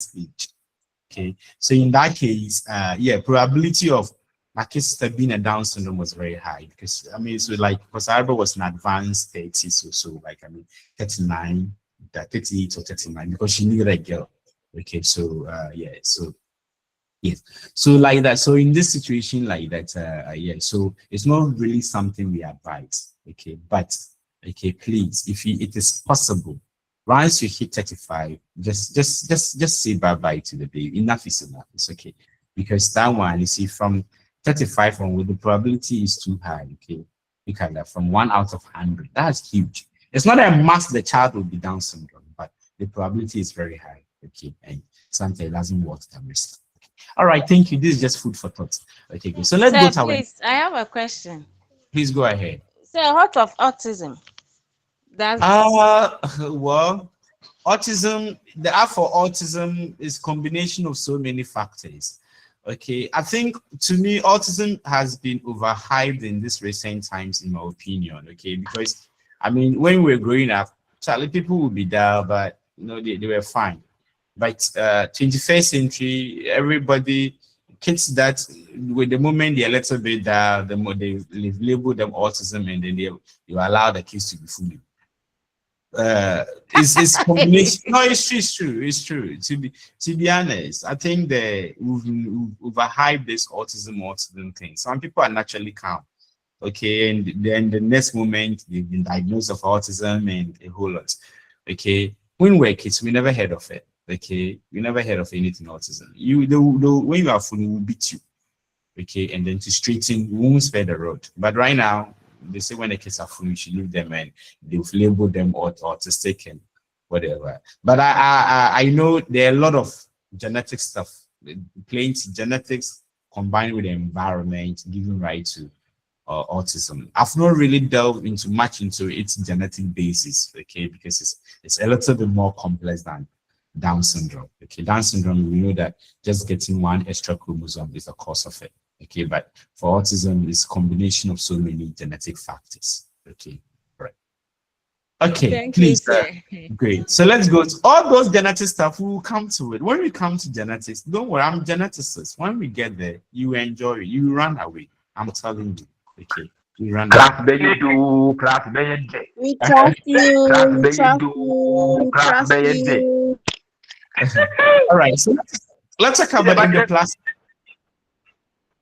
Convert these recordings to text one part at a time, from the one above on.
stage. Okay, so in that case, probability of my sister being a Down syndrome was very high because I mean, so like because Arba was an advanced 30s or so, like I mean 39, 38 or 39 because she needed a girl. Okay, so yes, so like that. So in this situation like that, so it's not really something we advise. Okay, but okay, please, if it is possible, once you hit 35, just say bye-bye to the baby. Enough is enough. It's okay. Because that one, you see, from 35 onward, the probability is too high. Okay. You can from 1 out of 100. That's huge. It's not a must the child will be Down syndrome, but the probability is very high. Okay. And sometimes it doesn't work the risk. All right, thank you. This is just food for thought. Okay, good. So let's go to please, I have a question. Please go ahead. So what of autism? Well, autism, the app for autism is combination of so many factors. Okay, I think to me, autism has been overhyped in this recent times, in my opinion. Okay, because I mean, when we were growing up, Charlie, people would be there, but you know, they were fine. But 21st century, everybody, kids that with the moment they're a little bit there, the more they label them autism, and then they allow the kids to be fully it's combination. No, it's true. To be honest, I think that we've overhyped this autism thing. Some people are naturally calm, okay, and then the next moment they've been diagnosed of autism and a whole lot. Okay, when we're kids, we never heard of it. Okay, we never heard of anything autism. When you are full, we will beat you. Okay, and then to straighten, we won't spare the road. But right now, they say when the kids are full, you should leave them and they've labeled them autistic and whatever. But I know there are a lot of genetic stuff, plain genetics combined with the environment giving rise to autism. I've not really delved much into its genetic basis, okay, because it's a little bit more complex than Down syndrome. Okay, Down syndrome, we know that just getting one extra chromosome is the cause of it. Okay, but for autism, it's a combination of so many genetic factors. Okay, right. Okay, Thank please. you, Great. So let's go to all those genetic stuff. We will come to it. When we come to genetics, don't worry, I'm a geneticist. When we get there, you enjoy it. You run away. I'm telling you. Okay. You run away. We trust you. We trust you. We trust you. All right. So let's talk about endoplasm.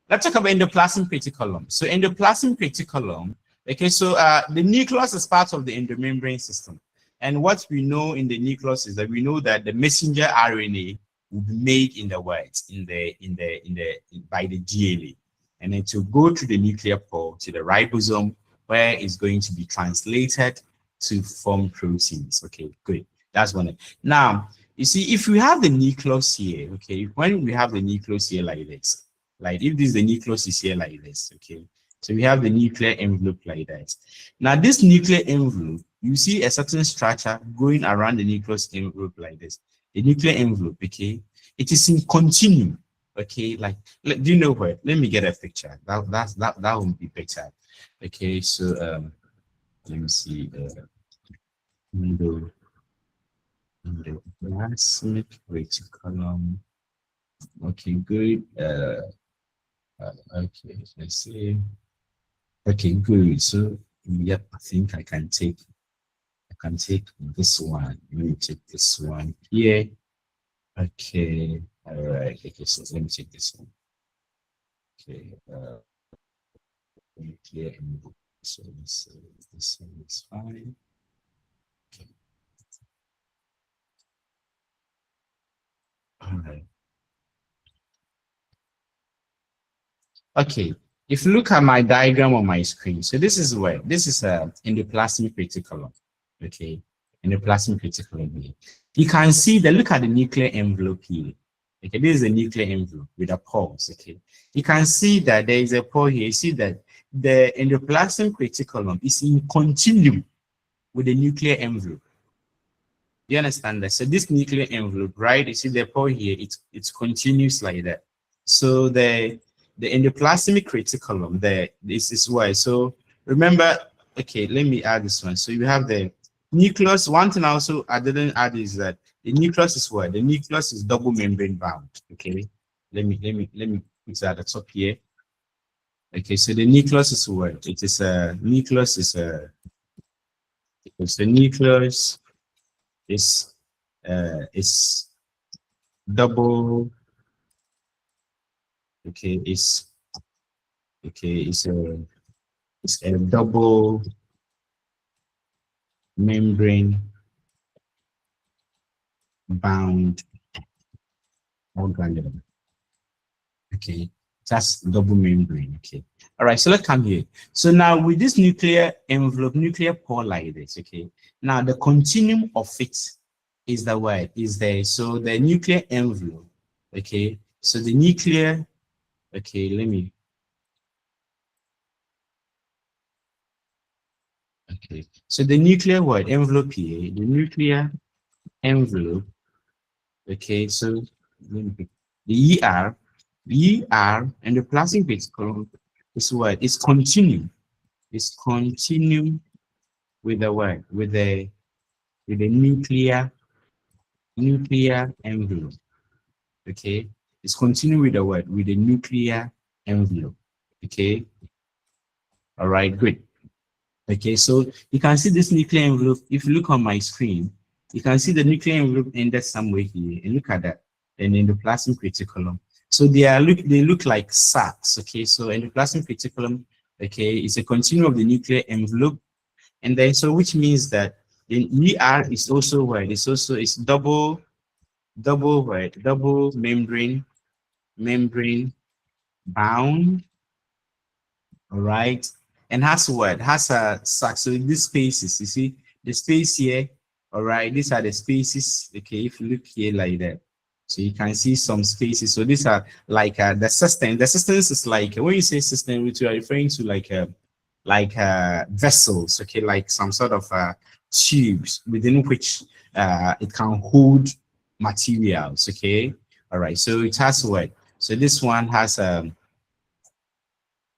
Let's talk about endoplasmic reticulum. So endoplasmic reticulum, okay, so the nucleus is part of the endomembrane system. And what we know in the nucleus is that we know that the messenger RNA will be made in the words by the GLA. And then to go to the nuclear pore to the ribosome, where it's going to be translated to form proteins. Okay, good. That's one. Now, you see, if we have the nucleus here, okay, when we have the nucleus here like this, like if this the nucleus is here like this, okay, so we have the nuclear envelope like that. Now this nuclear envelope, you see a certain structure going around the nucleus envelope like this. The nuclear envelope, okay, it is in continuum, okay, like do you know what? Let me get a picture. That will be better. Okay, so let me see endoplasmic reticulum. Okay, good. Okay, let's see. Okay, good. So yep, I think I can take this one. Let me take this one here. Okay, all right. Okay, so let me take this one. Okay, clear and so this one is fine. Okay. All right. Okay, if you look at my diagram on my screen, so this is endoplasmic reticulum. Okay, endoplasmic reticulum here. You can see that, look at the nuclear envelope here. Okay, this is a nuclear envelope with a pores. Okay, you can see that there is a pore here. You see that the endoplasmic reticulum is in continuum with the nuclear envelope. You understand that? So this nuclear envelope, right? You see the pore here, it's continuous like that. So the endoplasmic reticulum, this is why. So remember, okay, let me add this one. So you have the nucleus. One thing also I didn't add is that the The nucleus is what? The nucleus is double membrane bound. Okay, let me put that at the top here. Okay, so the nucleus is what? It is a nucleus is a. It's the nucleus is double. Okay, it's a double membrane bound organelle. Okay, that's double membrane. Okay, all right, so let's come here. So now with this nuclear envelope, nuclear pore like this, okay, now the continuum of it is the word is there. So the nuclear envelope, okay, so the nuclear, okay, okay, so the nuclear word envelope here, the nuclear envelope, okay, so let me pick the ER and the plastic reticulum is what? It's continue. It's continue with the what? With the nuclear envelope. Okay. It's continue with the what? With the nuclear envelope. Okay. All right, good. Okay, so you can see this nuclear envelope. If you look on my screen, you can see the nuclear envelope ended somewhere here. And look at that. And in the plastic reticulum. So they look like sacs. Okay, so endoplasmic reticulum, okay, is a continuum of the nuclear envelope, and then so which means that the ER is also where it's double membrane bound, all right, and has what? Has a sac. So in these spaces, you see the space here, all right. These are the spaces. Okay, if you look here like that. So you can see some spaces. So these are like the system. The systems is like when you say system, which you are referring to like vessels. Okay, like some sort of tubes within which it can hold materials. Okay, all right. So it has what? So this one has a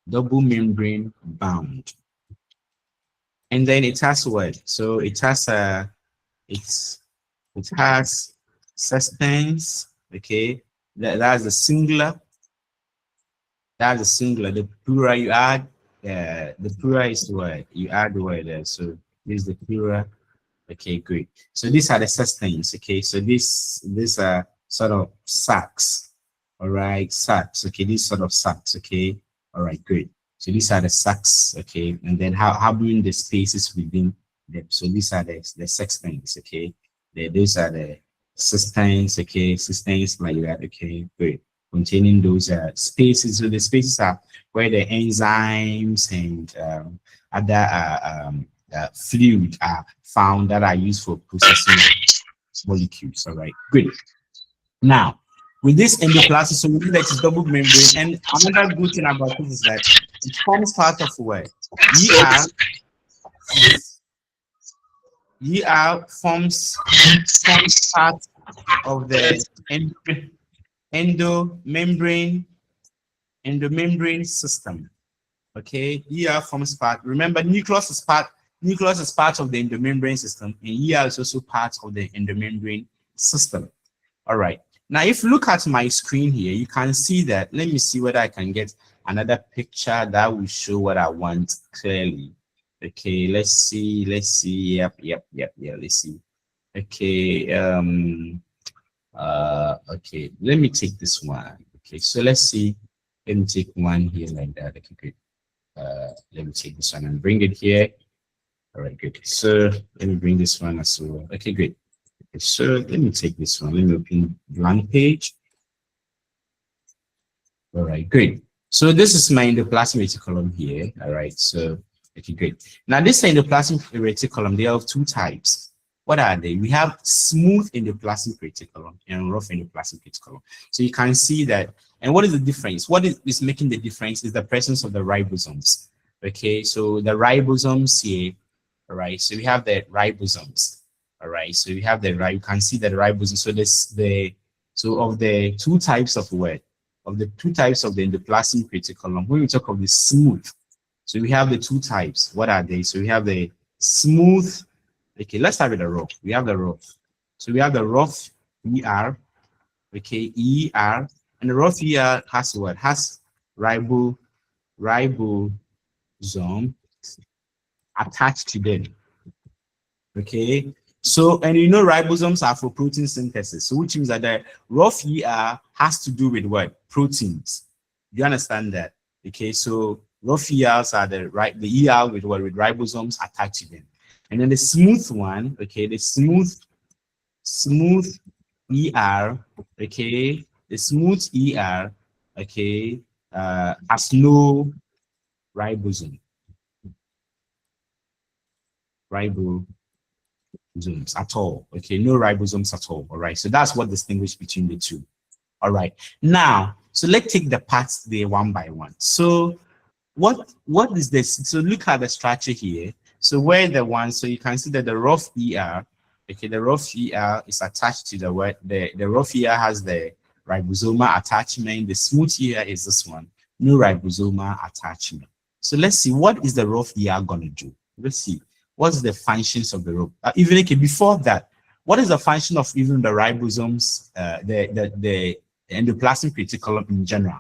double membrane bound, and then it has what? So it has it has substance, okay, that's the singular, the plural you add, the plural is the word, you add the word there, so this is the plural, okay, great. So these are the sustains, okay, so these are sort of sacs, all right, sacs, okay, these sort of sacs, okay, all right, great. So these are the sacs, okay, and then how doing the spaces within them, so these are the sextants, okay, those are the systems, okay, systems like that, okay, great, containing those spaces. So the spaces are where the enzymes and other fluid are found that are used for processing molecules. All right, good. Now, with this endoplasm, so we know that it's double membrane, and another good thing about this is that it forms part of what? ER forms part of the endomembrane system. Okay, ER forms part. Remember, nucleus is part of the endomembrane system, and ER is also part of the endomembrane system. All right. Now, if you look at my screen here, you can see that. Let me see whether I can get another picture that will show what I want clearly. Okay, let's see. Yep. Let's see. Okay. Okay. Let me take this one. Okay. So let's see. Let me take one here like that. Okay, great. Let me take this one and bring it here. All right, good. So let me bring this one as well. Okay, great. Okay, so let me take this one. Let me open blank page. All right, great. So this is my endoplasmic reticulum here. All right, so okay, great. Now this endoplasmic reticulum, they have two types. What are they? We have smooth endoplasmic reticulum and rough endoplasmic reticulum. So you can see that. And what is the difference? What is making the difference is the presence of the ribosomes. Okay, so the ribosomes here. All right, so we have the ribosomes. All right, so we have you can see that the ribosomes. So of the two types of the endoplasmic reticulum, when we talk of the smooth, so we have the two types. What are they? So we have the smooth. Okay, let's start with the rough. We have the rough. So we have the rough ER, okay, ER, and the rough ER has what? Has ribosome attached to them. Okay, so and you know ribosomes are for protein synthesis, so which means that the rough ER has to do with what? Proteins. Do you understand that? Okay, so rough ERs are the ER with what? With ribosomes attached to them. And then the smooth one, okay, the smooth ER, okay, the smooth ER, okay, has no ribosomes at all. Okay, no ribosomes at all. All right, so that's what distinguishes between the two. All right, now, so let's take the parts there one by one. So what is this? So look at the structure here. So where the one, so you can see that the rough ER, okay, the rough ER is attached to the rough ER has the ribosomal attachment. The smooth ER is this one, no ribosomal attachment. So let's see, what is the rough ER gonna do? Let's see, what's the functions of the rough? Even okay, before that, what is the function of even the ribosomes, the endoplasmic reticulum in general?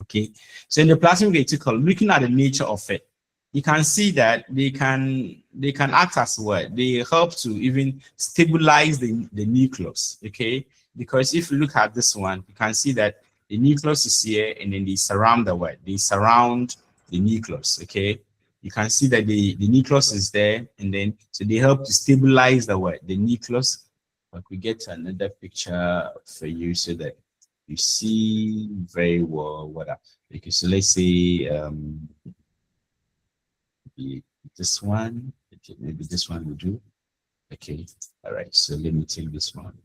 Okay, so in the plasmic reticulum, looking at the nature of it, you can see that they can act as what? They help to even stabilize the nucleus. Okay, because if you look at this one, you can see that the nucleus is here, and then they surround the what? They surround the nucleus. Okay, you can see that the nucleus is there, and then so they help to stabilize the what? The nucleus. But we get another picture for you so that you see very well what okay, so let's say this one, okay, maybe this one will do. Okay, all right, so let me take this one.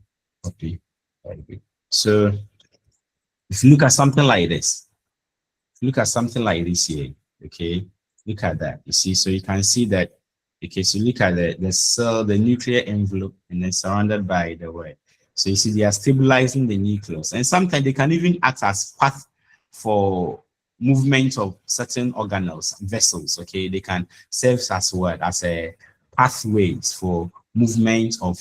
Okay, very good. So if you look at something like this, look at something like this here, okay, look at that. You see, so you can see that, okay, so look at the cell, the nuclear envelope, and then surrounded by the what? So you see, they are stabilizing the nucleus, and sometimes they can even act as path for movement of certain organelles, vessels. Okay, they can serve as what? As a pathways for movement of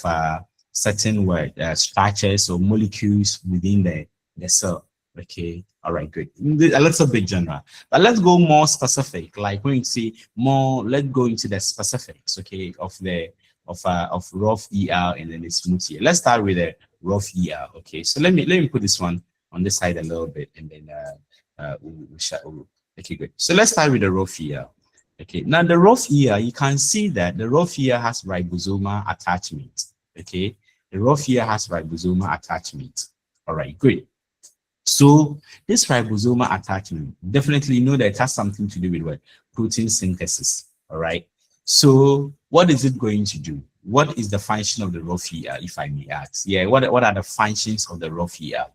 certain structures or molecules within the cell. Okay, all right, good. A little bit general, but let's go more specific. Like when you see more, let's go into the specifics. Okay, of rough ER and then the smooth ER. Let's start with the rough ER. Okay, so let me put this one on this side a little bit, and then okay, good. So let's start with the rough ER. Okay, now the rough ER, you can see that the rough ER has ribosomal attachment. Okay, the rough ER has ribosomal attachment. All right, good. So this ribosomal attachment, definitely know that it has something to do with what? Protein synthesis. All right. So what is it going to do? What is the function of the rough ER, if I may ask? Yeah, what are the functions of the rough ER?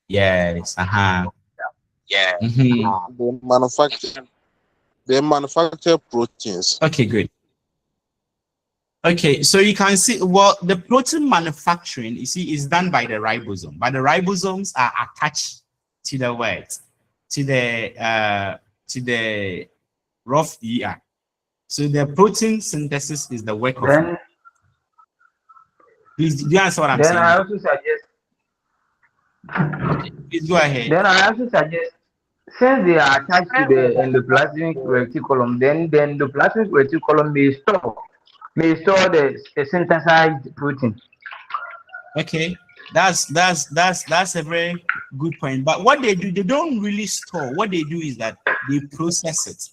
Yes, yeah. They manufacture proteins. Okay, good. Okay, so you can see, well, the protein manufacturing, you see, is done by the ribosome, but the ribosomes are attached to the what? To the rough ER. So the protein synthesis is the work of it. Please, do you understand what I'm saying? I also suggest. Okay, please go ahead. Then I also suggest, since they are attached to the endoplasmic reticulum, then the endoplasmic reticulum may store the synthesized protein. Okay, that's a very good point. But what they do, they don't really store. What they do is that they process it.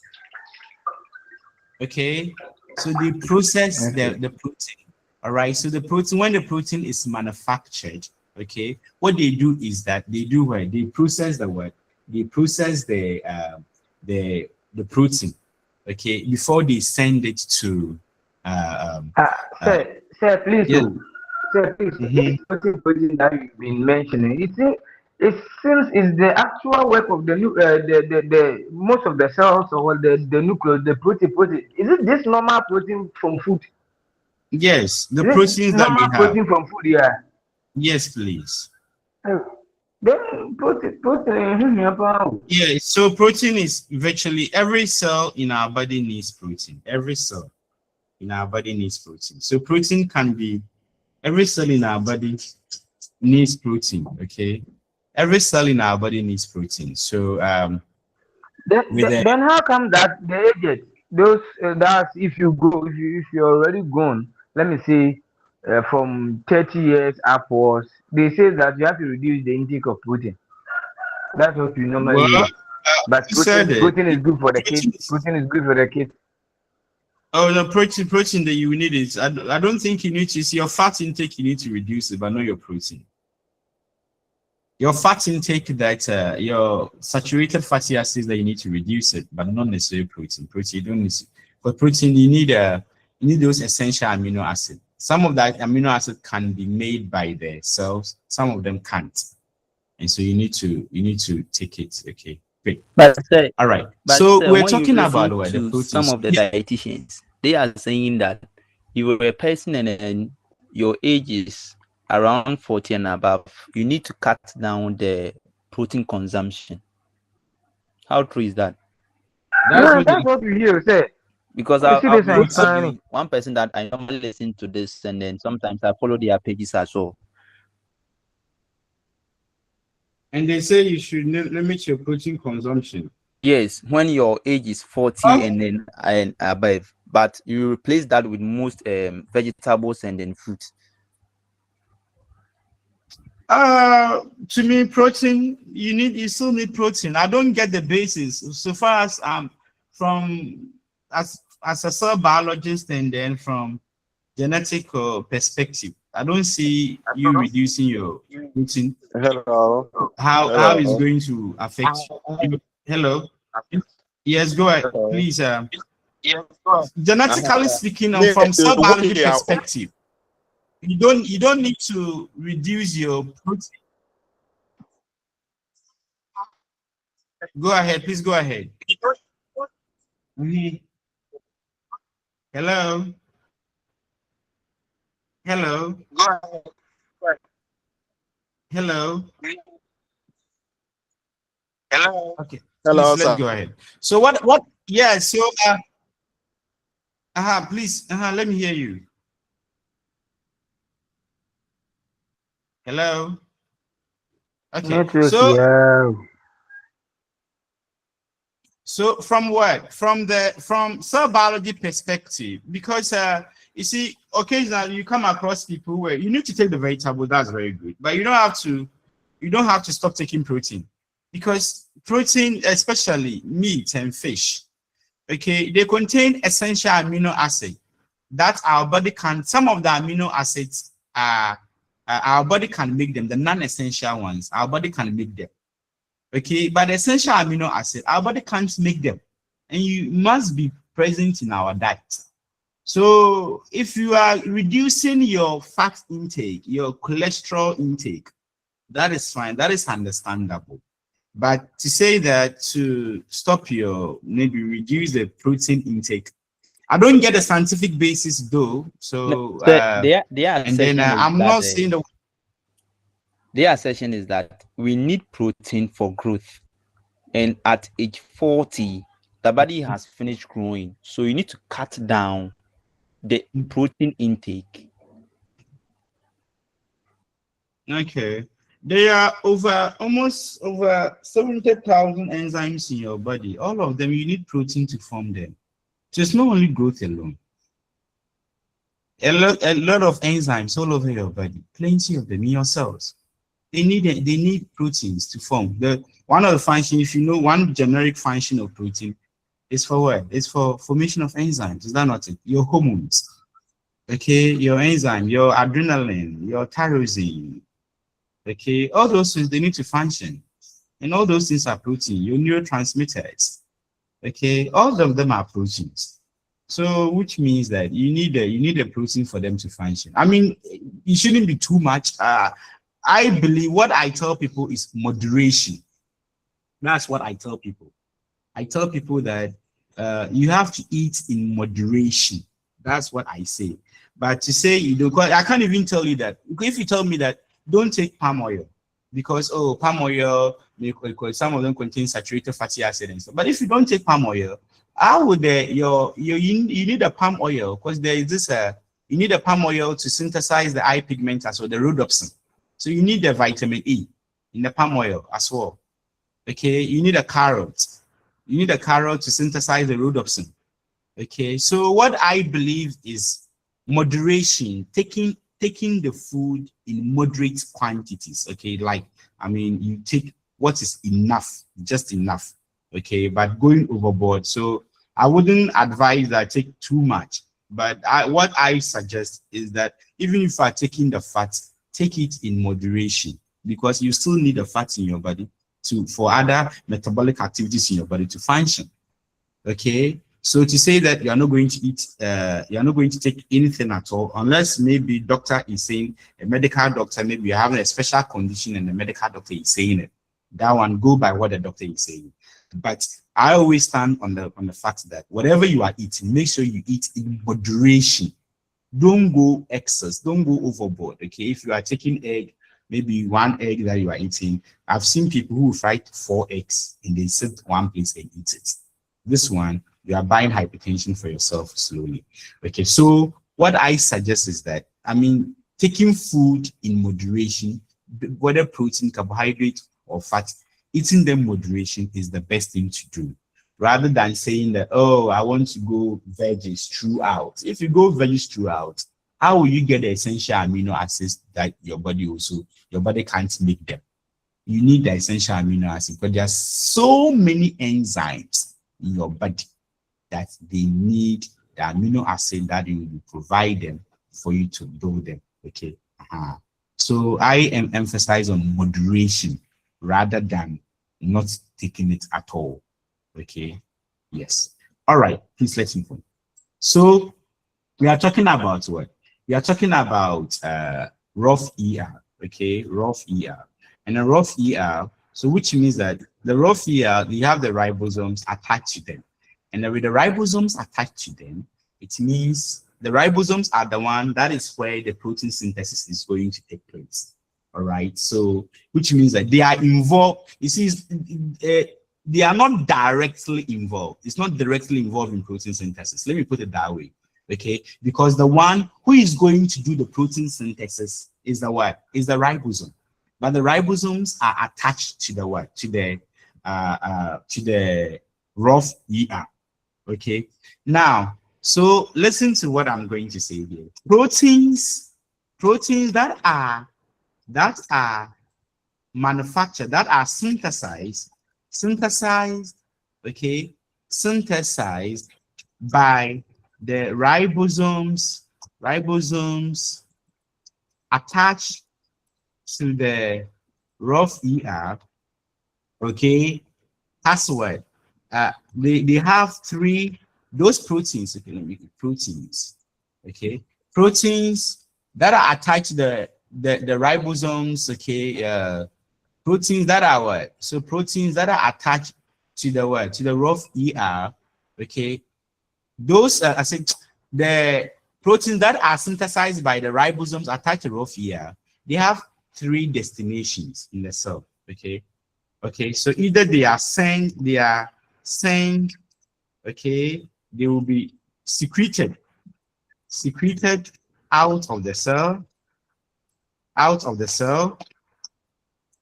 Okay, so they process the protein. All right, so the protein, when the protein is manufactured, okay, what they do is that they process the what? They process the protein, okay, before they send it to Sir, please, yeah. Sir, please, this protein that you've been mentioning, it seems it's the actual work of the most of the cells or the nucleus, the protein. Is it this normal protein from food? Yes, the proteins that we have. Protein from food, yeah. Yes, please. Then protein. Yeah, so protein is virtually every cell in our body needs protein. Every cell in our body needs protein. So protein can be Every cell in our body needs protein. Okay, every cell in our body needs protein. So with the Then how come that the aged those that's if you go if you're already gone, let me say from 30 years upwards, they say that you have to reduce the intake of protein. That's what we normally well, hear. But you said it. protein is good for the kids. Protein is- Protein is good for the kids. Oh, the protein that you need is I don't think you need to see your fat intake. You need to reduce it, but not your protein. Your fat intake that your saturated fatty acids that you need to reduce it, but not necessarily protein. Protein you don't need. For protein, you need those essential amino acids. Some of that amino acid can be made by the cells. Some of them can't, and so you need to take it. Okay, great. All right. So we're when you talking about listen what the to proteins. some of the dietitians, they are saying that if you're a person and then your age is around 40 and above, you need to cut down the protein consumption. How true is that? That's what we hear. Say, Because you see I've this been inspiring. one person that I normally listen to this, and then sometimes I follow their pages as well. And they say you should limit your protein consumption. Yes, when your age is 40 and above, but you replace that with most vegetables and then fruits. To me, protein, you still need protein. I don't get the basis. So far as from as a cell biologist and then from genetic perspective, I don't see you reducing your protein. Hello. How is going to affect you? Hello. Yes, go ahead, please. Genetically speaking, from cell biology perspective, you don't need to reduce your protein. Go ahead, please go ahead. Mhm. Hello. Hello. Hello. Hello. Okay. Hello, Please, let's sir. go ahead. So what yeah, so please let me hear you. Hello. Okay. Network, So yeah. so from what? From cell biology perspective, because you see, occasionally you come across people where you need to take the vegetable, that's very good, but you don't have to stop taking protein, because protein, especially meat and fish, okay, they contain essential amino acid that our body can, some of the amino acids are our body can make them, the non-essential ones, our body can make them. Okay, but the essential amino acid, our body can't make them, and you must be present in our diet. So if you are reducing your fat intake, your cholesterol intake, that is fine, that is understandable. But to say that to stop your, maybe reduce the protein intake, I don't get a scientific basis though. So Their and then I'm not saying the their assertion is that we need protein for growth, and at age 40 the body has finished growing, so you need to cut down the protein intake. Okay. There are almost over 70,000 enzymes in your body. All of them, you need protein to form them. So it's not only growth alone. A lot of enzymes all over your body, plenty of them in your cells. They need proteins to form. One of the functions, if you know one generic function of protein, is for what? It's for formation of enzymes. Is that not it? Your hormones. Okay, your enzyme, your adrenaline, your tyrosine. Okay, all those things, they need to function. And all those things are protein, your neurotransmitters. Okay, all of them are proteins. So which means that you need a protein for them to function. I mean, it shouldn't be too much. I believe what I tell people is moderation. That's what I tell people. I tell people that you have to eat in moderation. That's what I say. But to say you don't, I can't even tell you that. If you tell me that don't take palm oil, because palm oil, some of them contain saturated fatty acid and stuff. But if you don't take palm oil, how would you need a palm oil, because there is this You need the palm oil to synthesize the eye pigment as well, the rhodopsin. So you need the vitamin E in the palm oil as well. Okay, you need a carrot. You need a carrot to synthesize the rhodopsin. Okay, so what I believe is moderation, taking the food in moderate quantities. Okay, like, I mean, you take what is enough, just enough. Okay, but going overboard. So I wouldn't advise that I take too much. But what I suggest is that even if you are taking the fat, take it in moderation, because you still need the fat in your body for other metabolic activities in your body to function. Okay, so to say that you are not going to eat, you are not going to take anything at all, unless maybe doctor is saying, a medical doctor, maybe you're having a special condition and the medical doctor is saying it. That one, go by what the doctor is saying. But I always stand on the fact that whatever you are eating, make sure you eat in moderation. Don't go excess, don't go overboard. Okay, if you are taking egg, maybe one egg that you are eating, I've seen people who fry 4 eggs and they sit one place and eat it. This one, you are buying hypertension for yourself slowly. Okay, so what I suggest is that, I mean, taking food in moderation, whether protein, carbohydrate, or fat, eating them moderation is the best thing to do, rather than saying that, oh, I want to go veggies throughout. If you go veggies throughout, how will you get the essential amino acids that your body can't make them? You need the essential amino acids, but there are so many enzymes in your body that they need the amino acid that you will provide them for you to build them. Okay. So I am emphasize on moderation rather than not taking it at all. Okay. Yes. All right. Please let me go. So we are talking about what? We are talking about rough ER. Okay, rough ER. And a rough ER, so which means that the rough ER, they have the ribosomes attached to them. And with the ribosomes attached to them, it means the ribosomes are the one that is where the protein synthesis is going to take place. All right. So, which means that they are involved. You see, they are not directly involved. It's not directly involved in protein synthesis. Let me put it that way. Okay, because the one who is going to do the protein synthesis is the what? Is the ribosome. But the ribosomes are attached to the what? To the rough ER. Okay. Now, so listen to what I'm going to say here. Proteins that are manufactured, that are synthesized, okay, synthesized by the ribosomes attached to the rough ER, okay, that's what they have those proteins. Okay, let me proteins. Okay, proteins that are attached to the ribosomes. Okay, proteins that are what? So proteins that are attached to the what? To the rough ER. Okay, those I said the proteins that are synthesized by the ribosomes attached to rough ER. They have 3 destinations in the cell. Okay. Okay, so either they are sent, okay, they will be secreted out of the cell,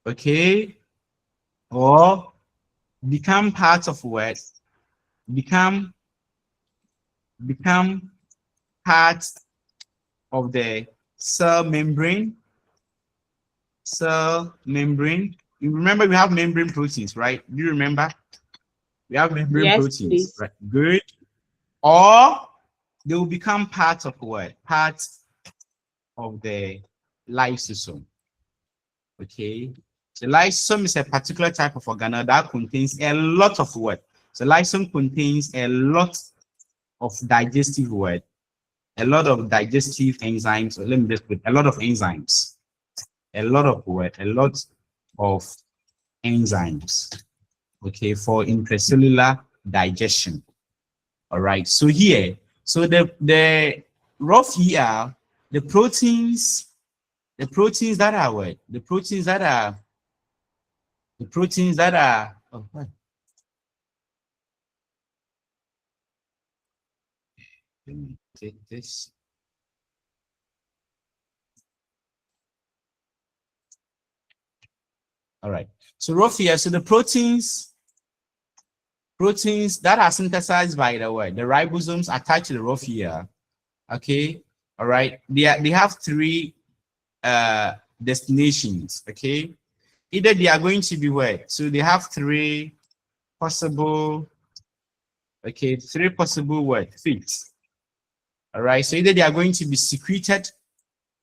okay, or become part of what? Become part of the cell membrane. You remember we have membrane proteins, right? Do you remember? We have membrane Yes, proteins, please. right? Good. Or they will become part of what? Part of the lysosome. Okay. The lysosome is a particular type of organelle that contains a lot of what? So lysosome contains a lot of digestive what? A lot of digestive enzymes. So let me just put a lot of enzymes. A lot of what? A lot of enzymes, okay, for intracellular digestion. All right, so here, so the rough ER, the proteins that are what? The proteins that are oh, what? Let me take this. All right. So rough here, so the proteins that are synthesized by the what? The ribosomes attached to the rough here. Okay. All right. They have three destinations. Okay. Either they are going to be what? So they have three possible what? Fits. All right. So either they are going to be secreted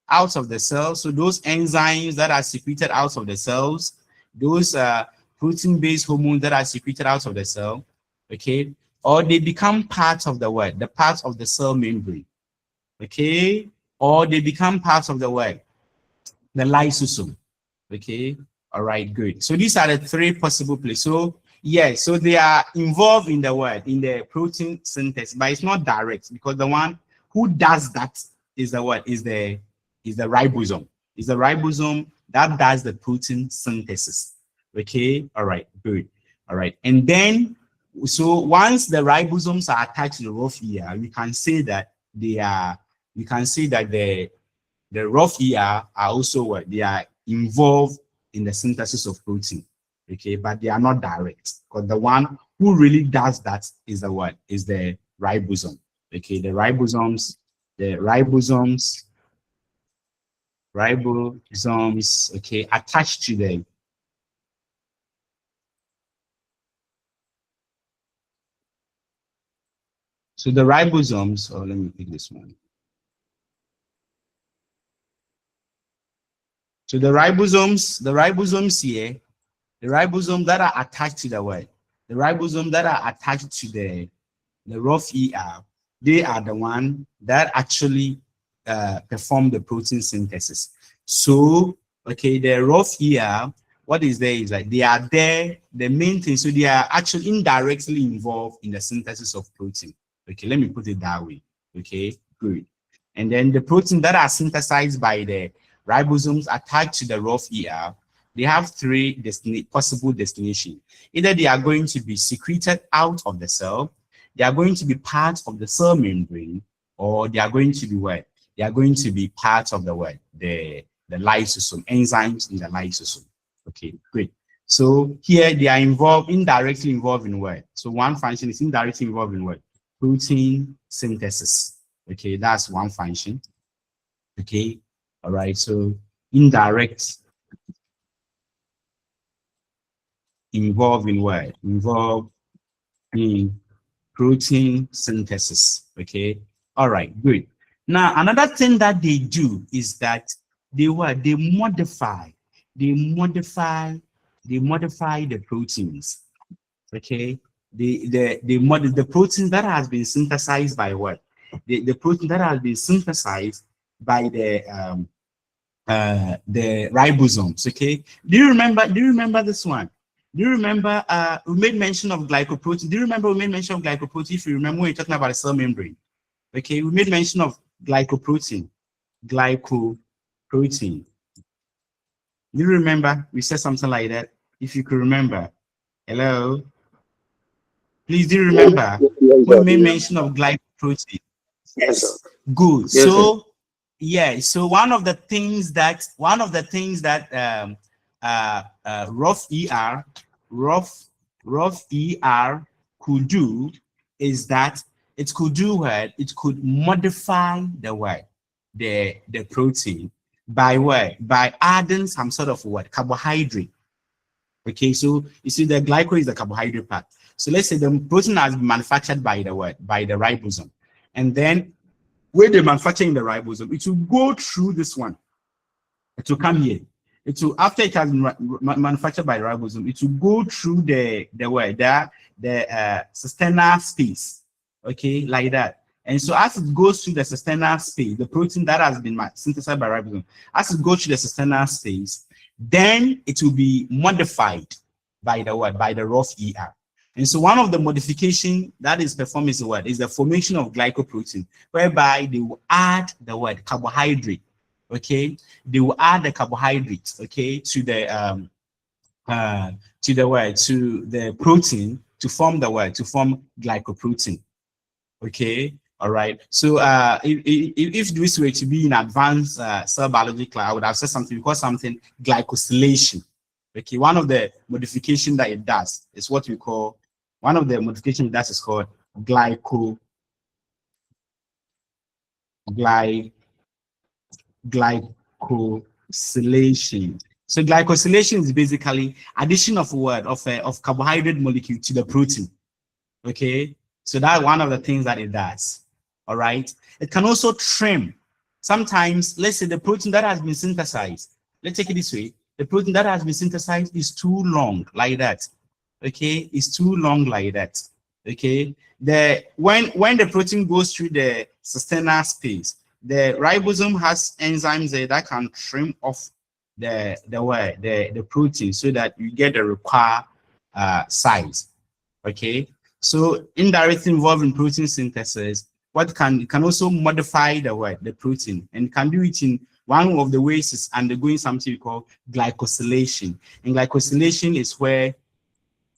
out of the cell. So those enzymes that are secreted out of the cells, those protein-based hormones that are secreted out of the cell, okay, or they become part of the what? The part of the cell membrane, okay, or they become part of the what? The lysosome, okay. All right, good. So these are the three possible places. So yeah, so they are involved in the what? In the protein synthesis, but it's not direct because the one who does that is the what? Is the ribosome. Is the ribosome that does the protein synthesis. Okay, all right, good. All right, and then so once the ribosomes are attached to the rough ER, we can say that they are. We can say that the rough ER are also what? They are involved in the synthesis of protein. Okay, but they are not direct because the one who really does that is the what? Is the ribosome. Okay, the ribosomes, okay, attached to them. So the ribosomes, oh, let me pick this one. So the ribosomes here, the ribosomes that are attached to the what? The ribosomes that are attached to the rough ER, they are the one that actually perform the protein synthesis. So, okay, the rough ER, what is there is like they are there, the main thing, so they are actually indirectly involved in the synthesis of protein. Okay, let me put it that way. Okay, good. And then the protein that are synthesized by the ribosomes attached to the rough ER, they have three possible destinations. Either they are going to be secreted out of the cell, they are going to be part of the cell membrane, or they are going to be what? They are going to be part of the what? The lysosome, enzymes in the lysosome. Okay, great. So here they are indirectly involved in what? So one function is indirectly involved in what? Protein synthesis. Okay, that's one function. Okay, all right. So indirect involved in what? Involved in protein synthesis. Okay, all right, good. Now another thing that they do is that they modify the proteins. Okay, the protein that has been synthesized by what? The protein that has been synthesized by the ribosomes. Okay, do you remember this one? Do you remember we made mention of glycoprotein? Do you remember we made mention of glycoprotein? If you remember, when you're talking about the cell membrane. Okay, we made mention of glycoprotein. Glycoprotein. Do you remember we said something like that? If you could remember. Hello? Please, do you remember we made mention of glycoprotein? Yes. Good. Yes, So yeah, so one of the things that rough ER could do is that it could do what? It could modify the what? The protein by what? By adding some sort of what? Carbohydrate. Okay, so you see the glycol is the carbohydrate part. So let's say the protein has been manufactured by the what? By the ribosome. And then when they manufacture in the ribosome, it will go through this one. It will come here. It will, after it has been manufactured by the ribosome, it will go through the cisterna space. Okay, like that. And so as it goes through the cisterna space, the protein that has been synthesized by ribosome, as it goes through the cisterna space, then it will be modified by the what? By the rough ER. And so one of the modification that is performed is what? Is the formation of glycoprotein, whereby they will add the what? Carbohydrate. Okay, they will add the carbohydrates, okay, to the protein to form the what? To form glycoprotein. Okay, all right. So if this were to be in advanced cell biology class, I would have said something, because something glycosylation. Okay, one of the modification that it does is what we call, one of the modification it does is called glycosylation. So glycosylation is basically addition of of carbohydrate molecule to the protein. Okay, so that's one of the things that it does. All right, it can also trim. Sometimes, let's say the protein that has been synthesized, let's take it this way, the protein that has been synthesized is too long, like that. Okay, it's too long like that. Okay, when the protein goes through the cisterna space, the ribosome has enzymes there that can trim off the protein so that you get the required size. Okay, so indirectly involved in protein synthesis, what can also modify the protein, and can do it in one of the ways is undergoing something we call glycosylation. And glycosylation is where,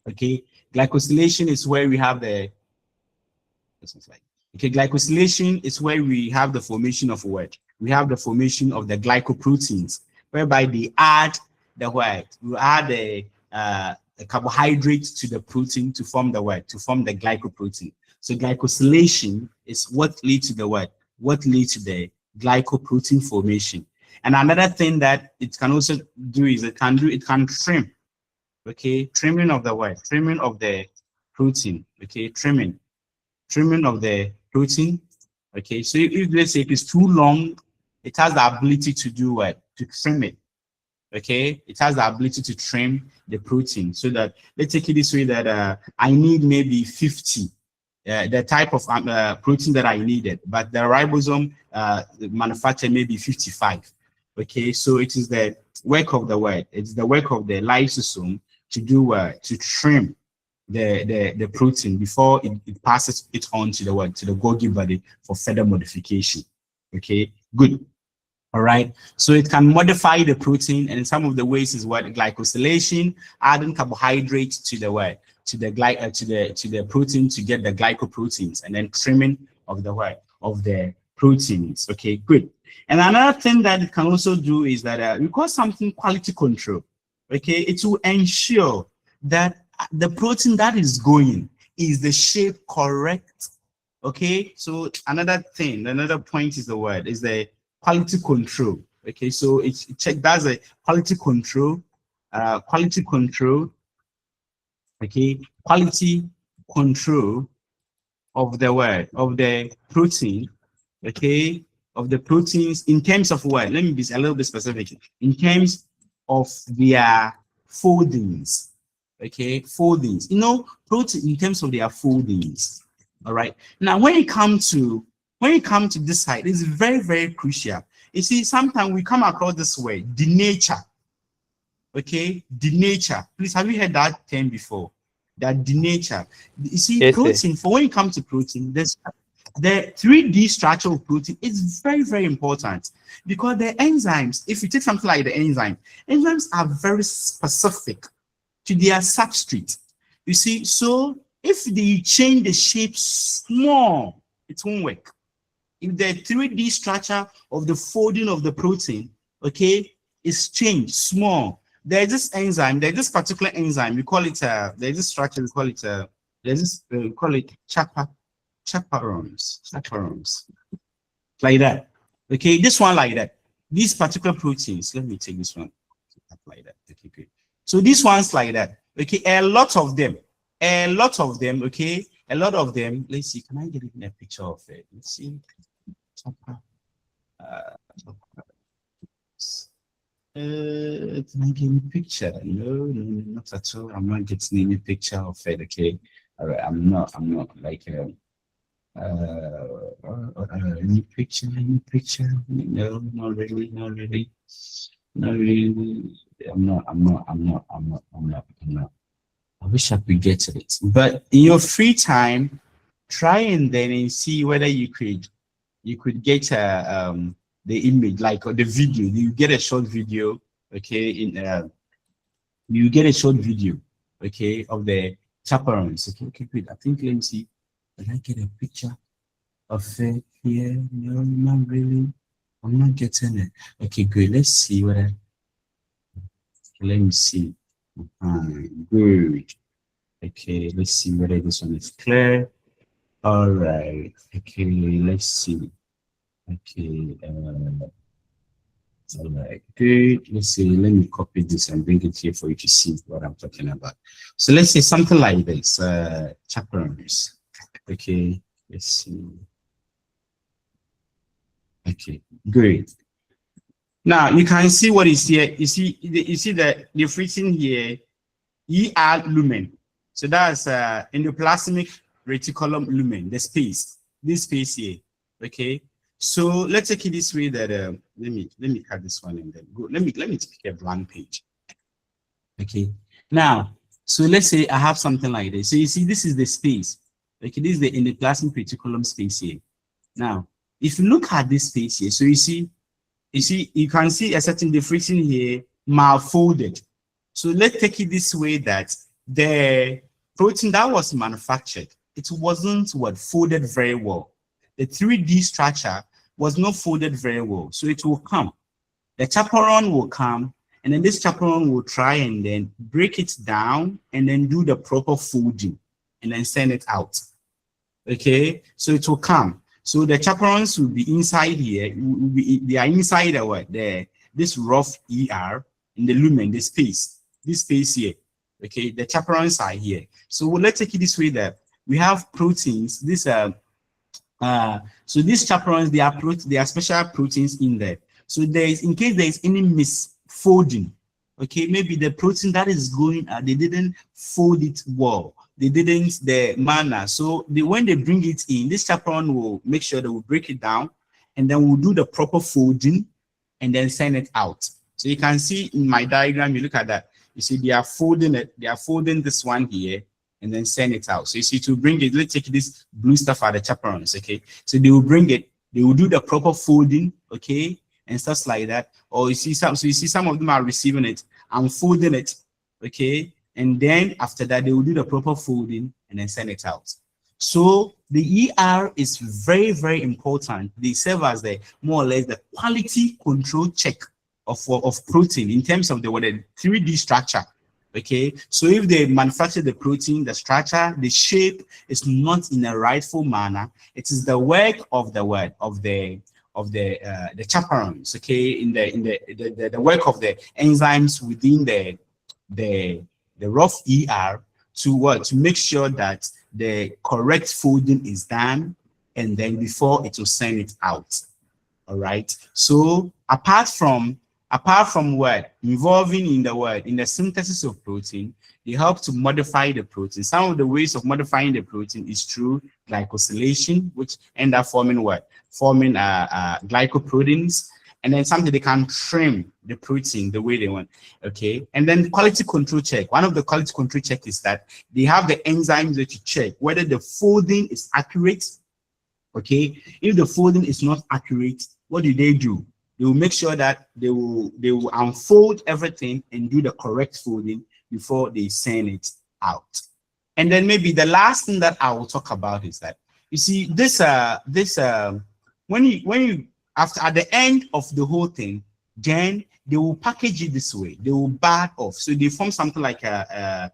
okay, glycosylation is where we have the, okay, glycosylation is where we have the formation of what? We have the formation of the glycoproteins, whereby they add the what? We add the carbohydrate to the protein to form the what? To form the glycoprotein. So glycosylation is what leads to the what? What leads to the glycoprotein formation. And another thing that it can also do is it can trim. Okay, trimming of the what? Trimming of the protein. Okay, trimming of the protein. Okay, so if let's say it is too long, it has the ability to do what? To trim it. Okay, it has the ability to trim the protein, so that, let's take it this way, that I need maybe 50, the type of protein that I needed, but the ribosome manufactured maybe 55. Okay, so it is the work of the what? It's the work of the lysosome to do to trim the protein before it passes it on to the what? To the Golgi body for further modification. Okay, good. All right, so it can modify the protein, and in some of the ways is what? Glycosylation, adding carbohydrates to the what? To the protein to get the glycoproteins, and then trimming of the what? Of the proteins. Okay, good. And another thing that it can also do is that we call something quality control. Okay, it will ensure that the protein that is going is the shape correct. Okay, so another thing, another point is the word is the quality control. Okay, so it's that's a quality control, okay, quality control of the word of the protein, okay, of the proteins in terms of what? Let me be a little bit specific. In terms of their foldings, okay, foldings. You know, protein in terms of their foldings. All right. Now, when it comes to this side, it's very, very crucial. You see, sometimes we come across this word, denature. Okay, denature. Please, have you heard that term before? That denature. You see, yes, protein. Sir. For when it comes to protein, the 3D structure of protein is very, very important, because the enzymes, if you take something like the enzymes are very specific to their substrate. You see, so if they change the shape small, it won't work. If the 3D structure of the folding of the protein, okay, is changed small, there's this enzyme, there's this particular enzyme, we call it there's this structure, we call it we call it chaperones, like that. Okay, this one like that. These particular proteins, let me take this one like that. Okay, good. So these ones like that. Okay, a lot of them. Okay, a lot of them. Let's see. Can I get a picture of it? Let's see. Can I get a picture? No, not at all. I'm not getting any picture of it. Okay, all right. I'm not like any picture. No, not really. I'm not. I wish I could get to it. But in your free time, try and then see whether you could get the image, like the video. You get a short video, okay? You get a short video, okay, of the chaperones. Okay, good. I think, let me see. Can I get a picture of it here? No, not really. I'm not getting it. Okay, good. Let's see whether. Let me see. Good. Okay, let's see whether this one is clear. All right. Okay, let's see. Okay. All right. Good. Let's see. Let me copy this and bring it here for you to see what I'm talking about. So let's say something like this. Chaperones. Okay. Let's see. Okay. Great. Now you can see what is here. You see that they've written here ER lumen. So that's endoplasmic reticulum lumen, the space, this space here. Okay. So let's take it this way that let me cut this one and then go. Let me take a blank page. Okay. Now, so let's say I have something like this. So you see, this is the space. Okay, this is the endoplasmic reticulum space here. Now, if you look at this space here, so you can see a certain difference here, malfolded. So let's take it this way that the protein that was manufactured, it wasn't folded very well. The 3D structure was not folded very well. So it will come. The chaperone will come, and then this chaperone will try and then break it down and then do the proper folding and then send it out. Okay, so it will come. So the chaperones will be inside here. They are inside this rough ER in the lumen, this space here. Okay, the chaperones are here. So let's take it this way that we have proteins. So these chaperones, they are special proteins in there. So in case there is any misfolding, okay, maybe the protein that is going, they didn't fold it well. They didn't the manner. So when they bring it in, this chaperone will make sure they will break it down, and then we'll do the proper folding and then send it out. So you can see in my diagram, you look at that. You see they are folding it. They are folding this one here and then send it out. So you see to bring it, let's take this blue stuff at the chaperones, okay? So they will bring it. They will do the proper folding, okay, and stuff like that. Or you see some of them are receiving it and folding it, okay. And then after that, they will do the proper folding and then send it out. So the ER is very, very important. They serve as the more or less the quality control check of protein in terms of the 3D structure. Okay, so if they manufacture the protein, the structure, the shape is not in a rightful manner, it is the work of the chaperones. Okay, in the work of the enzymes within the rough ER to make sure that the correct folding is done, and then before it will send it out. All right. So apart from involving in the synthesis of protein, they help to modify the protein. Some of the ways of modifying the protein is through glycosylation, which end up forming glycoproteins. And then something they can trim the protein the way they want. Okay. And then quality control check. One of the quality control check is that they have the enzymes that you check whether the folding is accurate. Okay. If the folding is not accurate, what do? They will make sure that they will unfold everything and do the correct folding before they send it out. And then maybe the last thing that I will talk about is that you see when you after at the end of the whole thing, then they will package it this way. They will bar off. So they form something like a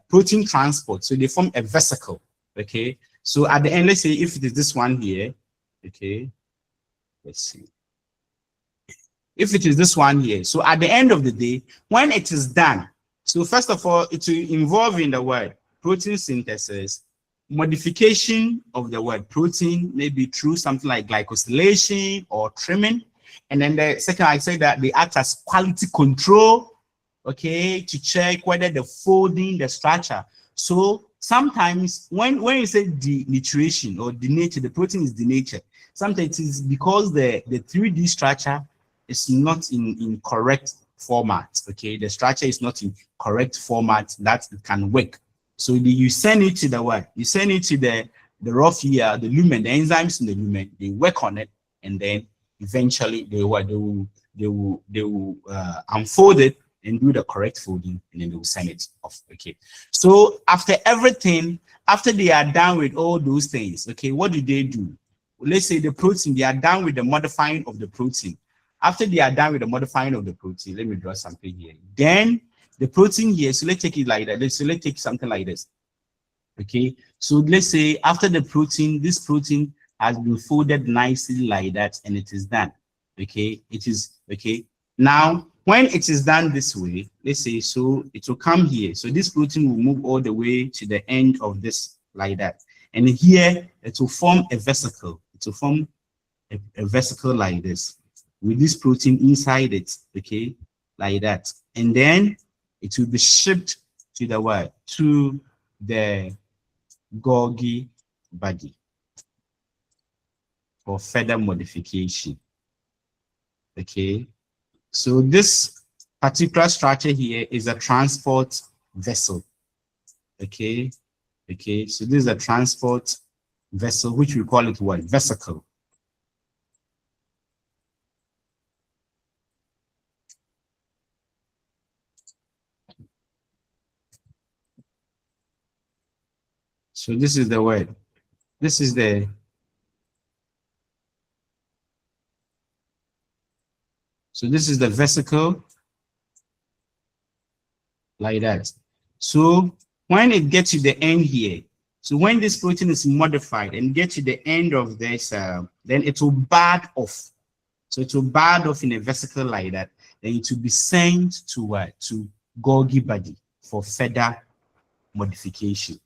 protein transport. So they form a vesicle. Okay. So at the end, let's say if it is this one here, okay. Let's see. If it is this one here, so at the end of the day, when it is done, so first of all, it will involve in the word protein synthesis, modification of the word protein, maybe through something like glycosylation or trimming. And then the second, I say that they act as quality control, okay, to check whether the folding, the structure. So sometimes when you say denaturation or denature, the protein is denatured. Sometimes it is because the 3D structure is not in correct format. Okay, the structure is not in correct format that it can work. So you send it to the what? You send it to the rough here, the lumen, the enzymes in the lumen. They work on it, and then eventually they will unfold it and do the correct folding, and then they will send it off. Okay. So after everything, after they are done with all those things, okay, what do? Let's say the protein, they are done with the modifying of the protein. After they are done with the modifying of the protein, let me draw something here. Then the protein here, so let's take it like that. So let's take something like this. Okay, so let's say after the protein, this protein has been folded nicely like that, and it is done. Okay, it is okay. Now, when it is done this way, let's say, so it will come here. So this protein will move all the way to the end of this like that. And here, it will form a vesicle. It will form a vesicle like this with this protein inside it, okay, like that. And then it will be shipped to the what? To the Golgi body for further modification. Okay, so this particular structure here is a transport vessel. Okay, so this is a transport vessel, which we call it what? Vesicle. So this is the word. This is the vesicle like that. So when it gets to the end here, so when this protein is modified and get to the end of this, then it will bud off. So it will bud off in a vesicle like that. Then it will be sent to what? To Golgi body for further modification.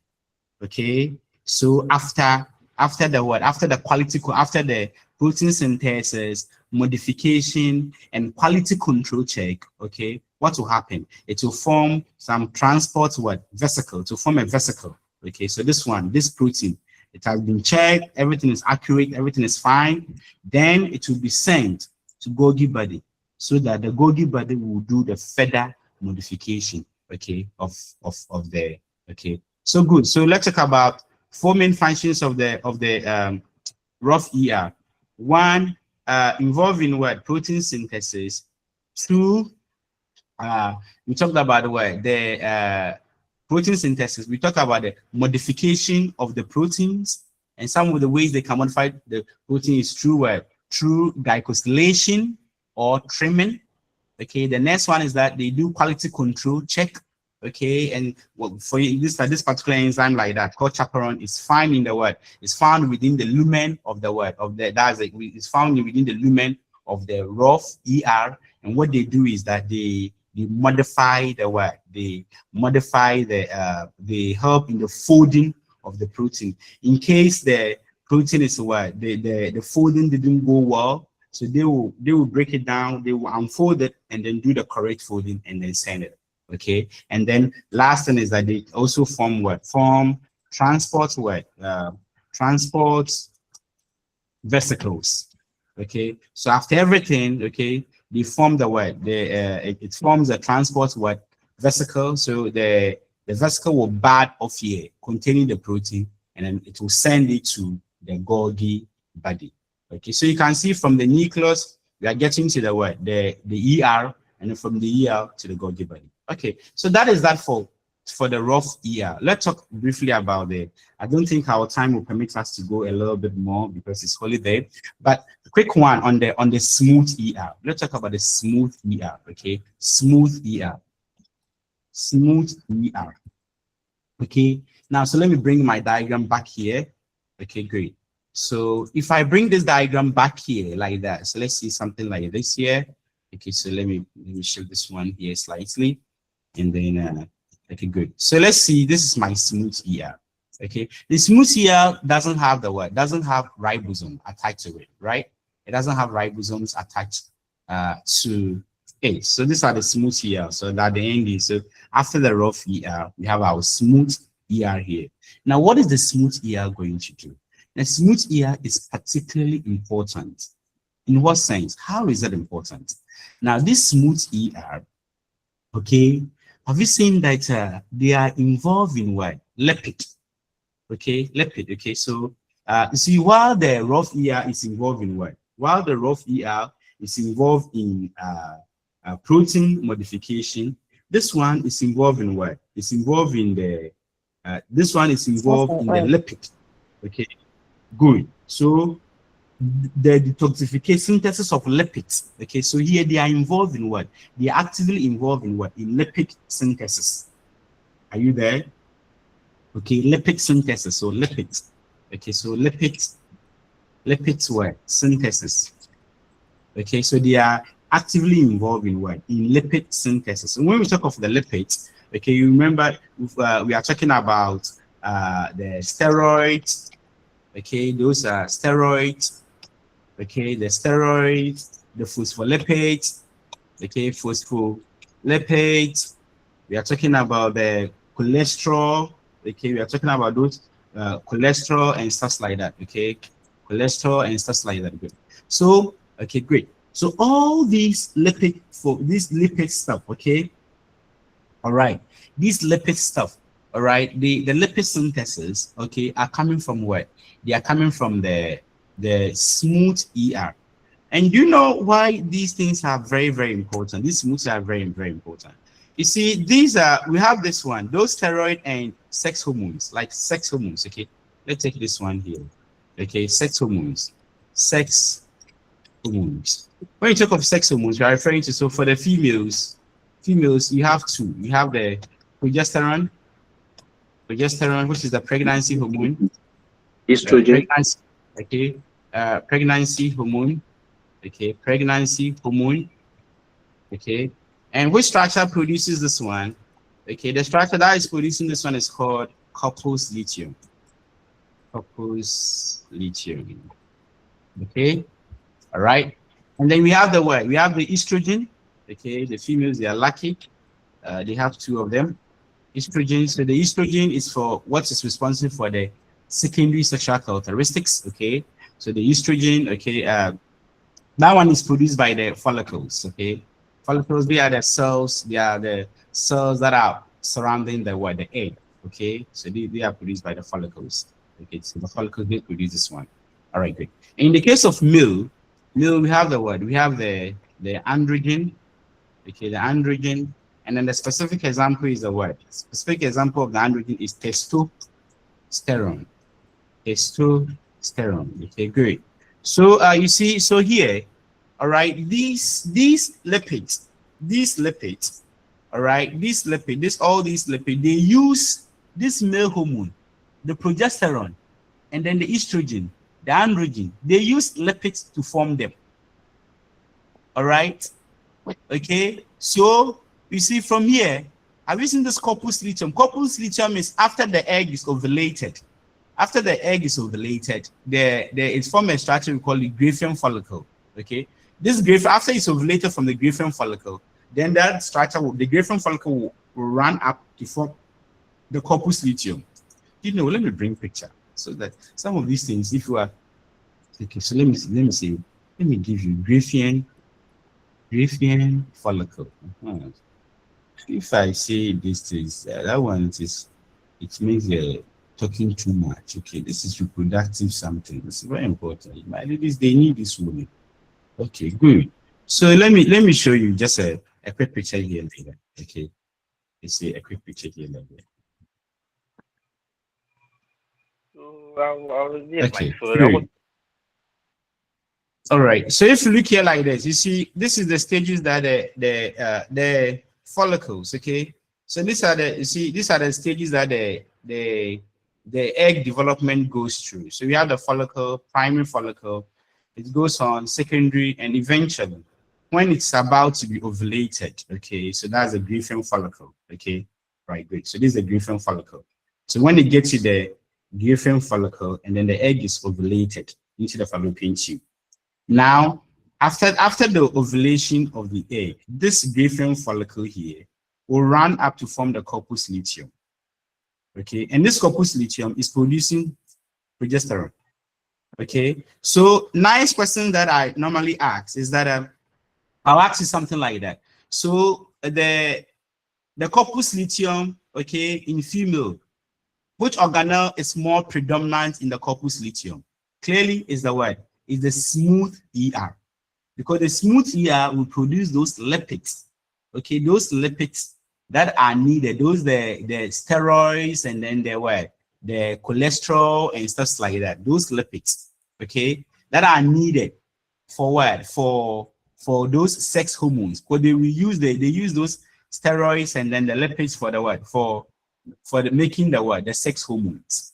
Okay, so after the what? After the protein synthesis, modification, and quality control check, okay, what will happen? It will form some transport what? Vesicle, to form a vesicle. Okay, so this protein, it has been checked, everything is accurate, everything is fine. Then it will be sent to Golgi body so that the Golgi body will do the further modification, okay, of the, okay. So good. So let's talk about four main functions of the rough ER. One, involving what? Protein synthesis. Two, we talked about what? The protein synthesis. We talked about the modification of the proteins, and some of the ways they can modify the protein is through what? Through glycosylation or trimming. Okay. The next one is that they do quality control check. Okay, and for this particular enzyme like that called chaperone is found in the what? It's found within the lumen of the what? Of the it's found within the lumen of the rough ER. And what they do is that they modify the what? They modify they help in the folding of the protein. In case the protein is what? The folding didn't go well, so they will break it down, they will unfold it, and then do the correct folding and then send it. Okay, and then last thing is that they also form what? Form transport what? Transport vesicles. Okay, so after everything, okay, they form the what? It forms a transport what? Vesicle. So the vesicle will bud off here containing the protein, and then it will send it to the Golgi body. Okay, so you can see from the nucleus we are getting to the what? The ER, and then from the ER to the Golgi body. Okay, so that is that for the rough ER. Let's talk briefly about it. I don't think our time will permit us to go a little bit more because it's holiday. But a quick one on the smooth ER. Let's talk about the smooth ER. Okay, smooth ER. Smooth ER. Okay, now so let me bring my diagram back here. Okay, great. So if I bring this diagram back here like that, so let's see something like this here. Okay, so let me show this one here slightly. And then okay, good. So let's see, this is my smooth ER. Okay, the smooth ER doesn't have the what? Doesn't have ribosome attached to it, right? It doesn't have ribosomes attached to it. So these are the smooth ER. So that the end is, so after the rough ER, we have our smooth ER here. Now, what is the smooth ER going to do? The smooth ER is particularly important. In what sense? How is that important? Now, this smooth ER, okay, have you seen that they are involved in what? Lipid. Okay, lipid. Okay, so you see, while the rough ER is involved in what? While the rough ER is involved in protein modification, this one is involved in what? It's involved in the this one is involved in the lipid. Okay, good. So the detoxification synthesis of lipids. Okay, so here they are involved in what? They are actively involved in what? In lipid synthesis. Are you there? Okay, lipid synthesis. So lipids. Okay, so lipids what? Synthesis. Okay, so they are actively involved in what? In lipid synthesis. And when we talk of the lipids, okay, you remember we are talking about the steroids. Okay, those are steroids. Okay, the steroids, the phospholipids. Okay, phospholipids. We are talking about the cholesterol. Okay, we are talking about those cholesterol and stuff like that. Okay, cholesterol and stuff like that. Good. So, okay, great. So all these lipid stuff. Okay, all right. These lipid stuff. All right. The lipid synthesis. Okay, are coming from where? They are coming from the smooth ER. And you know why these things are very, very important? These smooths are very, very important. You see, these are, we have this one, those steroid and sex hormones, like sex hormones. Okay, let's take this one here. Okay, sex hormones. Sex hormones. When you talk of sex hormones, we are referring to, so for the females, you have two. You have the progesterone, which is the pregnancy hormone. Estrogen. Pregnancy hormone. Okay, pregnancy hormone. Okay, and which structure produces this one? Okay, the structure that is producing this one is called corpus luteum. Corpus luteum. Okay, all right. And then we have the what? We have the estrogen. Okay, the females, they are lucky. They have two of them. Estrogen. So the estrogen is for what is responsible for the secondary sexual characteristics. Okay, so the estrogen. Okay, that one is produced by the follicles. Okay, follicles, they are the cells. They are the cells that are surrounding the what? The egg. Okay, so they are produced by the follicles. Okay, so the follicles, they produce this one. All right, great. In the case of male, we have the what? We have the androgen. Okay, the androgen. And then the specific example is the what? Specific example of the androgen is testosterone. Testosterone. Okay, great. So you see, so here, all right, these lipids, all right, all these lipids, they use this male hormone, the progesterone, and then the estrogen, the androgen. They use lipids to form them. All right. Okay. So you see from here, have you seen this corpus luteum? Corpus luteum is after the egg is ovulated. After the egg is ovulated, it's formed a structure we call the Graafian follicle. Okay, this Graafian, after it's ovulated from the Graafian follicle, then that structure, the Graafian follicle will run up to form the corpus luteum. You know, let me bring picture so that some of these things, if you are okay, so let me give you Graafian follicle. If I say these things, that one it makes talking too much. Okay, this is reproductive something. This is very important. My ladies, they need this woman. Okay, good. So let me show you just a quick picture here. Okay, let's see a quick picture here. Okay. All right. So if you look here like this, you see this is the stages that the follicles. Okay. So these are the stages that the egg development goes through. So we have the follicle, primary follicle, it goes on secondary, and eventually when it's about to be ovulated, okay, so that's the Graafian follicle. Okay, right, great. So this is the Graafian follicle. So when it gets to the Graafian follicle and then the egg is ovulated into the fallopian tube. Now, after the ovulation of the egg, this Graafian follicle here will run up to form the corpus luteum. Okay, and this corpus luteum is producing progesterone. Okay, so nice question that I normally ask is that I'll ask you something like that. So the corpus luteum, okay, in female, which organelle is more predominant in the corpus luteum? Clearly, is the word is the smooth ER, because the smooth ER will produce those lipids. Okay, those lipids that are needed, those the steroids and then the cholesterol and stuff like that, those lipids. Okay, that are needed for what? For those sex hormones. Because they use those steroids and then the lipids for the what? For the making the what? The sex hormones.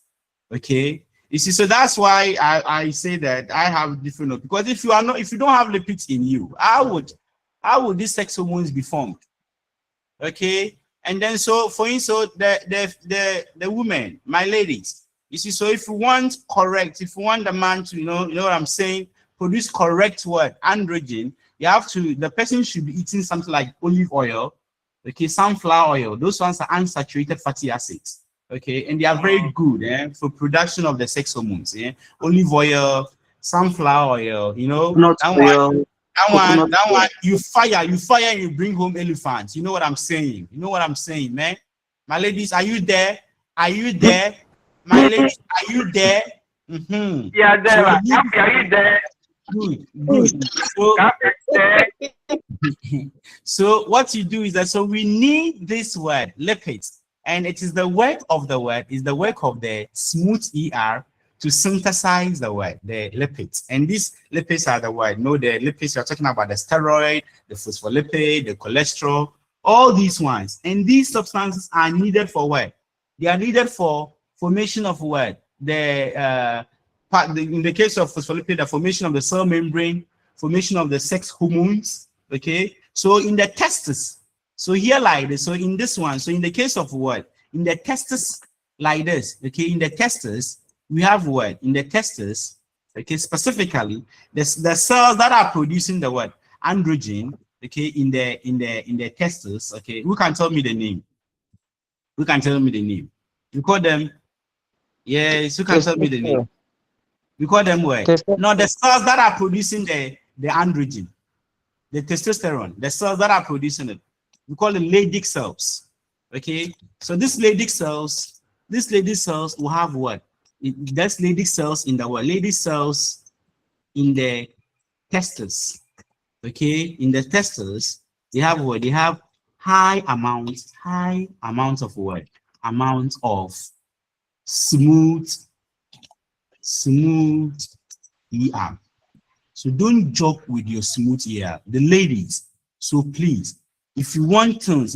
Okay. You see, so that's why I say that I have different, because if you don't have lipids in you, how would these sex hormones be formed? Okay. And then so for instance, the women, my ladies, you see, so if you want the man to, you know what I'm saying, produce correct what? Androgen, the person should be eating something like olive oil, okay, sunflower oil. Those ones are unsaturated fatty acids. Okay, and they are very good for production of the sex hormones. Yeah, olive oil, sunflower oil, you know, that one, you fire and you bring home elephants. You know what I'm saying? You know what I'm saying, man? My ladies, are you there? Are you there? My ladies, are you there? Mm-hmm. Yeah, there. Are you there? Good. So what you do is that, so we need this word, lipids. And it is the work of the smooth ER to synthesize the word, the lipids. And these lipids are the word. No, the lipids, you're talking about the steroid, the phospholipid, the cholesterol, all these ones. And these substances are needed for what? They are needed for formation of what? In the case of phospholipid, the formation of the cell membrane, formation of the sex hormones. Okay. So in the testes, so here like this, so in this one, so in the case of what? In the testes like this, okay, in the testes, we have what? In the testes, okay, specifically, the cells that are producing the what? Androgen, okay, in the testes, okay, who can tell me the name? Who can tell me the name? We call them, yes, who can tell me the name? We call them what? No, the cells that are producing the androgen, the testosterone, the cells that are producing it. We call them Leydig cells. Okay, so these Leydig cells will have what? That's Leydig cells in the what? Leydig cells in the testes. Okay, in the testes, they have what? They have high amounts of what? Amount of smooth ER. So don't joke with your smooth ER, the ladies. So please, if you want things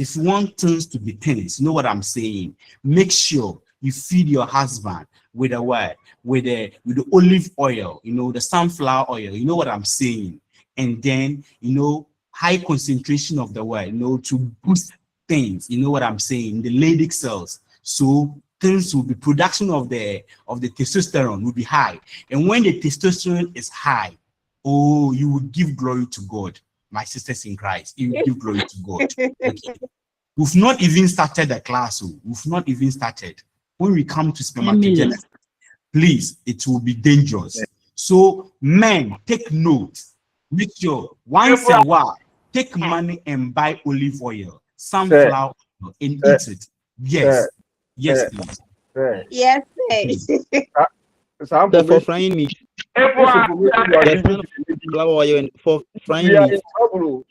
to be things, you know what I'm saying? Make sure you feed your husband with a what? With the olive oil, you know, the sunflower oil, you know what I'm saying? And then, you know, high concentration of the what, you know, to boost things, you know what I'm saying? The Leydig cells. So things will be, production of the testosterone will be high. And when the testosterone is high, oh, you will give glory to God. My sisters in Christ, you will give glory to God. Okay. We've not even started the class. We've not even started. When we come to spermatogenesis, please, it will be dangerous. So, men, take note. Make sure once a while, take money and buy olive oil, sunflower oil, and eat it. Yes. Yes, please. Yes, please. For frying meat. Flour oil for frying meat.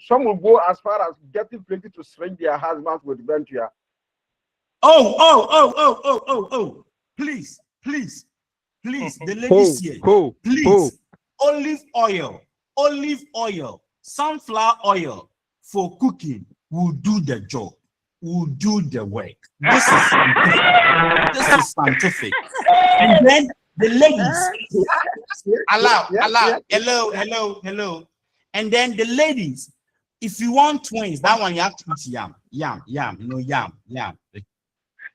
Some will go as far as getting plenty to string their husbands with venture. Oh. Please. The ladies here. Please. Olive oil, sunflower oil for cooking will do the job. Will do the work. This is scientific. And then the ladies, allow. Hello. And then the ladies, if you want twins, that one you have to eat yam. Yam. You know, yam. Yam. If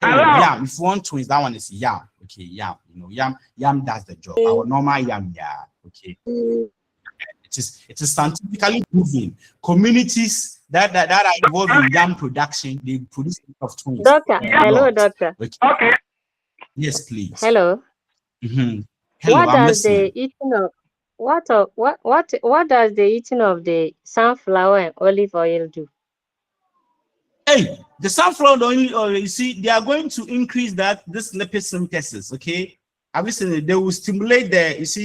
you want twins, that one is yam. Okay, yam. You know, yam does the job. Our normal yam, yeah. Okay. It is scientifically proven. Communities that are involved in yam production, they produce a lot of twins. Doctor, hello, doctor. Okay. Yes, please. Hello. Mm-hmm. Hello, What does the eating of the sunflower and olive oil do? Hey, the sunflower oil, you see, they are going to increase this lipid synthesis. Okay, obviously they will stimulate this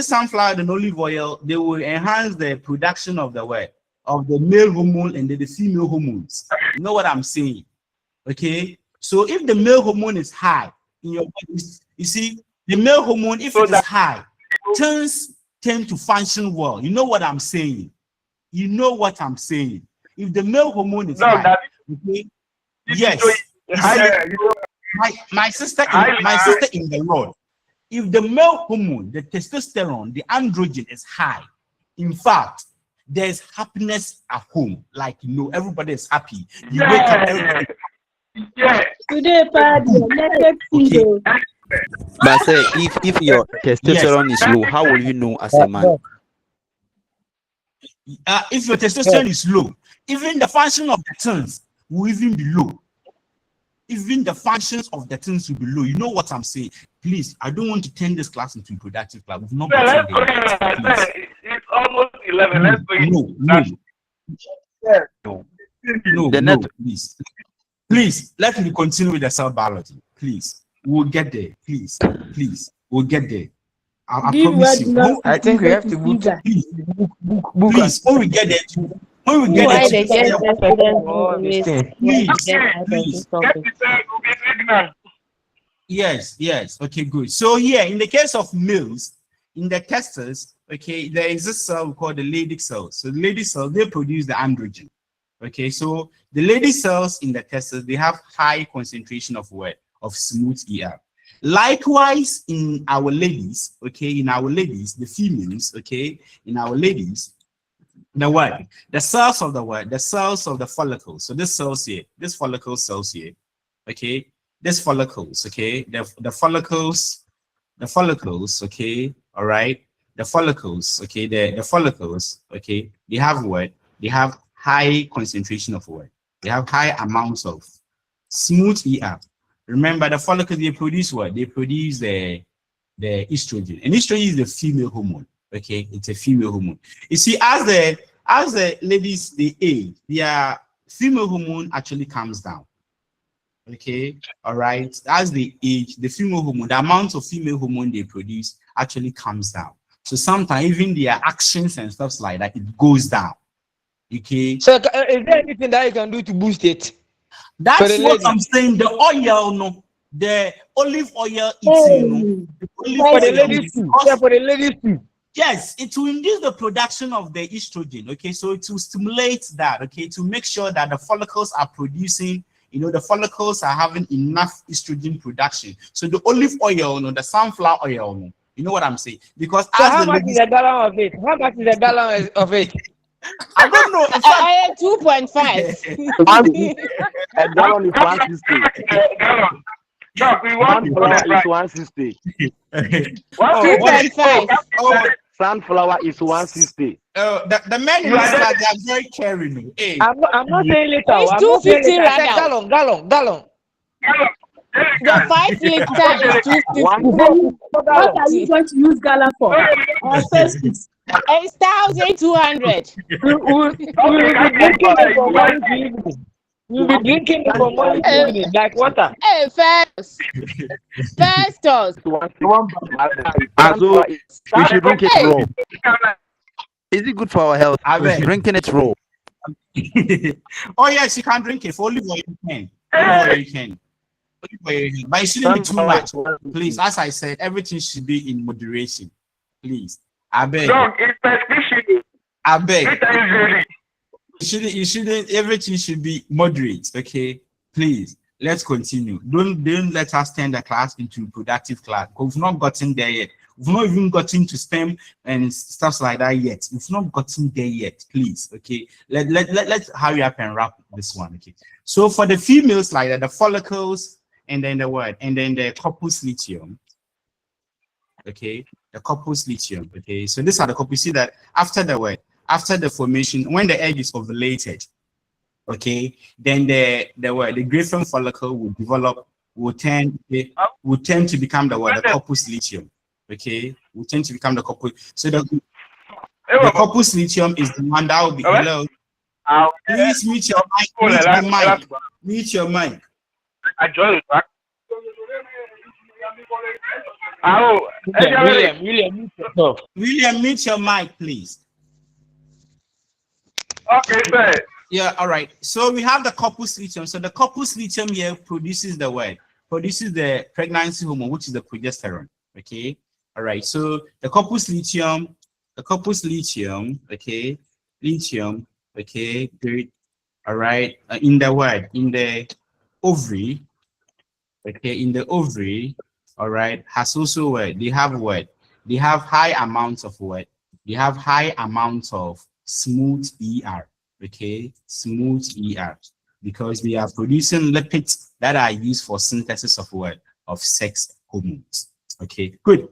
sunflower and olive oil. They will enhance the production of the male hormone and the female hormones. You know what I'm saying? Okay, so if the male hormone is high in your body, you see, the male hormone, if it is high, Tens tend to function well. You know what I'm saying? You know what I'm saying? If the male hormone is high, okay? Yes. My sister in the Lord. If the male hormone, the testosterone, the androgen is high, in fact, there's happiness at home. Like, you know, everybody is happy. You wake up, everybody. Today, Okay. But say if your testosterone is low, how will you know as a man? If your testosterone is low, even the function of the tons will even be low. Even the functions of the things will be low. You know what I'm saying? Please, I don't want to turn this class into a productive class. We've not gotten there. It's almost 11. Let's No, please, let me continue with the cell biology. Please, we'll get there. Please, we'll get there. I promise you. I think we have to book. Please, when we get there, Yes. Okay, good. So here, in the case of males, in the testes, okay, there is a cell we call the Leydig cells. So the Leydig cells, they produce the androgen. Okay, so the Leydig cells in the testes, they have high concentration of what? Of smooth ER. Likewise, in our ladies, okay, the females, okay, in our ladies, the cells of the follicles. So this cells here, this follicle cells here, okay, this follicles, okay, the follicles, okay, all right, the follicles, okay, the follicles, okay, they have what? They have high concentration of what? They have high amounts of smooth ER. Remember, the follicles, they produce what? They produce the estrogen, and estrogen is the female hormone. Okay, it's a female hormone. You see, as the ladies they age, their female hormone actually comes down. Okay, all right. As they age, the female hormone, the amount of female hormone they produce actually comes down. So sometimes even their actions and stuff like that, it goes down. Okay. So is there anything that you can do to boost it? That's what I'm saying. The oil, no, the olive oil, eating, for the ladies too. Yes, it will induce the production of the estrogen. Okay, so it will stimulate that. Okay, to make sure that the follicles are producing, you know, the follicles are having enough estrogen production. So the olive oil, no, the sunflower oil, no, you know what I'm saying? Because so how much is the gallon of it? How much is the gallon of it? I don't know. I am 2.5. A gallon is 160. No, we want Sunflower is 160. 2.5. Sunflower is 160. The men in this class, they are very caring. Hey. I'm not saying later. It's 250 gallon. The 5 liter is 250. What are you going to use gallon for? It's 1,200. We'll be drinking it from morning to evening, like water. Hey, Festus. So we should drink it raw. Is it good for our health? Drinking it raw. Oh yes, you can drink it. For olive oil you can. Olive oil you can. But it shouldn't be too much. Please, as I said, everything should be in moderation. Please. I beg. I beg. You shouldn't, everything should be moderate, okay? Please, let's continue. Don't let us turn the class into a productive class. We've not gotten there yet. We've not even gotten to STEM and stuff like that yet. We've not gotten there yet, please, okay? Let's hurry up and wrap this one, okay? So for the females like that, the follicles, and then the what? And then the corpus luteum, okay? The corpus luteum, okay? So these are the corpus. See that after the what? After the formation, when the egg is ovulated, okay, then the graphic follicle will develop, will tend to become the corpus luteum, okay, will tend to become the corpus. So the corpus luteum is the one that will be hello. Please mute your mic. Mute your mic. I join it back. William, mute your mic, please. Okay, sir. Yeah, all right. So we have the corpus luteum. So the corpus luteum here produces the pregnancy hormone, which is the progesterone. Okay. All right. So the corpus luteum, okay, lithium, okay, good. All right. In the what? In the ovary, okay, in the ovary, all right, has also what? They have what? They have high amounts of what? They have high amounts of smooth ER, okay, smooth ER, because they are producing lipids that are used for synthesis of what? Of sex hormones. Okay, good.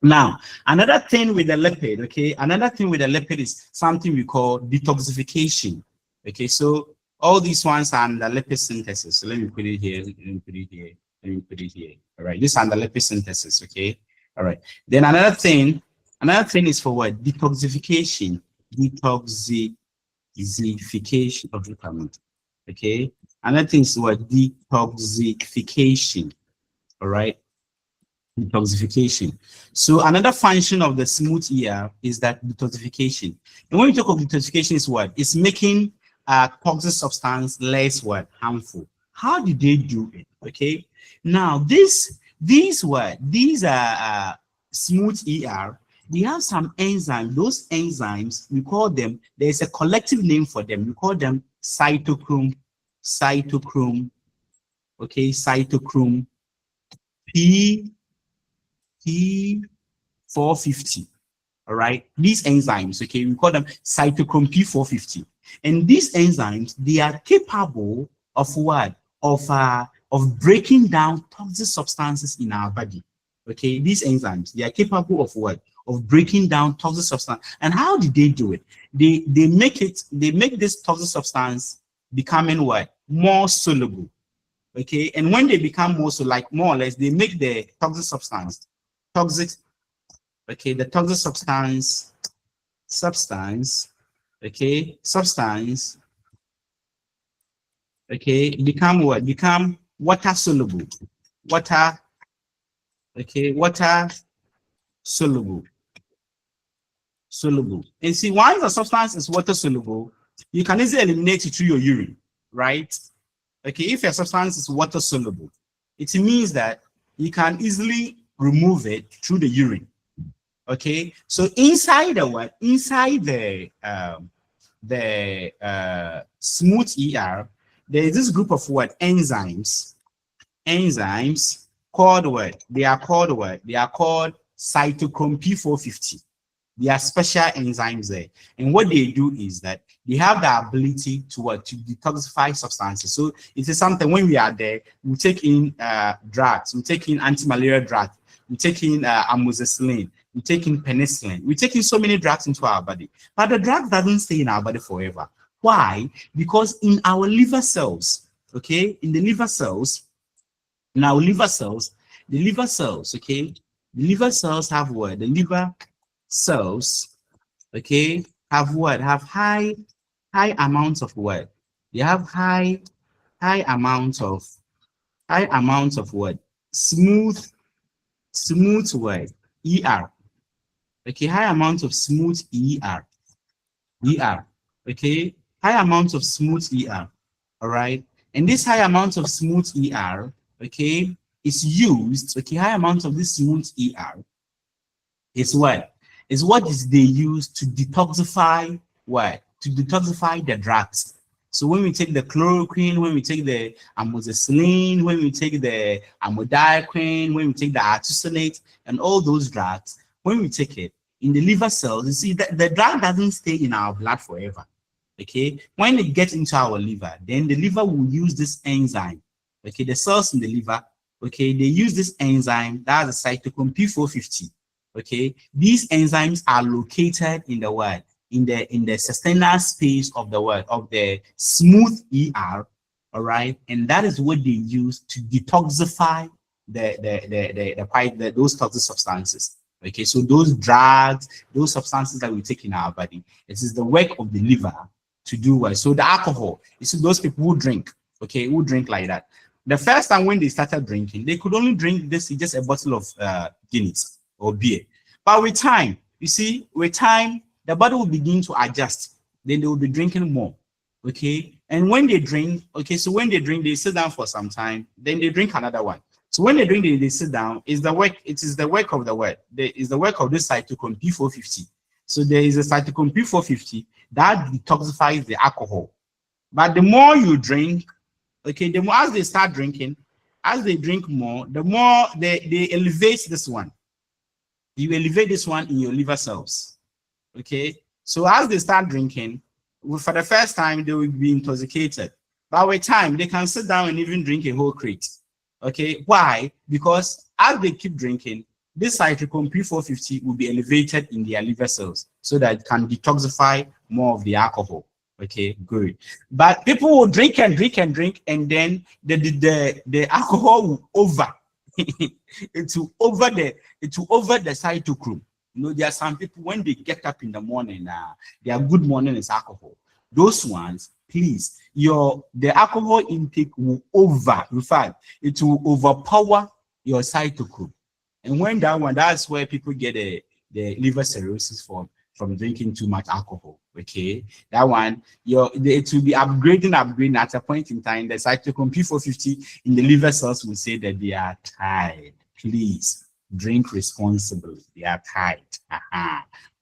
Now, another thing with the lipid, okay, another thing with the lipid is something we call detoxification. Okay, so all these ones are under lipid synthesis. So let me put it here, let me put it here, let me put it here. All right, this is under lipid synthesis, okay? All right. Then another thing is for what? Detoxification. Detoxification of the plant. Okay. Another thing is what? Detoxification. All right. Detoxification. So another function of the smooth ER is that detoxification. And when we talk of detoxification, is what? It's making toxic substance less what? Harmful. How did they do it? Okay. Now these are smooth ER. They have some enzymes. Those enzymes, we call them, there's a collective name for them. We call them cytochrome, okay, cytochrome P450. All right, these enzymes, okay, we call them cytochrome P450. And these enzymes, they are capable of what? Of breaking down toxic substances in our body. Okay, these enzymes, they are capable of what? Of breaking down toxic substance. And how did they do it? They make this toxic substance becoming what? More soluble. Okay, and when they become more so, like more or less, they make the toxic substance okay, the toxic substance, okay, become what? Become water soluble. Water soluble. And see, once the substance is water soluble, you can easily eliminate it through your urine, right? Okay, if a substance is water soluble, it means that you can easily remove it through the urine. Okay, so inside the what? Inside the smooth ER, there is this group of what? Enzymes called what? They are called what? They are called cytochrome P450. They are special enzymes there. And what they do is that they have the ability to what? To detoxify substances. So it is something when we are there, we take in drugs, we take in anti-malaria drugs, we take in amoxicillin, we take in penicillin, we take in so many drugs into our body. But the drug doesn't stay in our body forever. Why? Because in our liver cells, okay, in the liver cells, okay, the liver cells have what? The liver cells, okay, have what? Have high amounts of what? They have high amounts of what? Smooth what? ER. Okay, high amounts of smooth ER. Okay, high amounts of smooth ER. All right, and this high amount of smooth ER, okay, is used. Okay, high amounts of this smooth ER is what? Is what is they use to detoxify what? To detoxify the drugs. So when we take the chloroquine, when we take the amoxicillin, when we take the amodiaquine, when we take the artesunate, and all those drugs, when we take it in the liver cells, you see that the drug doesn't stay in our blood forever. Okay, when it gets into our liver, then the liver will use this enzyme. Okay, the cells in the liver, okay, they use this enzyme, that's a cytochrome P450. Okay, these enzymes are located in the what? In the sustainer space of the what? Of the smooth ER. All right, and that is what they use to detoxify those toxic substances. Okay, so those drugs, those substances that we take in our body, it is the work of the liver to do what? So the alcohol, you see those people who drink, okay, who drink like that. The first time when they started drinking, they could only drink this, just a bottle of Guinness or beer. But with time, you see, with time, the body will begin to adjust. Then they will be drinking more. Okay. And when they drink, okay, so when they drink, they sit down for some time, then they drink another one. So when they drink, they sit down. Is the work? It is the work of the what? Is the work of this cytochrome P450. So there is a cytochrome P450 that detoxifies the alcohol. But the more you drink, okay, the more as they start drinking, as they drink more, the more they elevate this one. You elevate this one in your liver cells. Okay, so as they start drinking, for the first time they will be intoxicated. But with time, they can sit down and even drink a whole crate. Okay, why? Because as they keep drinking, this cytochrome P450 will be elevated in their liver cells so that it can detoxify more of the alcohol. Okay, good. But people will drink and drink and drink, and then the alcohol will over. it will over the cytochrome. You know, there are some people when they get up in the morning, their good morning is alcohol. Those ones, please, the alcohol intake will over. In fact, it will overpower your cytochrome. And when that's where people get the liver cirrhosis from drinking too much alcohol. Okay, that one, it will be upgrading at a point in time. The cytochrome P450 in the liver cells will say that they are tired. Please drink responsibly. They are tired.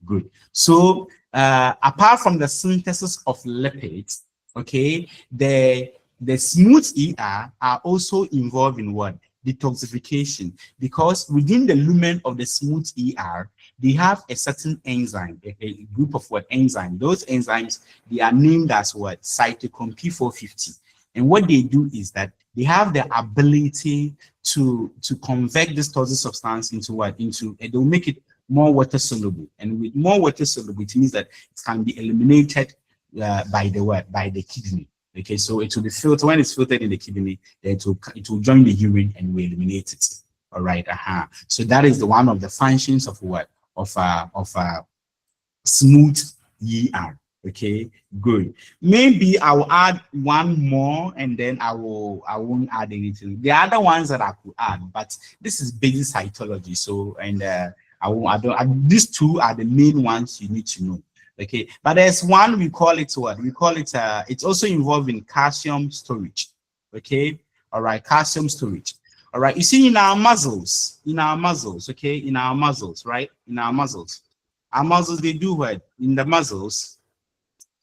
Good. So apart from the synthesis of lipids, okay, the smooth ER are also involved in what? Detoxification, because within the lumen of the smooth ER, they have a certain enzyme, a group of what enzyme. Those enzymes, they are named as what? Cytochrome P450. And what they do is that they have the ability to convert this toxic substance into what? They'll make it more water soluble. And with more water soluble, it means that it can be eliminated by the kidney. Okay, so it will be filtered. When it's filtered in the kidney, then it will join the urine and we eliminate it. All right. So that is one of the functions of what? Of smooth ER. Okay, good. Maybe I will add one more, and then I won't add anything. The other ones that I could add, but this is basic cytology. So these two are the main ones you need to know. Okay, but there's one we call it what? We call it it's also involved in calcium storage. Okay, all right, calcium storage. All right, you see in our muscles, okay, in our muscles, right? In our muscles, they do what? In the muscles,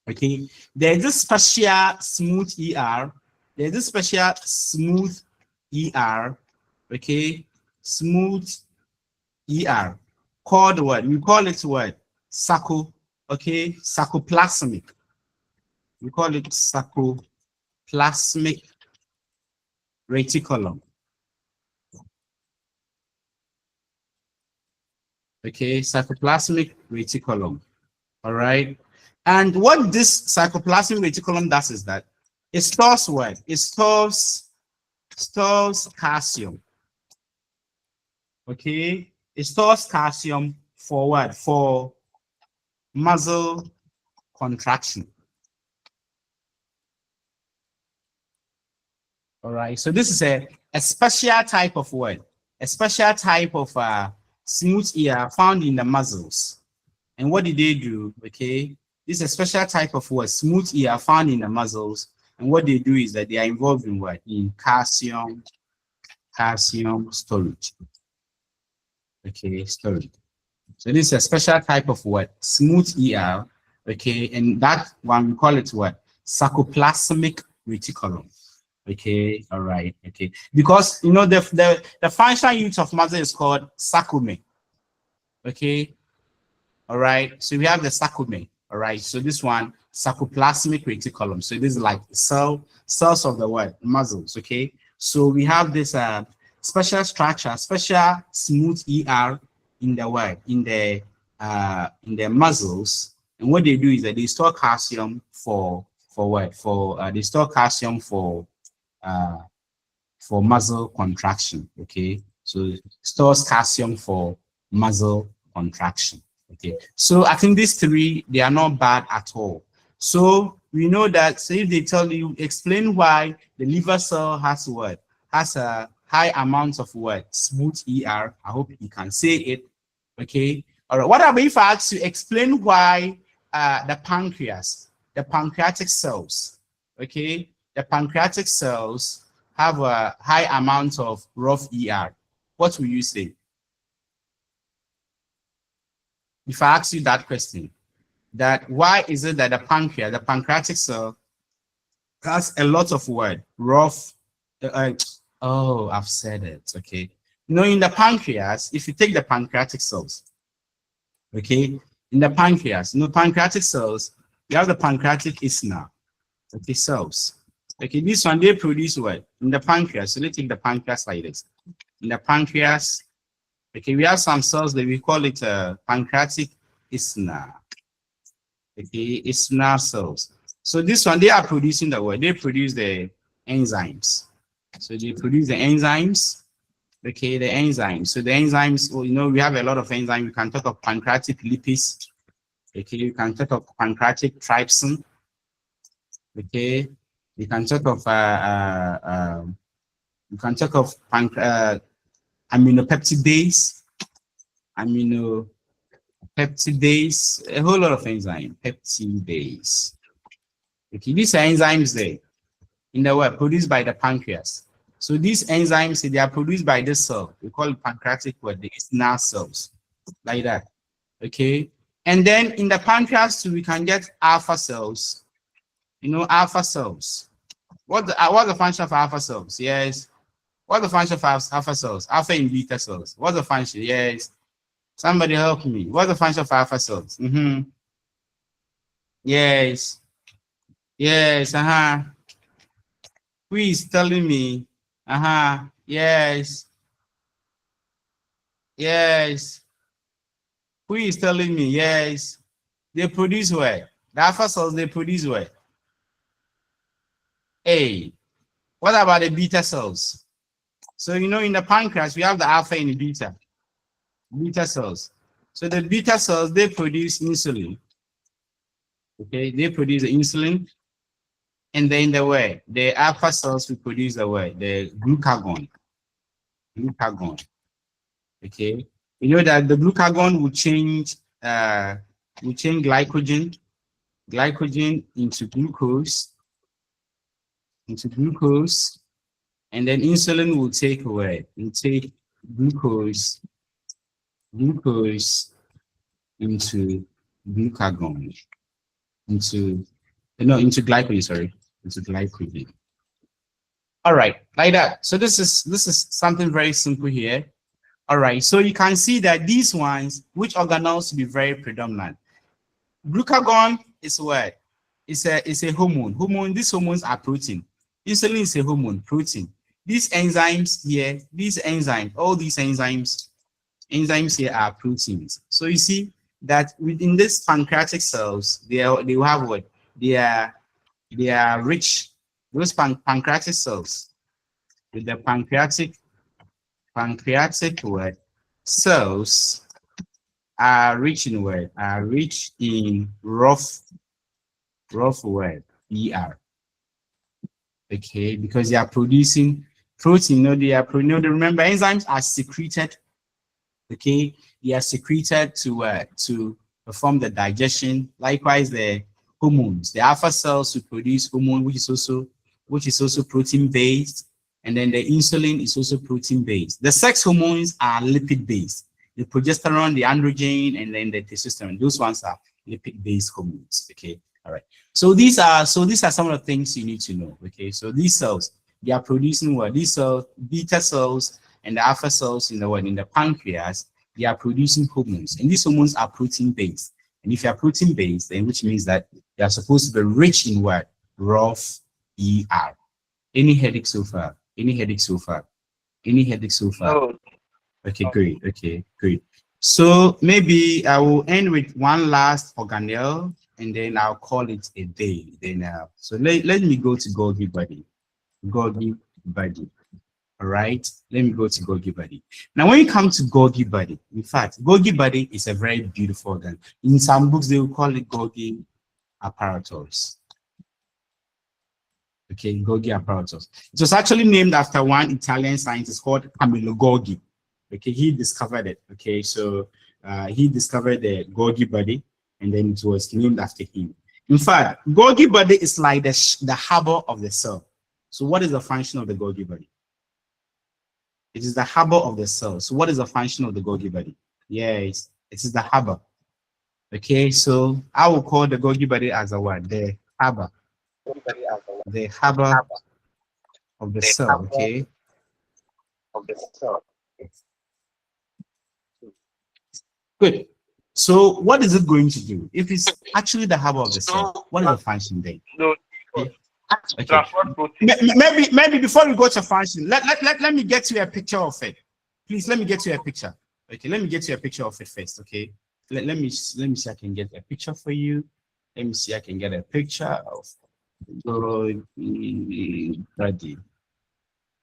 okay, there's this special smooth ER, okay, smooth ER, called what? We call it what? Sarcoplasmic. We call it sarcoplasmic reticulum. Okay, sarcoplasmic reticulum. All right. And what this sarcoplasmic reticulum does is that it stores what? It stores calcium. Okay, it stores calcium for what? For muscle contraction. All right, so this is a special type of what? A special type of smooth ER found in the muscles. And what did they do? Okay, this is a special type of what? Smooth ER found in the muscles. And what they do is that they are involved in what? In calcium storage. Okay, storage. So this is a special type of what? Smooth ER. Okay, and that one we call it what? Sarcoplasmic reticulum. Okay, all right, okay. Because you know the functional unit of muscle is called sarcome. Okay, all right. So we have the sarcome. All right. So this one, sarcoplasmic reticulum. So this is like cells of the what? Muscles. Okay. So we have this special structure, special smooth ER in the what? In the muscles. And what they do is that they store calcium for what? They store calcium for muscle contraction. Okay, so it stores calcium for muscle contraction. Okay, so I think these three, they are not bad at all. So we know that. So if they tell you, explain why the liver cell has what? Has a high amount of what? Smooth ER. I hope you can say it. Okay, all right. What about if I ask you explain why the pancreatic cells, okay, the pancreatic cells have a high amount of rough ER, what will you say? If I ask you that question, that why is it that the pancreatic cell, has a lot of rough, oh, I've said it, okay. In the pancreas, if you take the pancreatic cells, okay, in the pancreas, pancreatic cells, you have the pancreatic isthmus, okay, cells. Okay, this one, they produce what? In the pancreas, so let's take the pancreas like this. In the pancreas, okay, we have some cells that we call it pancreatic isthmus. Okay, isthmus cells. So this one, they are producing they produce the enzymes. So they produce the enzymes. Okay, the enzymes. So the enzymes, we have a lot of enzymes. We can talk of pancreatic lipase. Okay, you can talk of pancreatic trypsin. Okay, you can talk of aminopeptidase, a whole lot of enzymes, peptidase. Okay, these are enzymes there in the world produced by the pancreas. So these enzymes, they are produced by this cell. We call it pancreatic the isthmus cells, like that. Okay, and then in the pancreas too, we can get alpha cells. Alpha cells. What's the function of alpha cells? Yes. What's the function of alpha cells? Alpha and beta cells. What's the function? Yes. Somebody help me. What's the function of alpha cells? Yes. Yes. Who is telling me? Yes. Yes. Who is telling me? Yes. They produce what? The alpha cells, they produce what? Hey. What about the beta cells? So, in the pancreas, we have the alpha and the beta cells. So the beta cells, they produce insulin. Okay, they produce the insulin. And then the alpha cells will produce the glucagon. Okay, that the glucagon will change glycogen into glucose, and then insulin will take glucose into glucagon, into glycogen, sorry, into glycogen. All right, like that. So this is something very simple here. All right, so you can see that these ones, which organelles to be very predominant. Glucagon is what? It's a hormone. These hormones are protein. Insulin is a hormone, protein. These enzymes here, all these enzymes here are proteins. So you see that within these pancreatic cells, they will have what? They are rich. Those pancreatic cells, with the pancreatic cells are rich in what? Are rich in rough what? ER. Okay, because they are producing protein. Remember, enzymes are secreted. Okay, they are secreted to perform the digestion. Likewise, the hormones, the alpha cells will produce hormone, which is also protein based, and then the insulin is also protein based. The sex hormones are lipid based. The progesterone, the androgen, and then the testosterone. Those ones are lipid based hormones. Okay, all right. So these are some of the things you need to know. Okay, so these cells, they are producing what? These cells, beta cells and the alpha cells in the pancreas, they are producing hormones, and these hormones are protein based. And if you are protein based, then which means that they are supposed to be rich in what? Rough ER. Any headache so far? No. Okay, great. Okay, great. So maybe I will end with one last organelle, and then I'll call it a day. Then so let me go to Golgi body. All right, let me go to Golgi body. Now, when you come to Golgi body, in fact, Golgi body is a very beautiful organ. In some books, they will call it Golgi apparatus. Okay, Golgi apparatus. It was actually named after one Italian scientist called Camillo Golgi. Okay, he discovered it. Okay, so he discovered the Golgi body, and then it was named after him. In fact, Golgi body is like the harbor of the cell. So what is the function of the Golgi body? It is the harbor of the cell. So what is the function of the Golgi body? Yes, it is the harbor. Okay, so I will call the Golgi body as a what? The harbor. The harbor of the cell, okay? Good. So what is it going to do? If it's actually the harbor of the cell, what is the function then? Okay. Maybe before we go to function, let me get you a picture of it. Please let me get you a picture. Okay, let me get you a picture of it first. Okay. Let me see I can get a picture for you. Let me see I can get a picture of body.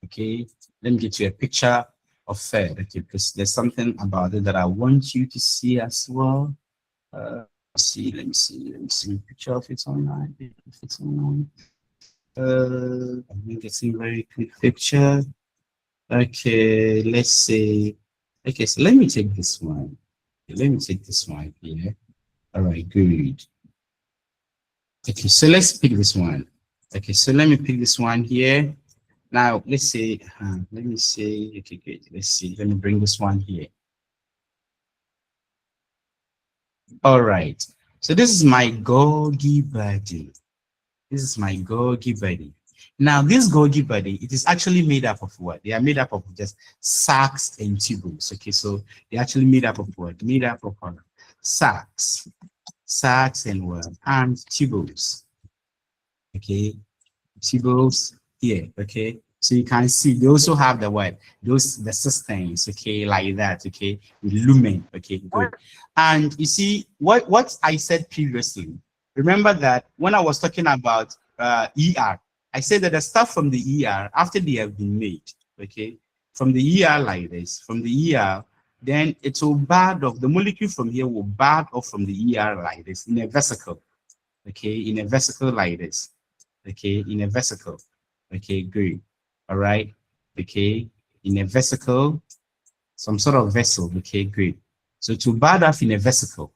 Okay, let me get you a picture of it. Okay, because there's something about it that I want you to see as well. Let me see a picture of it online. If it's online. I'm getting a very quick picture. Okay, let's say. Okay, so let me take this one. Let me take this one here. All right, good. Okay, so let's pick this one. Okay, so let me pick this one here. Now, let's say, let me say, okay, good. Let's see. Let me bring this one here. All right. So this is my Golgi body. This is my Golgi body. Now, this Golgi body, it is actually made up of what? They are made up of just sacs and tubules. Okay, so they're actually made up of what? Made up of sacs and what? And tubules. Okay, tubules here. Okay, so you can see they also have the what? The systems. Okay, like that. Okay, with lumen. Okay, good. And you see what I said previously. Remember that when I was talking about ER, I said that the stuff from the ER, after they have been made, okay, from the ER like this, from the ER, then it will bud off, the molecule from here will bud off from the ER like this in a vesicle, okay, in a vesicle like this, okay, in a vesicle, okay, good, all right, okay, in a vesicle, some sort of vessel, okay, good. So to bud off in a vesicle,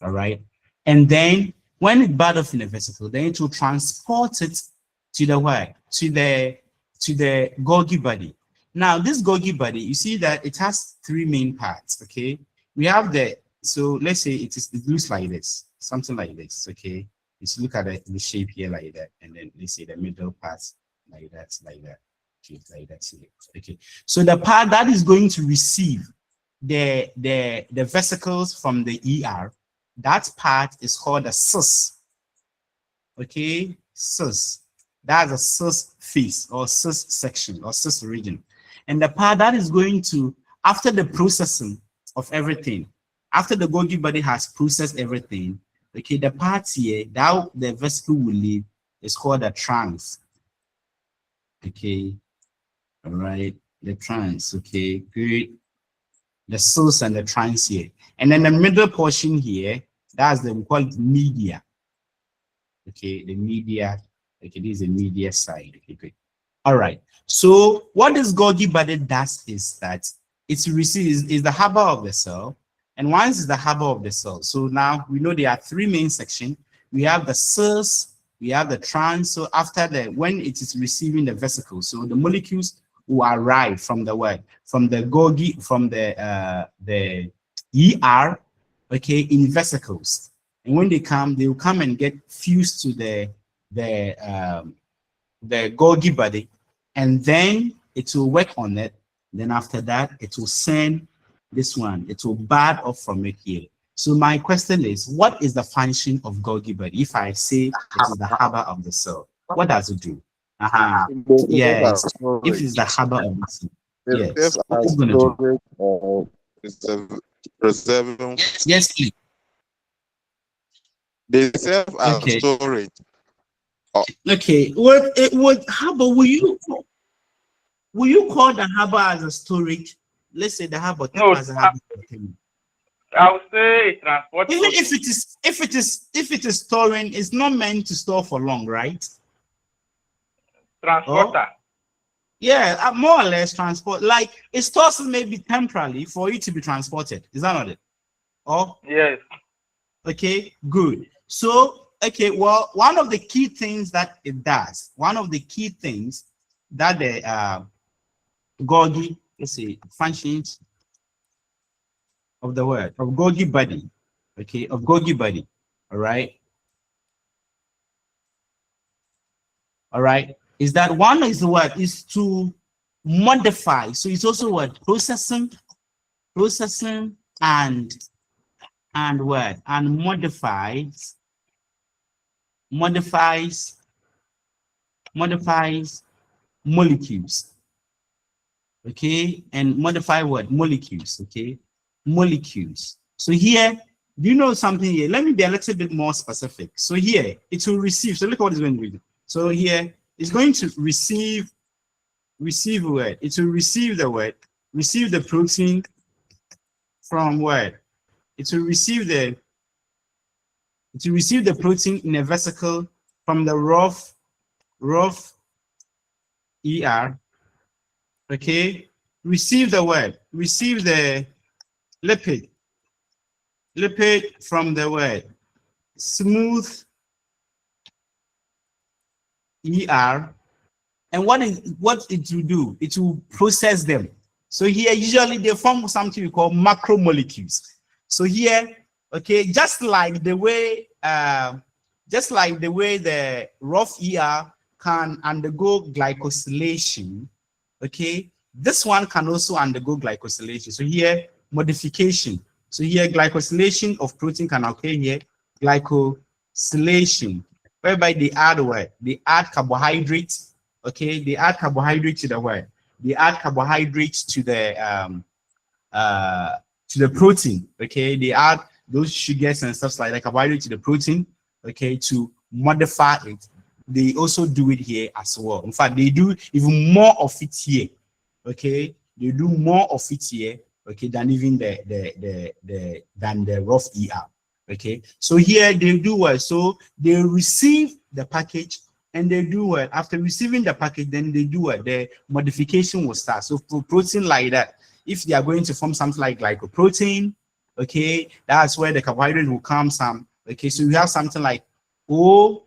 all right, and then when it bud off in a vesicle, then it will transport it to the what? To the Golgi body. Now, this Golgi body, you see that it has three main parts. Okay, we have so let's say it looks like this, something like this. Okay, just look at the shape here like that, and then let's say the middle part like that, okay, like that. Okay, so the part that is going to receive the vesicles from the ER, that part is called a cis. Okay, cis. That's a cis face or cis section or cis region. And the part that is going to, after the processing of everything, after the Golgi body has processed everything, okay, the part here that the vesicle will leave is called a trans. Okay, all right, the trans. Okay, good. The cis and the trans here. And then the middle portion here, that's we call it media. Okay, the media. Okay, this is the media side. Okay, great. All right. So what this Golgi body does is that it receives is the harbor of the cell, and once is the harbor of the cell. So now we know there are three main sections. We have the cis, we have the trans. So after when it is receiving the vesicle, so the molecules will arrive from the what? From the Golgi, from the ER, okay, in vesicles. And when they will come and get fused to the Golgi body, and then it will work on it. Then after that, it will send this one. It will bud off from it here. So my question is, what is the function of Golgi body? If I say it is the harbor of the cell, what does it do? Yes. If it's the harbor of the cell, yes. What is going to do? Preserving. Yes, please. They serve as storage. Okay. What harbor will you call the harbor as a storage? Let's say the harbor as a harbor. I would say transport. Even if it is storing, it's not meant to store for long, right? Transporter. Yeah, more or less transport. Like it stores maybe temporarily for it to be transported. Is that not it? Oh, yes. Okay, good. So Okay, well, one of the key things that it does, one of the key things that the Golgi, let's say, functions of the word of Golgi body, okay, of Golgi body, all right, is that one is the word is to modify. So it's also what processing and what and modifies molecules, okay, and modify what molecules, okay, molecules. So here, do you know something here? Let me be a little bit more specific. So here it will receive. So look at what it's going to do. So here it's going to receive word. It will receive the word, receive the protein from word. It will receive the protein in a vesicle from the rough ER. Okay, receive the word, receive the lipid from the word smooth ER. And what it will do, it will process them. So here usually they form something we call macromolecules. So here, okay, just like the way the rough ER can undergo glycosylation, okay, this one can also undergo glycosylation. So here modification. So here glycosylation of protein can occur here, glycosylation, whereby they add what? They add carbohydrates. Okay, they add carbohydrates to the what? They add carbohydrates to the protein. Okay, they add those sugars and stuff like that, carbohydrates to the protein. Okay, to modify it. They also do it here as well. In fact, they do even more of it here. Okay, they do more of it here. Okay, than even the rough ER. Okay, so here they do what? So they receive the package. And they do what? After receiving the package, then they do what? The modification will start. So for protein like that, if they are going to form something like glycoprotein, okay, that's where the carbohydrate will come some. Okay, so we have something like O-linked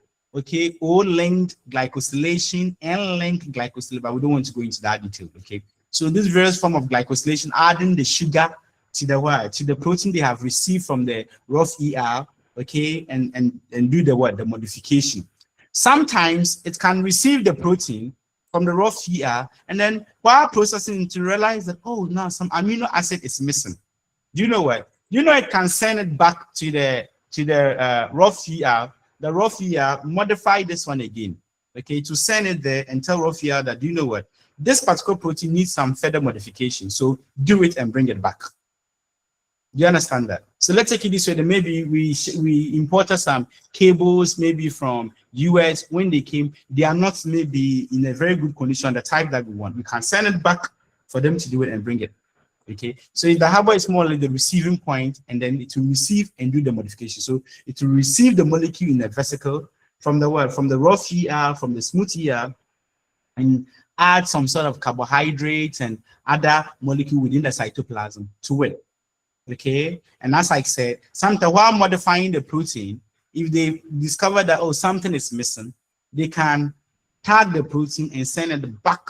glycosylation, N-linked glycosylation, but we don't want to go into that detail. Okay, so this various form of glycosylation, adding the sugar to the what? To the protein they have received from the rough ER, okay, and do the what? The modification. Sometimes it can receive the protein from the raw ER, and then while processing to realize that, oh, now some amino acid is missing. Do you know what? You know, it can send it back to the raw ER. The raw ER modify this one again, okay, to send it there and tell raw ER that, you know what? This particular protein needs some further modification, so do it and bring it back. Do you understand that? So let's take it this way. That maybe we imported some cables, maybe from US. When they came, they are not maybe in a very good condition, the type that we want. We can send it back for them to do it and bring it. Okay. So if the harbor is more like the receiving point, and then it will receive and do the modification. So it will receive the molecule in a vesicle from the what? From the raw ER, from the smooth ER, and add some sort of carbohydrates and other molecule within the cytoplasm to it. Okay, and as I said, sometimes while modifying the protein, if they discover that, oh, something is missing, they can tag the protein and send it back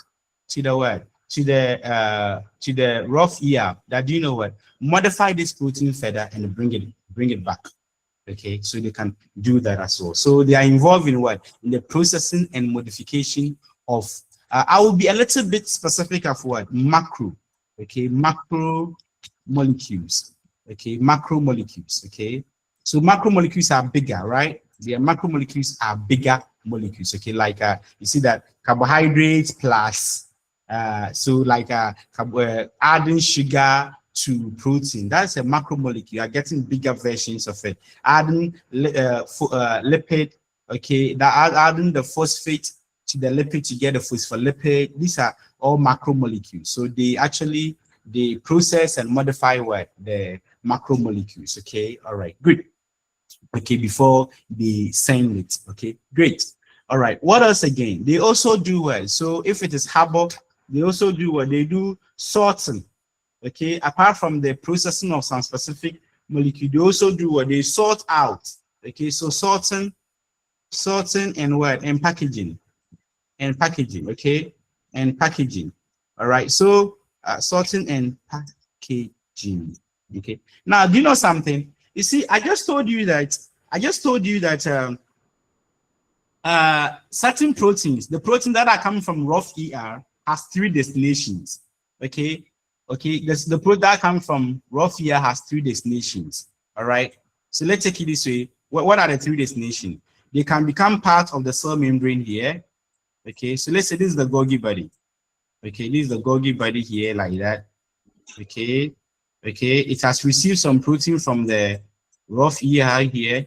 to the what? To the raw ER. That, you know what? Modify this protein further and bring it back. Okay, so they can do that as well. So they are involved in what? In the processing and modification of. I will be a little bit specific of what? Macro. Okay, macro molecules. Okay, macromolecules. Okay, so macromolecules are bigger, right? The macromolecules are bigger molecules. Okay, like you see that carbohydrates plus so like adding sugar to protein, that's a macromolecule. You are getting bigger versions of it. Adding lipid, okay, that adding the phosphate to the lipid to get a phospholipid. These are all macromolecules. So they process and modify what? The macromolecules. Okay, all right, good. Okay, before they send it. Okay, great. All right, what else again? They also do what? So if it is harbor, they also do what? They do sorting. Okay, apart from the processing of some specific molecule, they also do what? They sort out. Okay, so sorting sorting and what? And packaging. And packaging, okay? And packaging. All right. So sorting and packaging. Okay. Now, do you know something? You see, I just told you that certain proteins, the proteins that are coming from rough ER has 3 destinations. Okay. Okay. The protein that comes from rough ER has 3 destinations. All right. So let's take it this way. What are the 3 destinations? They can become part of the cell membrane here. Okay. So let's say this is the Golgi body. Okay. This is the Golgi body here like that. Okay. Okay. It has received some protein from the rough ER here.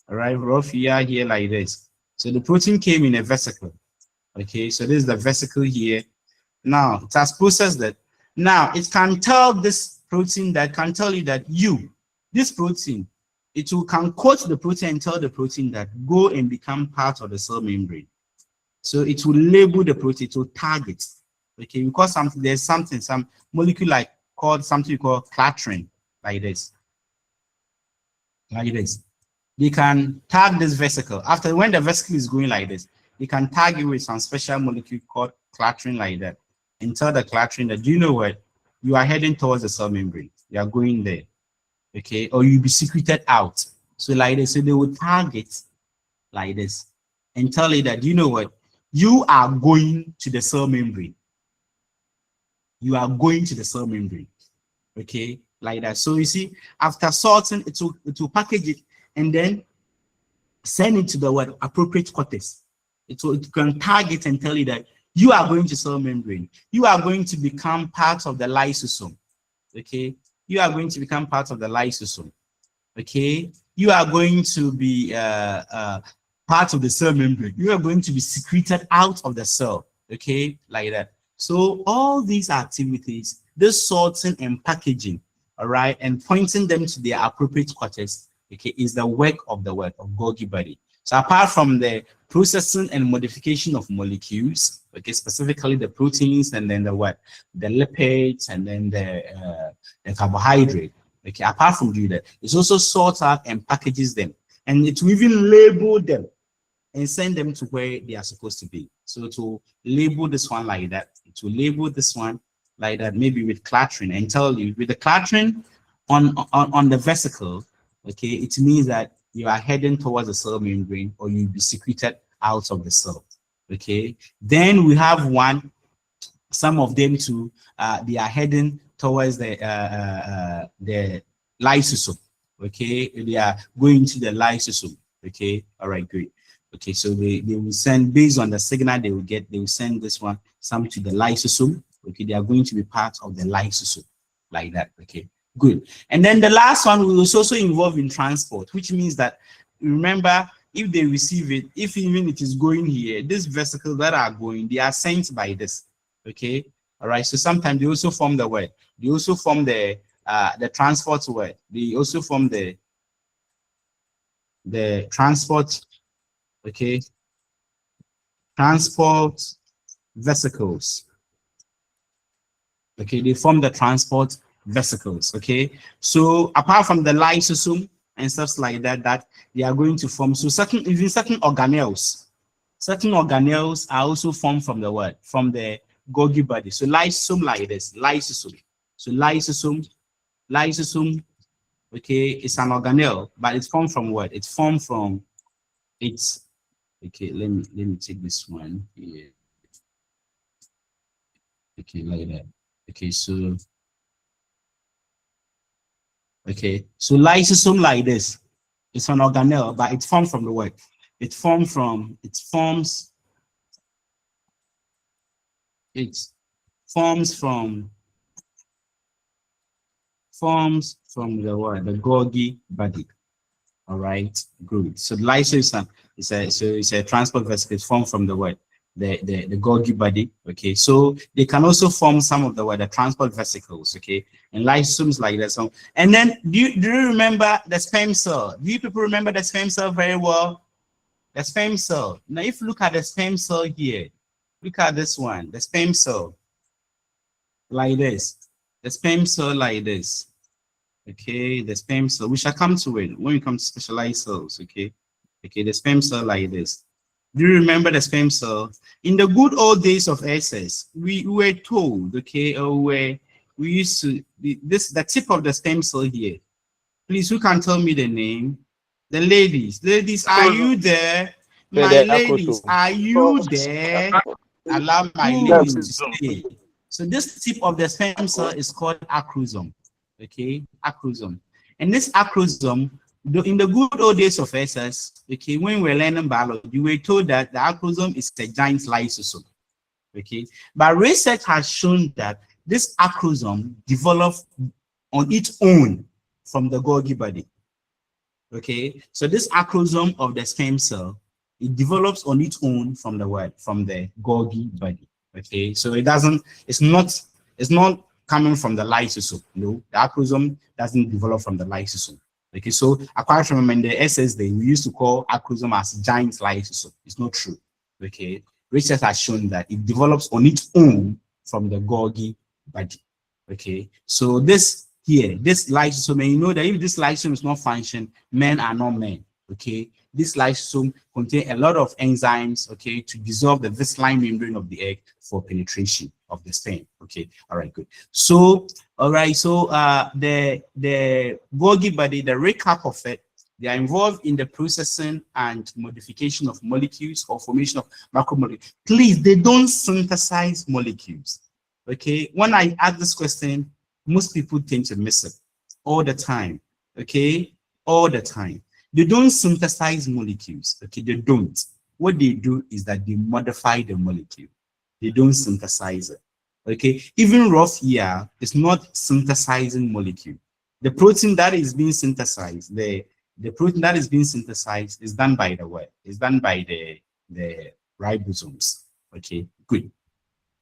All right. Rough ER here like this. So the protein came in a vesicle. Okay, so this is the vesicle here. Now it has processed that. Now it can tell this protein that can tell you that this protein, can coat the protein and tell the protein that go and become part of the cell membrane. So it will label the protein, to target. Okay, because there's some molecule called something called clathrin, like this. Like this. They can tag this vesicle. After when the vesicle is going like this, they can tag it with some special molecule called clathrin like that. And tell the clathrin that, do you know what? You are heading towards the cell membrane. You are going there. Okay. Or you'll be secreted out. So like this. So they will target like this and tell it that, do you know what? You are going to the cell membrane. You are going to the cell membrane. Okay. Like that. So you see, after sorting, it will package it and then send it to the appropriate cortex. It can target and tell you that you are going to cell membrane. You are going to become part of the lysosome. Okay, you are going to become part of the lysosome. Okay, you are going to be part of the cell membrane. You are going to be secreted out of the cell. Okay, like that. So all these activities, this sorting and packaging, all right, and pointing them to their appropriate cortex, okay, is the work of Golgi body. So apart from the processing and modification of molecules, okay, specifically the proteins and then the lipids and then the carbohydrate, okay, apart from doing that, it also sorts out and packages them, and it will even label them and send them to where they are supposed to be. So to label this one like that, to label this one like that, maybe with clathrin, and tell you with the clathrin on the vesicle, okay, it means that you are heading towards the cell membrane or you'll be secreted out of the cell. Okay, then we have some of them too, they are heading towards the lysosome. Okay, they are going to the lysosome. Okay, all right, great. Okay, so they will send, based on the signal they will get, they will send this one, some to the lysosome. Okay, they are going to be part of the lysosome, like that. Okay, good. And then the last one will also involve in transport, which means that, remember, if they receive it, if even it is going here, these vesicles that are going, they are sent by this. Okay, all right. So sometimes they also form the word. They also form the transport word. They also form the transport. Okay, transport vesicles. Okay, they form the transport vesicles. Okay, so apart from the lysosome and stuff like that, they are going to form, so certain organelles are also formed from the word, from the Golgi body. So lysosome like this, lysosome. So lysosome, okay, it's an organelle, but it's formed from what? It's formed from its, okay, let me take this one here. Okay, like that. Okay, so lysosome like this, it's an organelle, but it's formed from the what? It forms from the what? The Golgi body. All right, good. So the lysosome is a transport vesicle. It's formed from the what? The Golgi body. Okay, so they can also form some of the transport vesicles. Okay, and lysosomes like that. So, and then do you remember the sperm cell? Do you people remember the sperm cell very well? The sperm cell. Now, if you look at the sperm cell here, look at this one, the sperm cell like this, the sperm cell like this. Okay, the sperm cell. We shall come to it when we come to specialized cells. Okay, Okay, the sperm cell like this. Do you remember the sperm cell? In the good old days of SS, we were told, okay, we used to, the tip of the stem cell here. Please, who can tell me the name? The ladies. Ladies, are you there? My ladies, are you there? Allow my ladies to stay. So this tip of the stem cell is called acrosome. Okay, acrosome. And this acrosome, in the good old days of SS, okay, when we were learning biology, we were told that the acrosome is a giant lysosome. Okay, but research has shown that this acrosome developed on its own from the Golgi body. Okay, so this acrosome of the stem cell, it develops on its own from the what? From the Golgi body. Okay, so it's not coming from the lysosome. No, the acrosome doesn't develop from the lysosome. Okay, so apart from in the SS day, we used to call acrosome as giant lysosome. It's not true. Okay, research has shown that it develops on its own from the Golgi body. Okay, so this lysosome, and you know that if this lysosome is not functioning, men are not men. Okay, this lysosome contains a lot of enzymes, okay, to dissolve the visceral membrane of the egg for penetration of the sperm. Okay, all right, good. So, all right, so the Golgi body, the recap of it, they are involved in the processing and modification of molecules or formation of macromolecules. Please, they don't synthesize molecules. Okay, when I ask this question, most people tend to miss it all the time. Okay, all the time. They don't synthesize molecules. Okay, they don't. What they do is that they modify the molecule. They don't synthesize it. Okay, even rough here is not synthesizing molecule. The protein that is being synthesized, the protein that is being synthesized is done by the what? It's done by the ribosomes. Okay, good.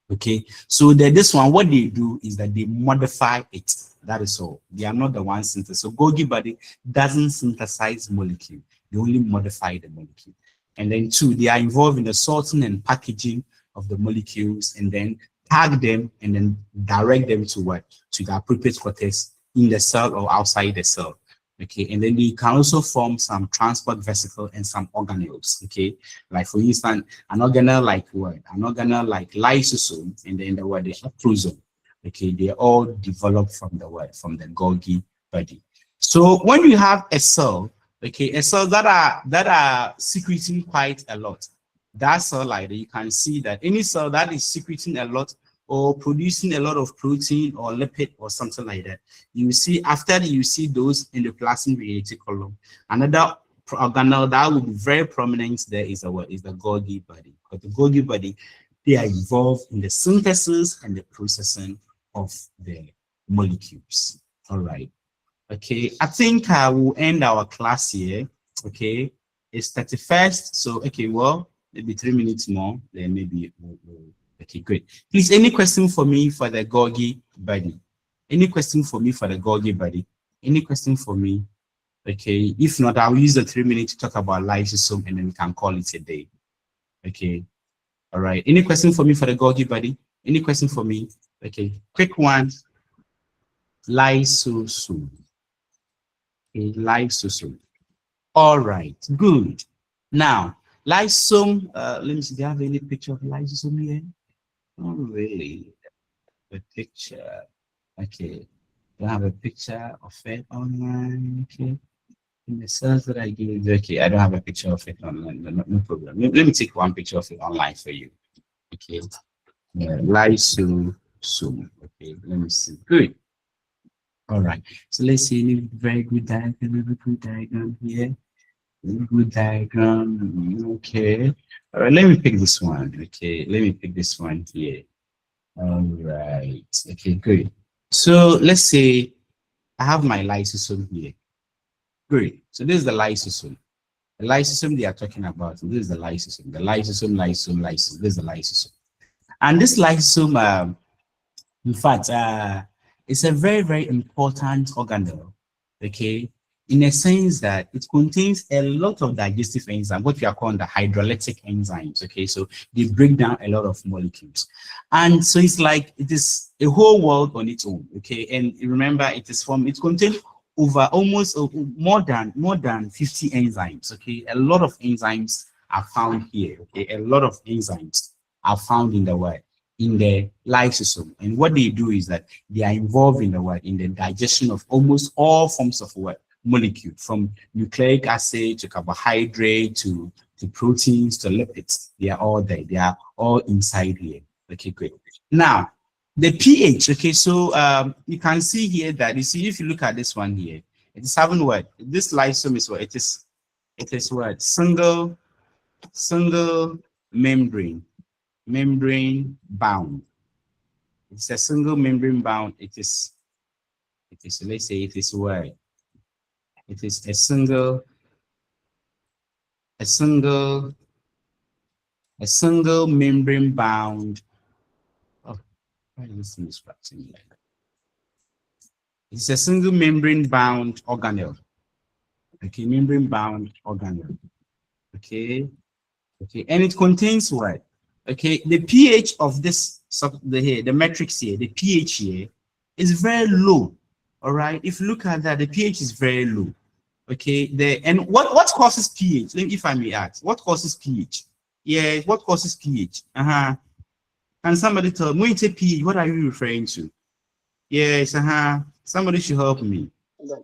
Okay, so this one, what they do is that they modify it. That is all. They are not the ones synthesize. So Golgi body doesn't synthesize molecule. They only modify the molecule. And then two, they are involved in the sorting and packaging of the molecules, and then tag them and then direct them to what? To the appropriate quarters in the cell or outside the cell. Okay, and then you can also form some transport vesicle and some organelles. Okay, like for instance, an organelle like what? An organelle like lysosome, and then the what? The acrosome. Okay, they all develop from the what? From the Golgi body. So when you have a cell, okay, a cell that are secreting quite a lot, that cell like that, you can see that any cell that is secreting a lot or producing a lot of protein or lipid or something like that, you see after you see those in the plasmic reticulum, another organelle that will be very prominent there is the what? Is the Golgi body. But the Golgi body, they are involved in the synthesis and the processing of the molecules. All right. Okay, I think I will end our class here. Okay, it's 31st. So okay, well, maybe 3 minutes more, then maybe okay, great. Please, any question for me for the Golgi body? Any question for me for the Golgi body? Any question for me? Okay, if not, I'll use the 3 minutes to talk about lysosome and then we can call it a day. Okay, all right. Any question for me for the Golgi body? Any question for me? Okay, quick one. Lysosome. Okay, lysosome. All right, good. Now, lysosome, let me see, do you have any picture of lysosome here? Not really. A picture. Okay. Do I have a picture of it online? Okay. In the cells that I gave, okay, I don't have a picture of it online. No problem. Let me take one picture of it online for you. Okay. Lysosome. Okay, let me see. Good. All right. So let's see. Very good diagram here. Good diagram. Okay. All right. Let me pick this one. Okay. Let me pick this one here. All right. Okay. Good. So let's say I have my lysosome here. Great. So this is the lysosome. The lysosome they are talking about. This is the lysosome. The lysosome. This is the lysosome. And this lysosome, in fact, it's a very, very important organelle. Okay. In a sense that it contains a lot of digestive enzymes, what we are calling the hydrolytic enzymes. Okay, so they break down a lot of molecules, and so it's like it is a whole world on its own. Okay, and remember, it contains over almost more than 50 enzymes. Okay, a lot of enzymes are found here. Okay, a lot of enzymes are found in the what, in the lysosome, and what they do is that they are involved in the what, in the digestion of almost all forms of what, molecule, from nucleic acid to carbohydrate to proteins to lipids. They are all there. They are all inside here. Okay, great. Now the pH. Okay, so you can see here that, you see, if you look at this one here, it is having what, this lysosome is what, it is what, single membrane bound. It's a single membrane bound. It is let's say it is what, it is a single membrane bound. Oh, why is this thing scratching like that? It's a single membrane bound organelle. Okay, membrane bound organelle. Okay, and it contains what? Okay, the pH of this the matrix here, the pH here is very low. All right, if you look at that, the pH is very low. Okay, and what causes pH? If I may ask, what causes pH? Yeah, what causes pH? Can somebody tell me, when you say pH, what are you referring to? Yes, somebody should help me.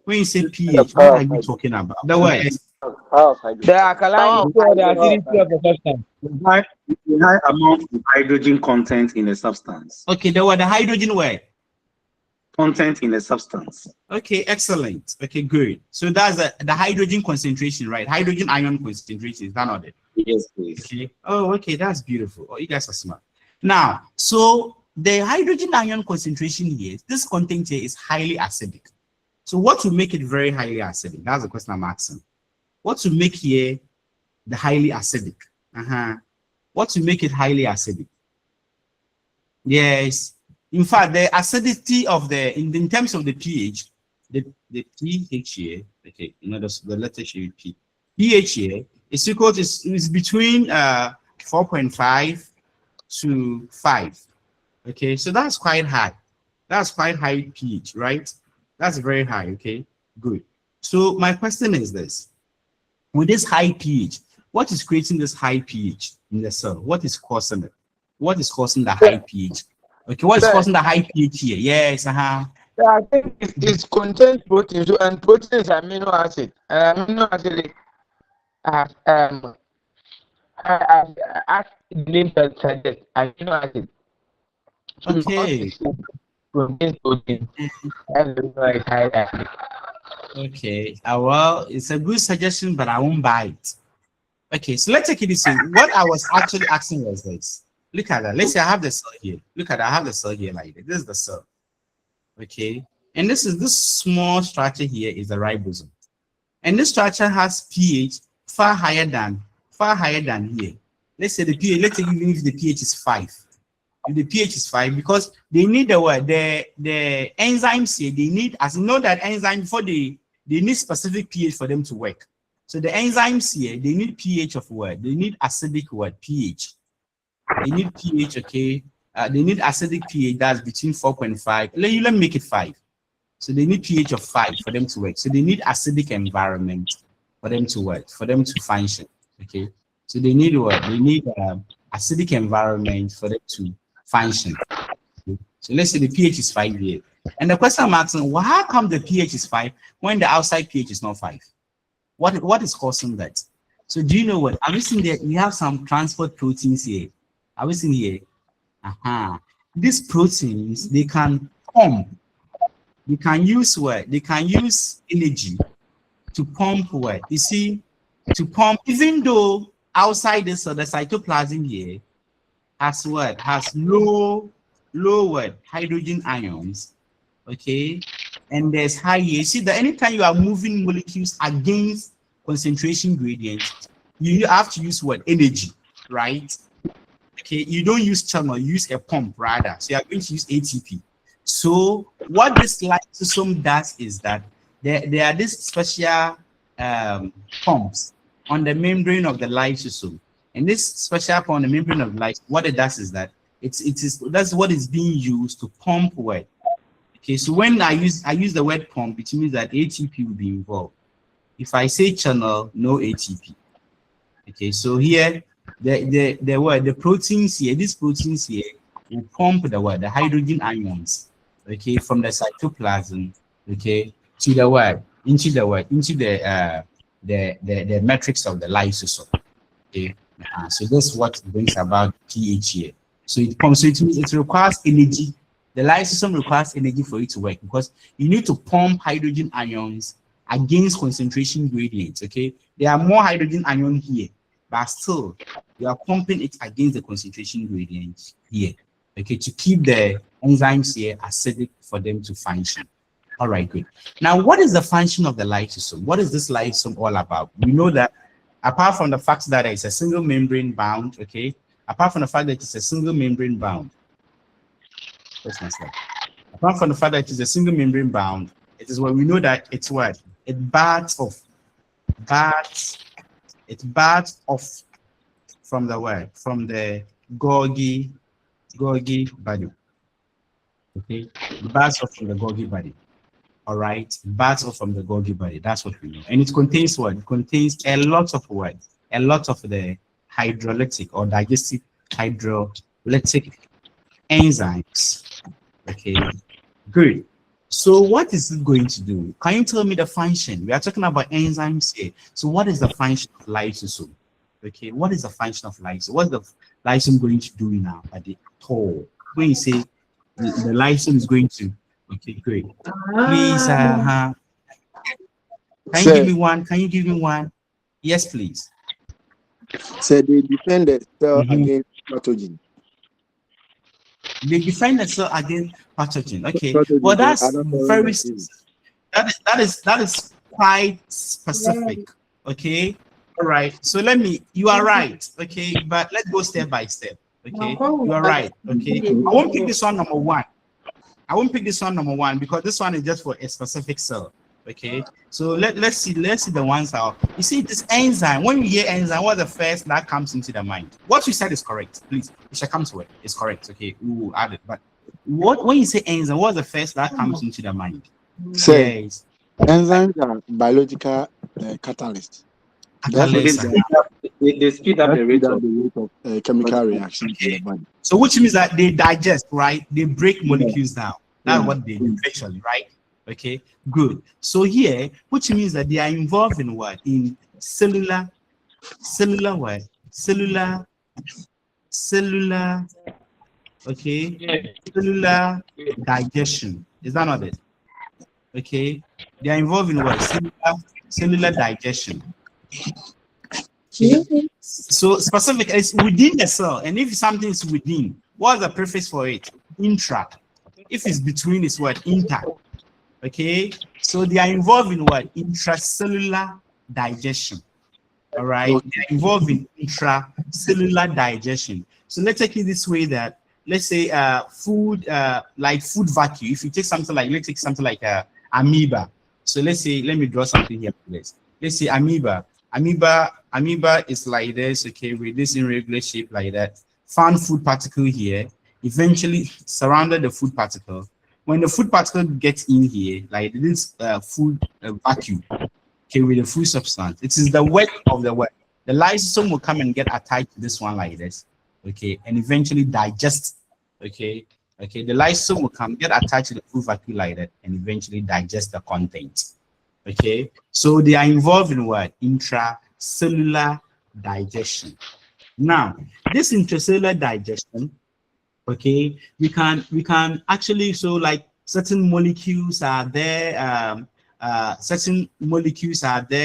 When you say pH, what are you talking about? The what? The alkalinity or the acidity of the substance. The high amount of hydrogen content in a substance. Okay, the what? The hydrogen where? Content in a substance. Okay, excellent. Okay, good. So that's the hydrogen concentration, right? Hydrogen ion concentration, is that not it? Yes, please. Okay. Oh, okay, that's beautiful. Oh, you guys are smart. Now, so the hydrogen ion concentration here, this content here is highly acidic. So what will make it very highly acidic? That's the question I'm asking. What to make here the highly acidic? What to make it highly acidic? Yes. In fact, the acidity of in terms of the pH, the pH here, okay, you know, the letter here, pH here is equal to, is between 4.5 to 5. Okay, so that's quite high. That's quite high pH, right? That's very high. Okay, good. So my question is this: with this high pH, what is creating this high pH in the cell? What is causing it? What is causing the high pH? Okay, what is causing the high pH here? Yes, Yeah, I think it contains proteins, and proteins are amino acid. Amino acid as the name suggests, amino acid. So okay. Contains protein. Okay. Well, it's a good suggestion, but I won't buy it. Okay, so let's take it this way. What I was actually asking was this. Look at that. Let's say I have the cell here. Look at that. I have the cell here like this. This is the cell. Okay. And this small structure here is the ribosome. And this structure has pH far higher than here. Let's say the pH, let's say even if the pH is 5. If the pH is 5, because they need the what? The enzymes here, they need, as you know that enzyme before they need specific pH for them to work. So the enzymes here, they need pH of what? They need acidic what? pH. They need pH, okay? They need acidic pH that's between 4.5. Let me make it 5. So they need pH of 5 for them to work. So they need acidic environment for them to work, for them to function, okay? So they need what? They need acidic environment for them to function. Okay? So let's say the pH is 5 here. And the question I'm asking, well, how come the pH is 5 when the outside pH is not 5? What is causing that? So do you know what? Have you seen that we have some transport proteins here? Have you seen here? These proteins, they can pump. They can use what? They can use energy to pump what? You see, to pump, even though outside this, so the cytoplasm here has what? Has low what? Hydrogen ions. Okay. And there's high here. See that anytime you are moving molecules against concentration gradients, you have to use what? Energy, right? Okay, you don't use channel, you use a pump rather. So you are going to use ATP. So what this lysosome does is that there are these special pumps on the membrane of the lysosome. And this special pump on the membrane of the lysosome, what it does is that that's what is being used to pump what? Okay, so when I use the word pump, it means that ATP will be involved. If I say channel, no ATP. Okay, so here the proteins here, these proteins here will pump the hydrogen ions, okay, from the cytoplasm, okay, to into the matrix of the lysosome. Okay, so that's what brings about pH here. So it pumps, so it means it requires energy. The lysosome requires energy for it to work because you need to pump hydrogen ions against concentration gradients. Okay, there are more hydrogen ions here, but still you are pumping it against the concentration gradient here. Okay, to keep the enzymes here acidic for them to function. All right, good. Now, what is the function of the lysosome? What is this lysosome all about? We know that apart from the fact that it's a single membrane bound, okay, apart from the fact that it's a single membrane bound, apart from the fact that it is a single membrane bound, it is what we know that it's what? It bats off from the word, from the Golgi body. Okay, it bats off from the Golgi body. All right, bats off from the Golgi body. That's what we know. And it contains what? It contains a lot of words, a lot of the hydrolytic or digestive hydrolytic enzymes. Okay, good. So what is it going to do? Can you tell me the function? We are talking about enzymes here. So what is the function of lysosome? Okay, what is the function of lysosome? What's the lysosome going to do now at the core? When you say the lysosome is going to, okay, great. Please, can you give me one? Can you give me one? Yes, please. So they defend the cell against pathogen. They defend the cell against pathogen. Okay, well that's very that is quite specific. Okay, all right. So you are right. Okay, but let's go step by step. Okay, you are right. Okay, I won't pick this one number one. I won't pick this one number one because this one is just for a specific cell. Okay, so let's see the ones out. You see this enzyme. When you hear enzyme, what's the first that comes into the mind? What you said is correct. Please, it shall come to it. It's correct. Okay, we will add it. But when you say enzyme, what's the first that comes into the mind? So, yes, enzymes are biological catalysts. They speed up the rate of chemical reaction in the body. So which means that they digest, right? They break molecules down. That's what they do actually, right? Okay, good. So here, which means that they are involved in what? In cellular what? Cellular, okay, cellular digestion. Is that not it? Okay, they are involved in what? Cellular digestion. Okay. So specific is within the cell, and if something is within, what's the prefix for it? Intra. If it's between, it's what? Inter. Okay, so they are involved in what? Intracellular digestion. All right, they are involved in intracellular digestion. So let's take it this way that let's say food like food vacuum. If you take something like, let's take something like amoeba. So let's say, let me draw something here, please. Let's say amoeba is like this, okay, with this irregular shape like that. Found food particle here, eventually surrounded the food particle. When the food particle gets in here, like this food vacuum, okay, with the food substance, it is the work of the work. The lysosome will come and get attached to this one like this, okay, and eventually digest, okay. Okay, the lysosome will come, get attached to the food vacuum like that, and eventually digest the content. Okay, so they are involved in what? Intracellular digestion. Now, this intracellular digestion, okay, we can actually, so like certain molecules are there,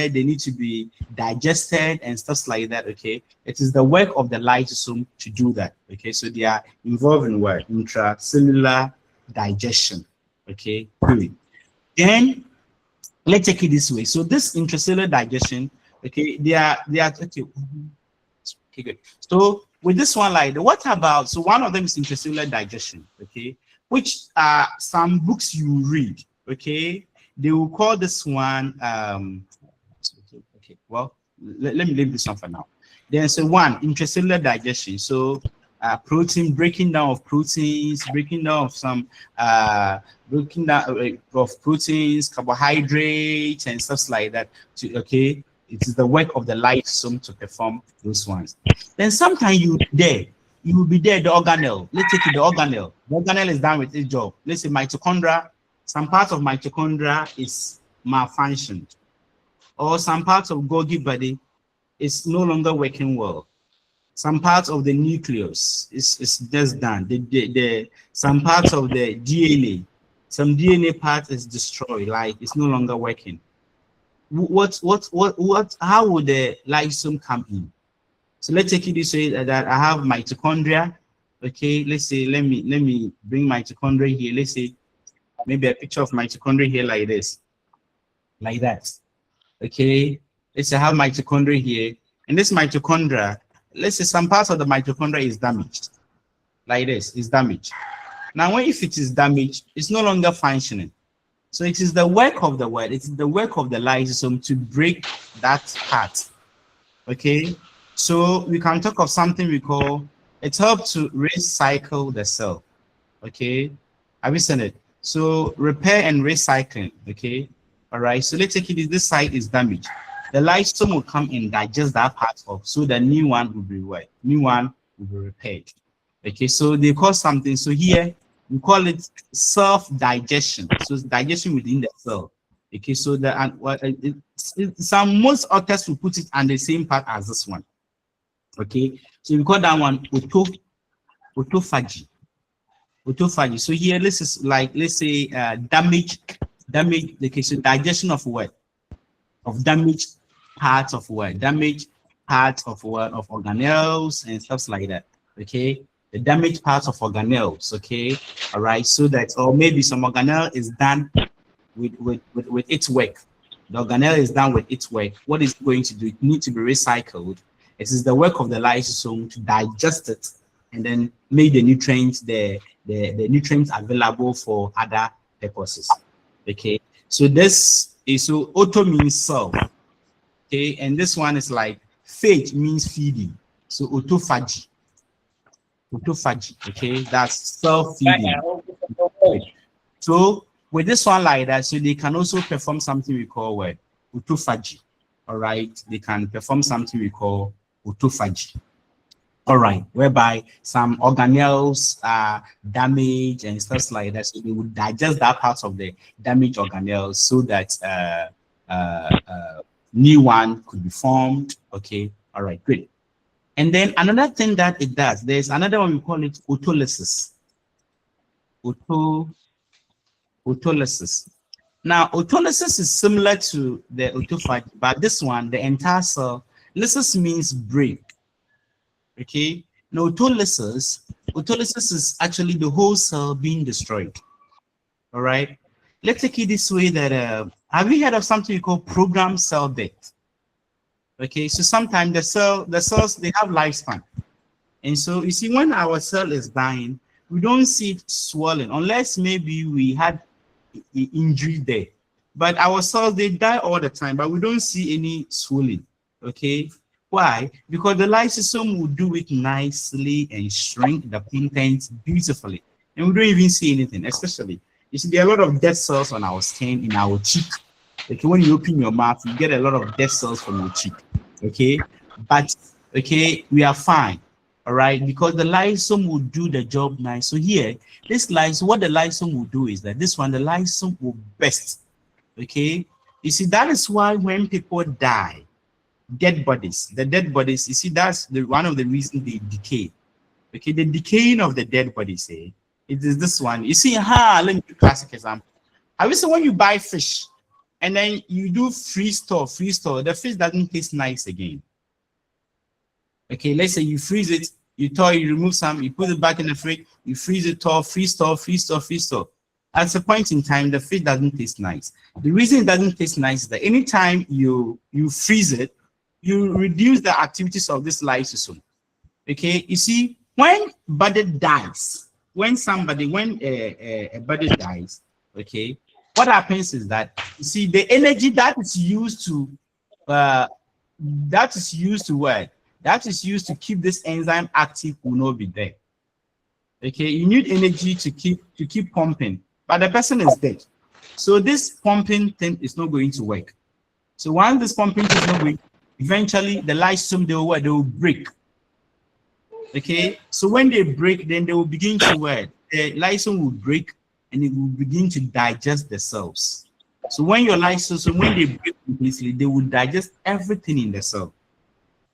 they need to be digested and stuff like that. Okay, it is the work of the lysosome to do that. Okay, so they are involved in what? Intracellular digestion. Okay, good. Then let's take it this way. So this intracellular digestion, okay, they are okay. Okay, good. So with this one, like what about? So one of them is intracellular digestion. Okay, which are some books you read. Okay, they will call this one. Okay, well, let me leave this one for now. There's one intracellular digestion. So protein, breaking down of proteins, breaking down of some breaking down of proteins, carbohydrates, and stuff like that. Okay, it is the work of the lysosome to perform those ones. Then sometimes you will be there, the organelle. Let's take it, the organelle. The organelle is done with its job. Let's say mitochondria, some part of mitochondria is malfunctioned, or some parts of Golgi body is no longer working well. Some parts of the nucleus is just done. Some parts of the DNA, some DNA part is destroyed, like it's no longer working. How would the lysosome come in? So let's take it this way, that I have mitochondria. Okay, let's say let me bring mitochondria here. Let's say maybe a picture of mitochondria here like this, like that. Okay, let's say I have mitochondria here, and this mitochondria, let's say some parts of the mitochondria is damaged, like this, is damaged. Now, if it is damaged, it's no longer functioning. So it is the work of the it is the work of the lysosome to break that part. Okay, so we can talk of something we call, it helps to recycle the cell. Okay, have you seen it? So repair and recycling. Okay, all right. So let's take it, this side is damaged. The lysosome will come and digest that part of, so the new one will be what? New one will be repaired. Okay, so they call something, so here we call it self-digestion. So it's digestion within the cell. Okay, so most authors will put it on the same part as this one. Okay, so we call that one autophagy. Autophagy. So here, this is like, let's say damage. Okay, so digestion of what? Of damaged parts of what? Damaged parts of what? Of organelles and stuff like that. Okay, the damaged parts of organelles. Okay, all right. So that, or maybe some organelle is done with its work. The organelle is done with its work. What is it going to do? It needs to be recycled. It is the work of the lysosome to digest it and then make the nutrients the nutrients available for other purposes. Okay, so this is, so auto means self. Okay, and this one is like phage means feeding. So autophagy. Autophagy. Okay, that's self-feeding. So with this one like that, so they can also perform something we call what? Autophagy. All right, they can perform something we call autophagy. All right, whereby some organelles are damaged and stuff like that, so they would digest that part of the damaged organelles so that new one could be formed. Okay, all right, great. And then another thing that it does, there's another one, we call it autolysis. Autolysis. Now, autolysis is similar to the autophagy, but this one, the entire cell, lysis means break. Okay, now autolysis is actually the whole cell being destroyed. All right, let's take it this way, that have you heard of something we call programmed cell death? Okay, so sometimes the cells, they have lifespan, and so you see, when our cell is dying, we don't see it swelling unless maybe we had injury there, but our cells, they die all the time, but we don't see any swelling. Okay, why? Because the lysosome will do it nicely and shrink the contents beautifully, and we don't even see anything. Especially, you see, there are a lot of dead cells on our skin, in our cheek. Okay, when you open your mouth, you get a lot of dead cells from your cheek. Okay, but okay, we are fine. All right, because the lysosome will do the job nice. So here, this lysosome, what the lysosome will do is that this one, the lysosome will burst. Okay, you see, that is why when people die, the dead bodies, you see, that's one of the reasons they decay. Okay, the decaying of the dead bodies, it is this one. You see, let me do a classic example. Have you seen when you buy fish and then you do freeze store, the fish doesn't taste nice again. Okay, let's say you freeze it, you remove some, you put it back in the fridge, you freeze it, freeze store. At a point in time, the fish doesn't taste nice. The reason it doesn't taste nice is that anytime you freeze it, you reduce the activities of this lysosome. Okay, you see, when body dies, when a body dies, okay, what happens is that, you see, the energy that is used to what? that is used to keep this enzyme active will not be there. Okay, you need energy to keep pumping, but the person is dead. So this pumping thing is not going to work. So once this pumping is not going, eventually the lysosome they will break. Okay, so when they break, then they will begin to work. The lysosome will break and it will begin to digest the cells. So when your lysosome, when they break completely, they will digest everything in the cell.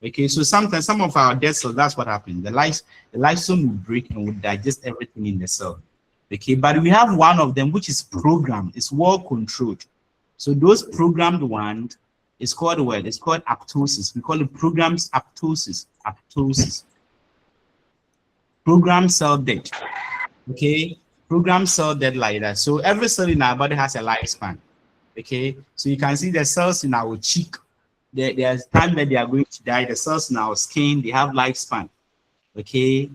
Okay, so sometimes some of our dead cells, that's what happens. The lysosome will break and will digest everything in the cell. Okay, but we have one of them which is programmed, it's well controlled. So those programmed ones is called what? It's called apoptosis. We call it programmed apoptosis. Apoptosis. Programmed cell death. Okay, programmed cell death like that. So every cell in our body has a lifespan. Okay, so you can see the cells in our cheek. There's time that they are going to die. The cells in our skin, they have lifespan. Okay,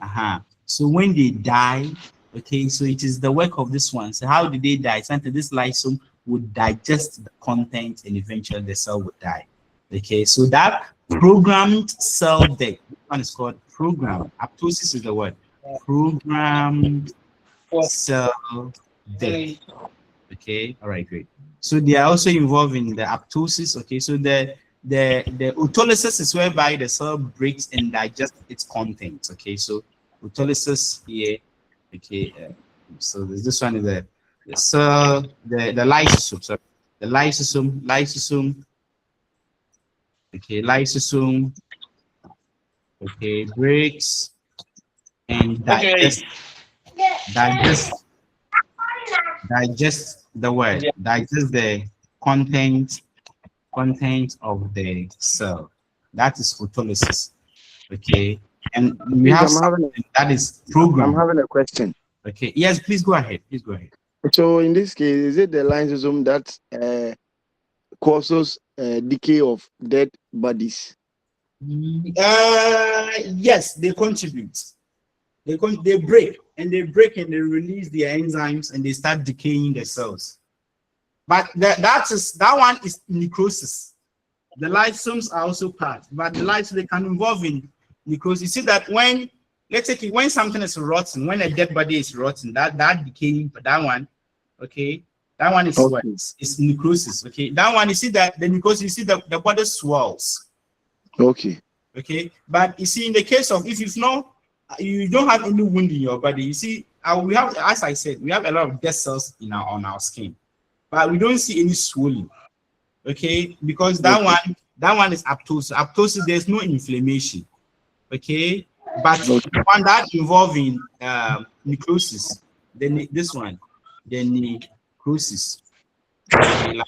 so when they die, okay, so it is the work of this one. So how did they die? Something this lysosome would digest the content and eventually the cell would die. Okay, so that programmed cell death, this one is called programmed. Apoptosis is the word. Programmed cell death. Okay, all right, great. So they are also involved in the apoptosis. Okay, so the autolysis is whereby the cell breaks and digests its contents. Okay, so autolysis here. Okay, so this one is the cell, the lysosome. Sorry, the lysosome. Okay, lysosome. Okay, breaks and digest the word. Digest the content of the cell. That is autolysis. Okay, and we have something that is programmed. I'm having a question. Okay, yes, please go ahead. Please go ahead. So in this case, is it the lysosome that causes decay of dead bodies? Yes, they contribute. They break and they release their enzymes and they start decaying the cells. But that one is necrosis. The lysosomes are also part, but the lysosomes they can involve in necrosis. You see that when when something is rotten, when a dead body is rotten, that decaying, that one, okay, that one is what is necrosis. Okay, that one you see that the necrosis, you see the body swells. Okay. Okay, but you see in the case of if you don't have any wound in your body, you see we have, as I said, we have a lot of dead cells on our skin. But we don't see any swelling, okay? Because that one is apoptosis. Apoptosis, there's no inflammation, okay? But the one that involving necrosis, then this one, the necrosis. Okay, like,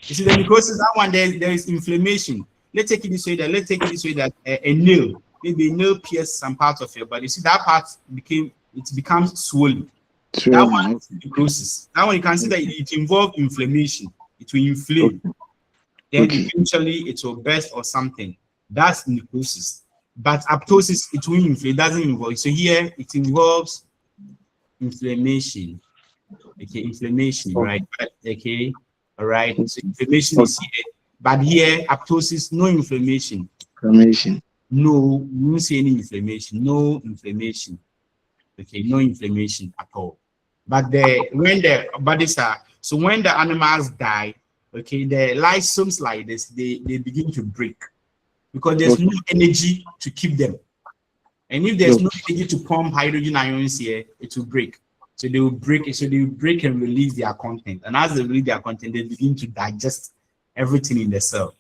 you see the necrosis, that one there is inflammation. Let's take it this way that a nail, maybe a nail pierces some part of your body. You see that part becomes swollen. That one is necrosis. That one you can see that it involves inflammation. It will inflame. Then eventually it will burst or something. That's necrosis. But apoptosis, it will inflame. It doesn't involve. So here it involves inflammation. Okay, inflammation, right? Okay, all right. So inflammation is here. But here, apoptosis, no inflammation. No, you won't see any inflammation. No inflammation. Okay, no inflammation at all. But when the bodies are, so when the animals die, okay, the lysosomes like this, they begin to break because there's no energy to keep them. And if there's no energy to pump hydrogen ions here, it will break. So they will break. So they will break and release their content. And as they release their content, they begin to digest everything in the cell.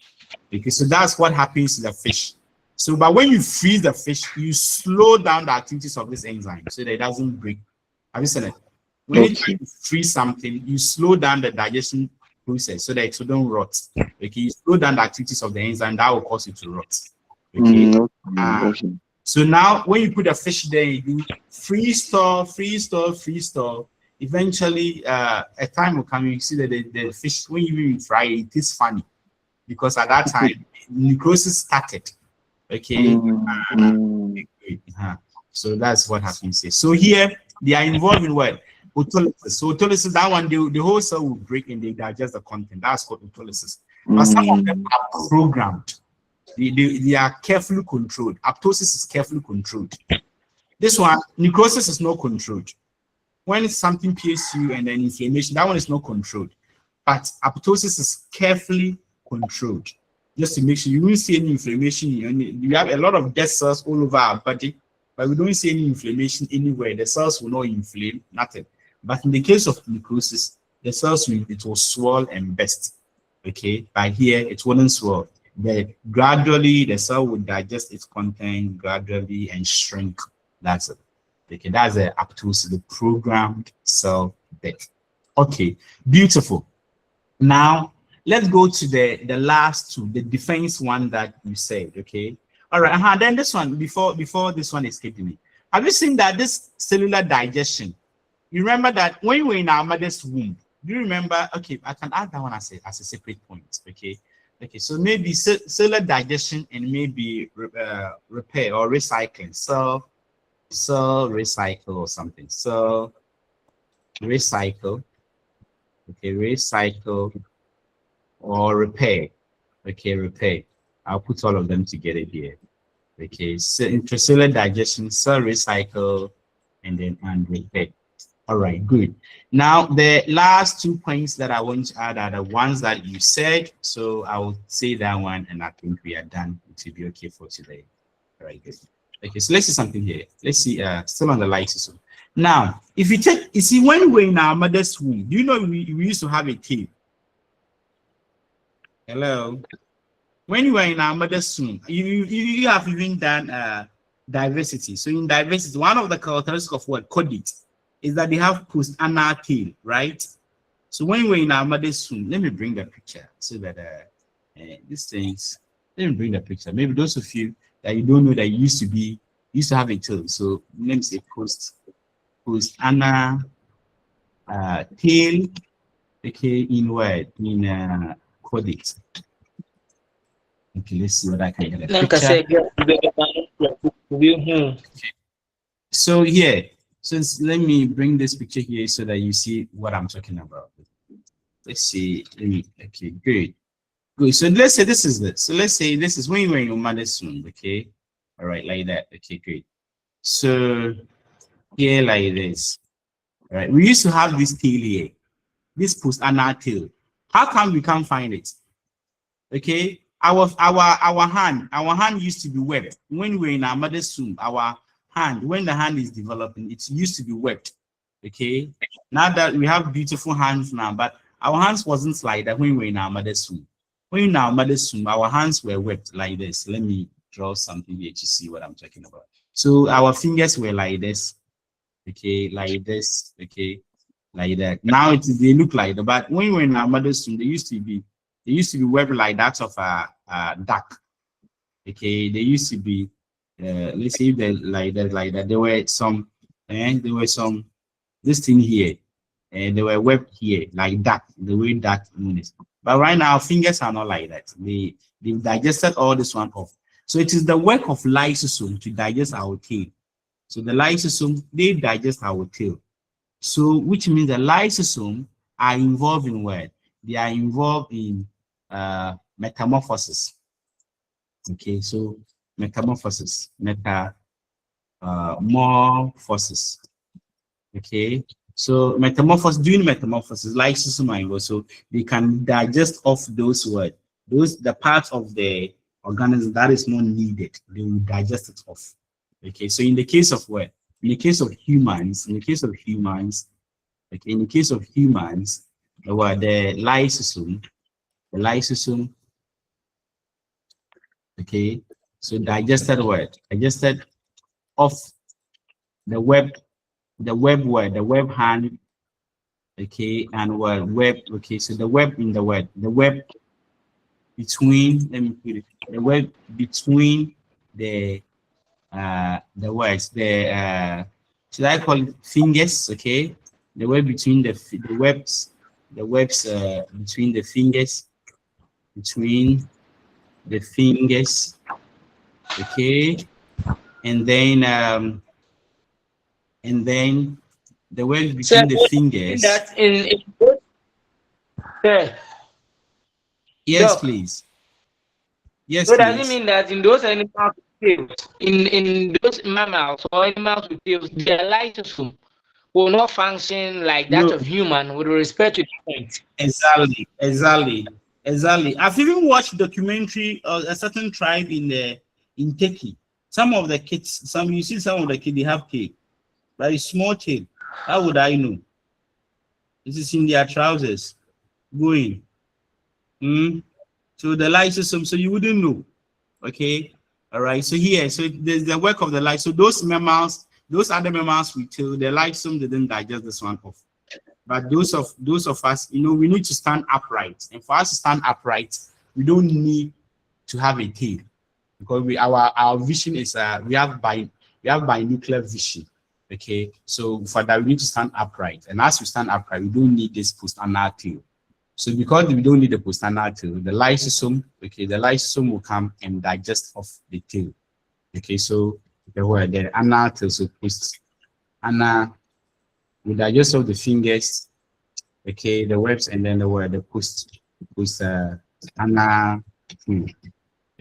Okay, so that's what happens to the fish. So, but when you freeze the fish, you slow down the activities of this enzyme so that it doesn't break. Have you seen it? When you try to freeze something, you slow down the digestion process so that it don't rot. Okay, you slow down the activities of the enzyme that will cause it to rot. Okay. So now, when you put a fish there, you do freeze, thaw. Eventually, a time will come. You see that the fish, when you even fry it, it is funny because at that time necrosis started. Okay. So that's what happens here. So here they are involved in what? Autolysis. So autolysis, that one, the whole cell will break and they digest the content. That's called autolysis. But some of them are programmed. They are carefully controlled. Apoptosis is carefully controlled. This one, necrosis is not controlled. When something pierces you and then inflammation, that one is not controlled. But apoptosis is carefully controlled. Just to make sure you won't see any inflammation. You have a lot of dead cells all over our body, but we don't see any inflammation anywhere. The cells will not inflame, nothing. But in the case of necrosis, the cells will swell and burst. Okay, by here it wouldn't swell. Gradually the cell will digest its content gradually and shrink. That's it. Okay, that's the apoptosis, the programmed cell death. Okay, beautiful. Now let's go to the last two, the defense one that you said. Okay, all right. Then this one, before this one escaped me. Have you seen that this cellular digestion? You remember that when we were in our mother's womb, do you remember? Okay, I can add that one as a separate point. Okay, so maybe cellular digestion and maybe repair or recycling. Cell recycle or something. So recycle. Okay, recycle or repair. Okay, repair. I'll put all of them together here. Okay, so intracellular digestion, cell recycle, and then repair. All right, good. Now the last 2 points that I want to add are the ones that you said. So I will say that one, and I think we are done. It will be okay for today. All right, good. Okay, so let's see something here. Let's see, still on the lysosome. Now, if you take, you see, when we're in our mother's womb, do you know we used to have a tail? Hello? When you were in our mother's womb, you have even done diversity. So in diversity, one of the characteristics of what caudate is that they have post-anal tail, right? So when we're in our mother's womb, let me bring the picture so that these things, let me bring the picture. Maybe those of you that you don't know that used to have a tail. So let me say post-anal tail, okay, in what? In caudate. Okay, let's see what I can get a picture. Okay. So here, let me bring this picture here so that you see what I'm talking about. Let's see. Okay, good. Good. So let's say this is it. So let's say this is when you were in your mother's womb. Okay. All right, like that. Okay, great. So here, like this. All right. We used to have this tail here, this post-anal tail. How come we can't find it? Okay. Our hand used to be webbed when we were in our mother's womb. Our hand, when the hand is developing, it used to be webbed. Okay. Now that we have beautiful hands now, but our hands wasn't like that when we were in our mother's womb. When in our mother's womb, our hands were webbed like this. Let me draw something here to see what I'm talking about. So our fingers were like this. Okay, like this. Okay, like that. Now they look like that. But when we were in our mother's womb, they used to be webbed like that of a duck. Okay, they used to be let's say that like that. There were some this thing here, and they were webbed here like that, the way that means. But right now, fingers are not like that. They've digested all this one off. So it is the work of lysosome to digest our tail. So the lysosome, they digest our tail. So which means the lysosome are involved in what? They are involved in metamorphosis. Okay, so metamorphosis. Okay, so doing metamorphosis, lysosome are involved, so they can digest off those the parts of the organism that is not needed. They will digest it off. Okay, so in the case of what? In the case of humans, the lysosome, okay, so digested off the web hand, okay, and web, okay, so the web between, let me put it, the web between the words, should I call it fingers? Okay, the web between the webs between the fingers, okay, and then the web between the fingers. That in yes, please. Yes, So does it please. mean that in those animals with tails, in those mammals or animals with tails, their lysosome will not function like that No, of human with respect to the point? exactly. I've even watched documentary of a certain tribe in Turkey. Some of the kids, you see some of the kids they have tail, but it's small tail. How would I know? It is in their trousers going. So the lysosome, so you wouldn't know. Okay. All right. So here, so there's the work of the light. So those mammals, those other mammals we till the lysosome didn't digest this one off. But those of us, we need to stand upright. And for us to stand upright, we don't need to have a tail because our vision is we have binocular vision. Okay, so for that we need to stand upright, and as we stand upright, we don't need this post-anal tail. So because we don't need the post-anal tail, the lysosome will come and digest off the tail. Okay, so the anal tail, so post-anal we digest of the fingers, okay, the webs, and then the post anal.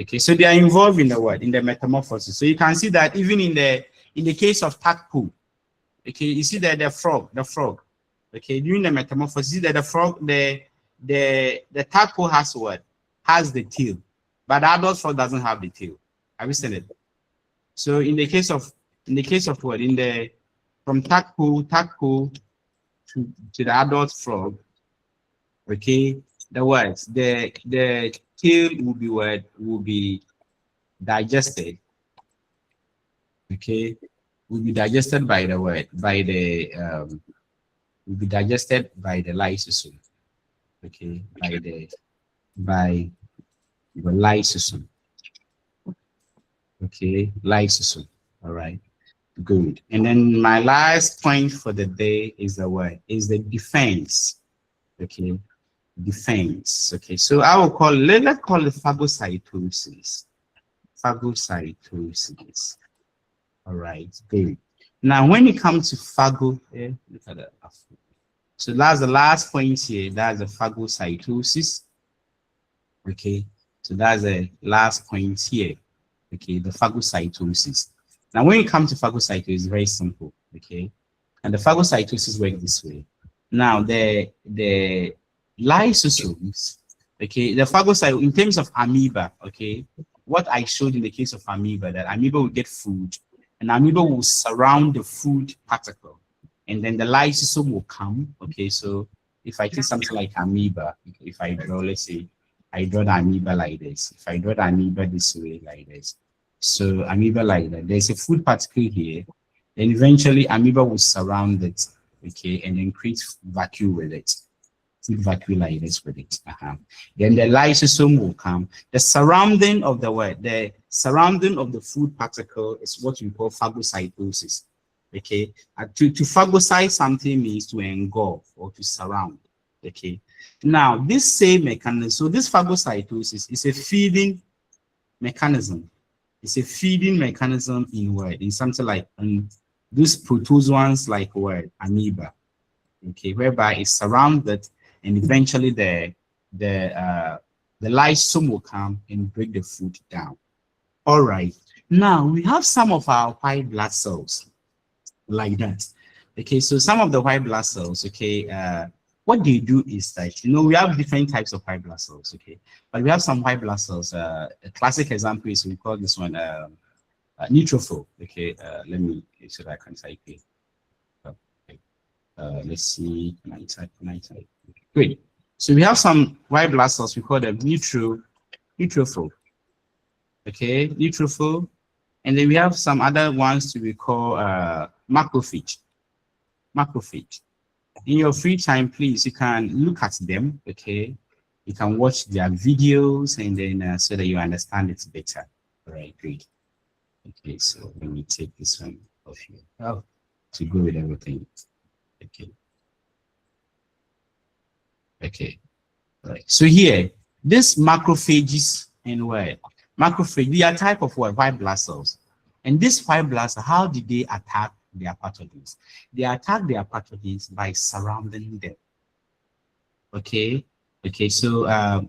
Okay, so they are involved in the metamorphosis. So you can see that even in the case of tadpole, okay, you see that the frog, okay, during the metamorphosis, you see that the frog, the tadpole has the tail, but the adult frog doesn't have the tail. Have you seen it? So in the case of from tadpole to the adult frog, okay, the tail will be digested, okay, will be digested by the will be digested by the lysosome, okay, by the lysosome, okay, lysosome. All right. Good. And then my last point for the day is the defense. Okay. Defense. Okay. So I will let's call it phagocytosis. Phagocytosis. All right. Good. Now, when it comes to look at that. So that's the last point here. That's the phagocytosis. Okay. So that's the last point here. Okay. The phagocytosis. Now, when it comes to phagocytosis, it's very simple, okay? And the phagocytosis works this way. Now, the lysosomes, okay, the phagocyte, in terms of amoeba, okay, what I showed in the case of amoeba, that amoeba will get food, and amoeba will surround the food particle, and then the lysosome will come, okay? So if I take something like amoeba, if I draw, let's say, I draw the amoeba like this. If I draw the amoeba this way, like this. So amoeba like that. There's a food particle here, then eventually amoeba will surround it, okay, and then create vacuole with it. Food vacuole like this with it. Then the lysosome will come. The surrounding of the surrounding of the food particle is what we call phagocytosis. Okay, to phagocyte something means to engulf or to surround. Okay, now this same mechanism. So this phagocytosis is a feeding mechanism. It's a feeding mechanism in something like these protozoans like amoeba, okay, whereby it's surrounded and eventually the lysosome will come and break the food down. All right, now we have some of our white blood cells like that. Okay, so some of the white blood cells, okay, what they do is that, we have different types of white blood cells, okay? But we have some white blood cells. A classic example is we call this one neutrophil, okay? Let me, so that I can type it. Okay. Let's see, can I type? Great. So we have some white blood cells, we call them neutrophil, okay? Neutrophil. And then we have some other ones we call macrophage. In your free time, please, you can look at them, okay? You can watch their videos and then so that you understand it better. All right, great. Okay, so let me take this one off here to go with everything. Okay. Okay. All right. So here, this macrophages and macrophage, they are type of white blood cells. And these white blood cells, how did they attack their pathogens? They attack their pathogens by surrounding them. Okay. Okay. So, all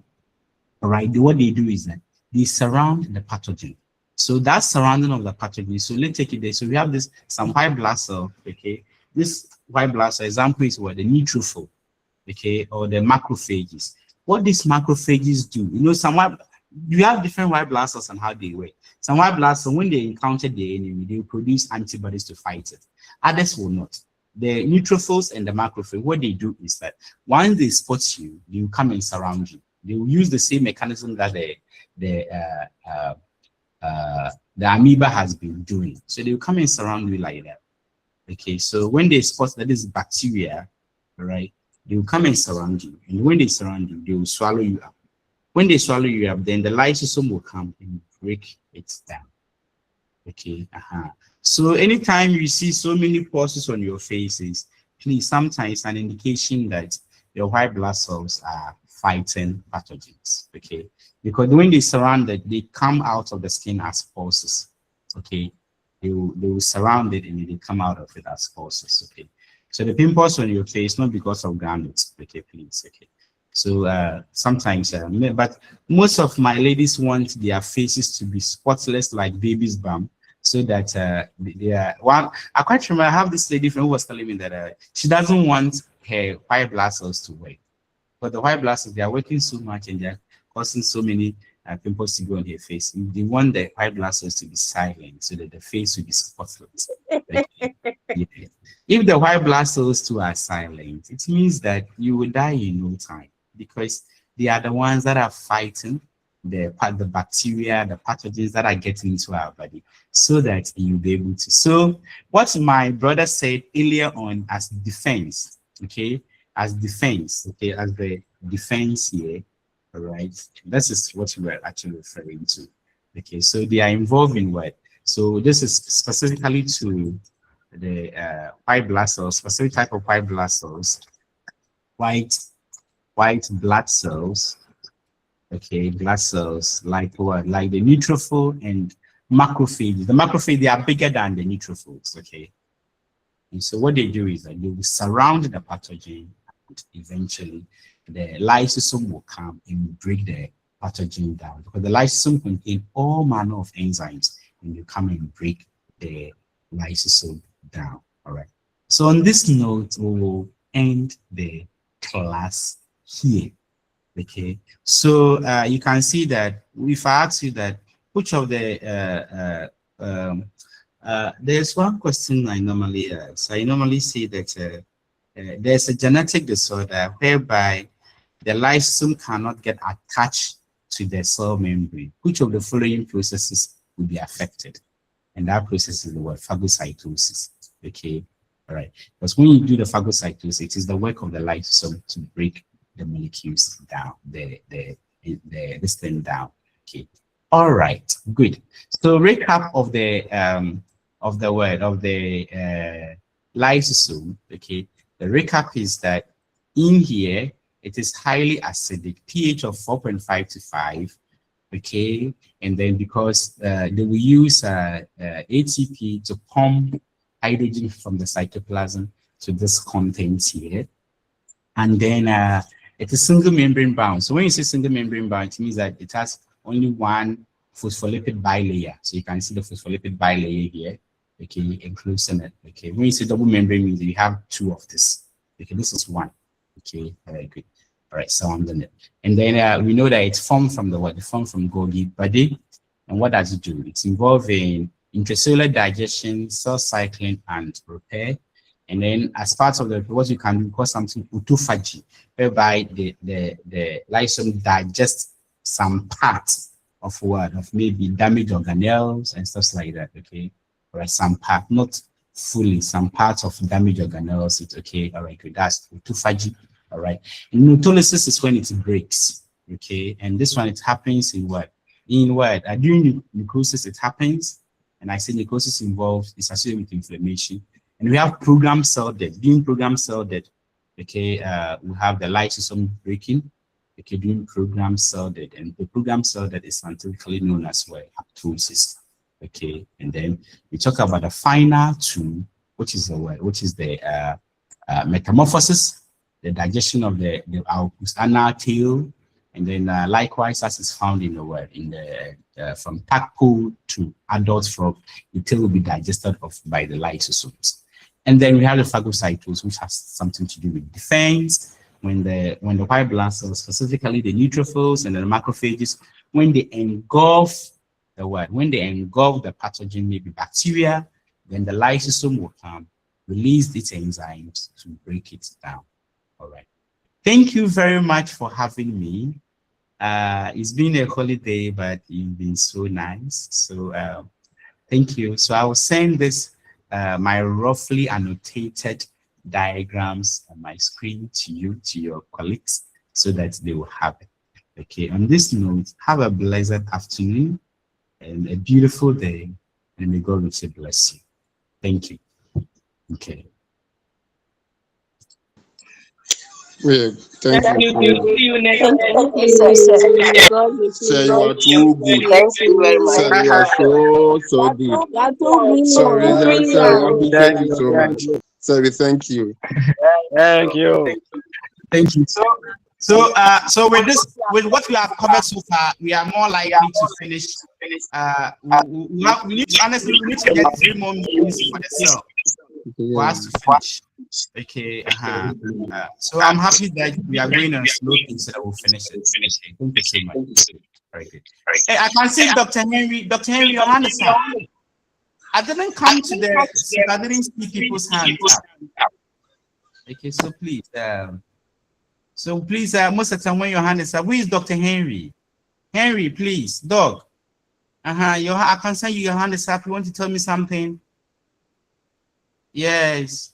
right. What they do is that they surround the pathogen. So that surrounding of the pathogen. So let's take it there. So we have this some white blood cell. Okay, this white blood cell example is what the neutrophil. Okay, or the macrophages. What these macrophages do, you know, you have different white blood cells and how they work. Some white blood cells, when they encounter the enemy, they will produce antibodies to fight it. Others will not. The neutrophils and the macrophage, what they do is that once they spot you, they will come and surround you. They will use the same mechanism that the amoeba has been doing. So they will come and surround you like that. Okay, so when they spot that is bacteria, right, they will come and surround you. And when they surround you, they will swallow you up. When they swallow you up, then the lysosome will come and break it down. Okay, So anytime you see so many pores on your faces, please, sometimes an indication that your white blood cells are fighting pathogens. Okay, because when they surround it, they come out of the skin as pulses. Okay, they will surround it and they come out of it as pulses. Okay, so the pimples on your face not because of gametes. Okay, please. Okay. So sometimes, but most of my ladies want their faces to be spotless like baby's bum, so that they are one. I quite remember I have this lady friend who was telling me that she doesn't want her white blood cells to work, but the white blood cells, they are working so much and they are causing so many pimples to go on her face. They want the white blood cells to be silent so that the face will be spotless. Yeah. If the white blood cells too are silent, it means that you will die in no time, because they are the ones that are fighting the bacteria, the pathogens that are getting into our body, so that you'll be able to. So what my brother said earlier on as defense, okay, as defense, okay, as the defense here, all right, this is what we're actually referring to. Okay, so they are involved in what? So this is specifically to the white blood cells, specific type of white blood cells, white blood cells, okay, blood cells like what? Like the neutrophil and macrophage. The macrophage, they are bigger than the neutrophils, okay? And so what they do is that they will surround the pathogen, and eventually the lysosome will come and break the pathogen down, because the lysosome contains all manner of enzymes, and you come and break the lysosome down. All right. So on this note, we will end the class here. Okay. So you can see that if I ask you that which of the there's one question I normally ask. I normally say that there's a genetic disorder whereby the lysosome cannot get attached to the cell membrane. Which of the following processes will be affected? And that process is the word phagocytosis. Okay, all right. Because when you do the phagocytosis, it is the work of the lysosome to break the molecules down, this thing down. Okay, all right, good. So recap of the lysosome. Okay, the recap is that in here it is highly acidic, pH of 4.5 to 5. Okay, and then because they will use ATP to pump hydrogen from the cytoplasm to this content here, and then it is single membrane bound. So when you say single membrane bound, it means that it has only one phospholipid bilayer. So you can see the phospholipid bilayer here. Okay, inclusive it. Okay, when you say double membrane, means you have two of this. Okay, this is one. Okay, very good. All right, so I'm done it. And then we know that it's formed from the what? It's formed from Golgi body. And what does it do? It's involved in intracellular digestion, cell cycling, and repair. And then as part of the what you can do, call something autophagy, whereby the lysosome digests some parts of what? Of maybe damaged organelles and stuff like that. Okay, all right, some part, not fully, some parts of damaged organelles. It's okay. All right, good. That's autophagy. All right. And autolysis is when it breaks. Okay, and this one, it happens in what? During necrosis, it happens. And I say necrosis involves, it's associated with inflammation. And we have programmed cell death. During programmed cell death, okay, we have the lysosome breaking. Okay, during programmed cell death, and the programmed cell death is scientifically known as well, apoptosis. Okay, and then we talk about the final two, which is the metamorphosis, the digestion of the anal tail, And then likewise, as is found in the word, in the from tadpole to adult frog, the tail will be digested by the lysosomes. And then we have the phagocytosis, which has something to do with defense. When the white blood cells, specifically the neutrophils and the macrophages, when they engulf the pathogen, maybe bacteria, then the lysosome will come, release its enzymes to break it down. All right. Thank you very much for having me. It's been a holiday, but you've been so nice. So thank you. So I will send this, my roughly annotated diagrams on my screen to you, to your colleagues, so that they will have it. Okay, on this note, have a blessed afternoon and a beautiful day, and may God richly bless you. Thank you. Okay. Yeah, thank you. See you next Thank time. you, sir. Sir, you are too good. Thank you very much. Sir, you are so good. Sorry, sir, we appreciate you so much. Sir, we thank you. Thank you. Thank you. So with this, with what we have covered so far, we are more likely to finish. We need to get 3 more minutes for the cell for us to finish. Okay. So I'm happy that we are going on a slow pace so that we'll finish it. Okay. Thank you so much. Very good. Hey, I can see Dr. Henry. Dr. Henry, your hand is up. I didn't come to the. I didn't see people's hands up. Okay, so please. Most of the time when your hand is up, who is Dr. Henry? Henry, please, dog. I can see your hand is up. You want to tell me something? Yes.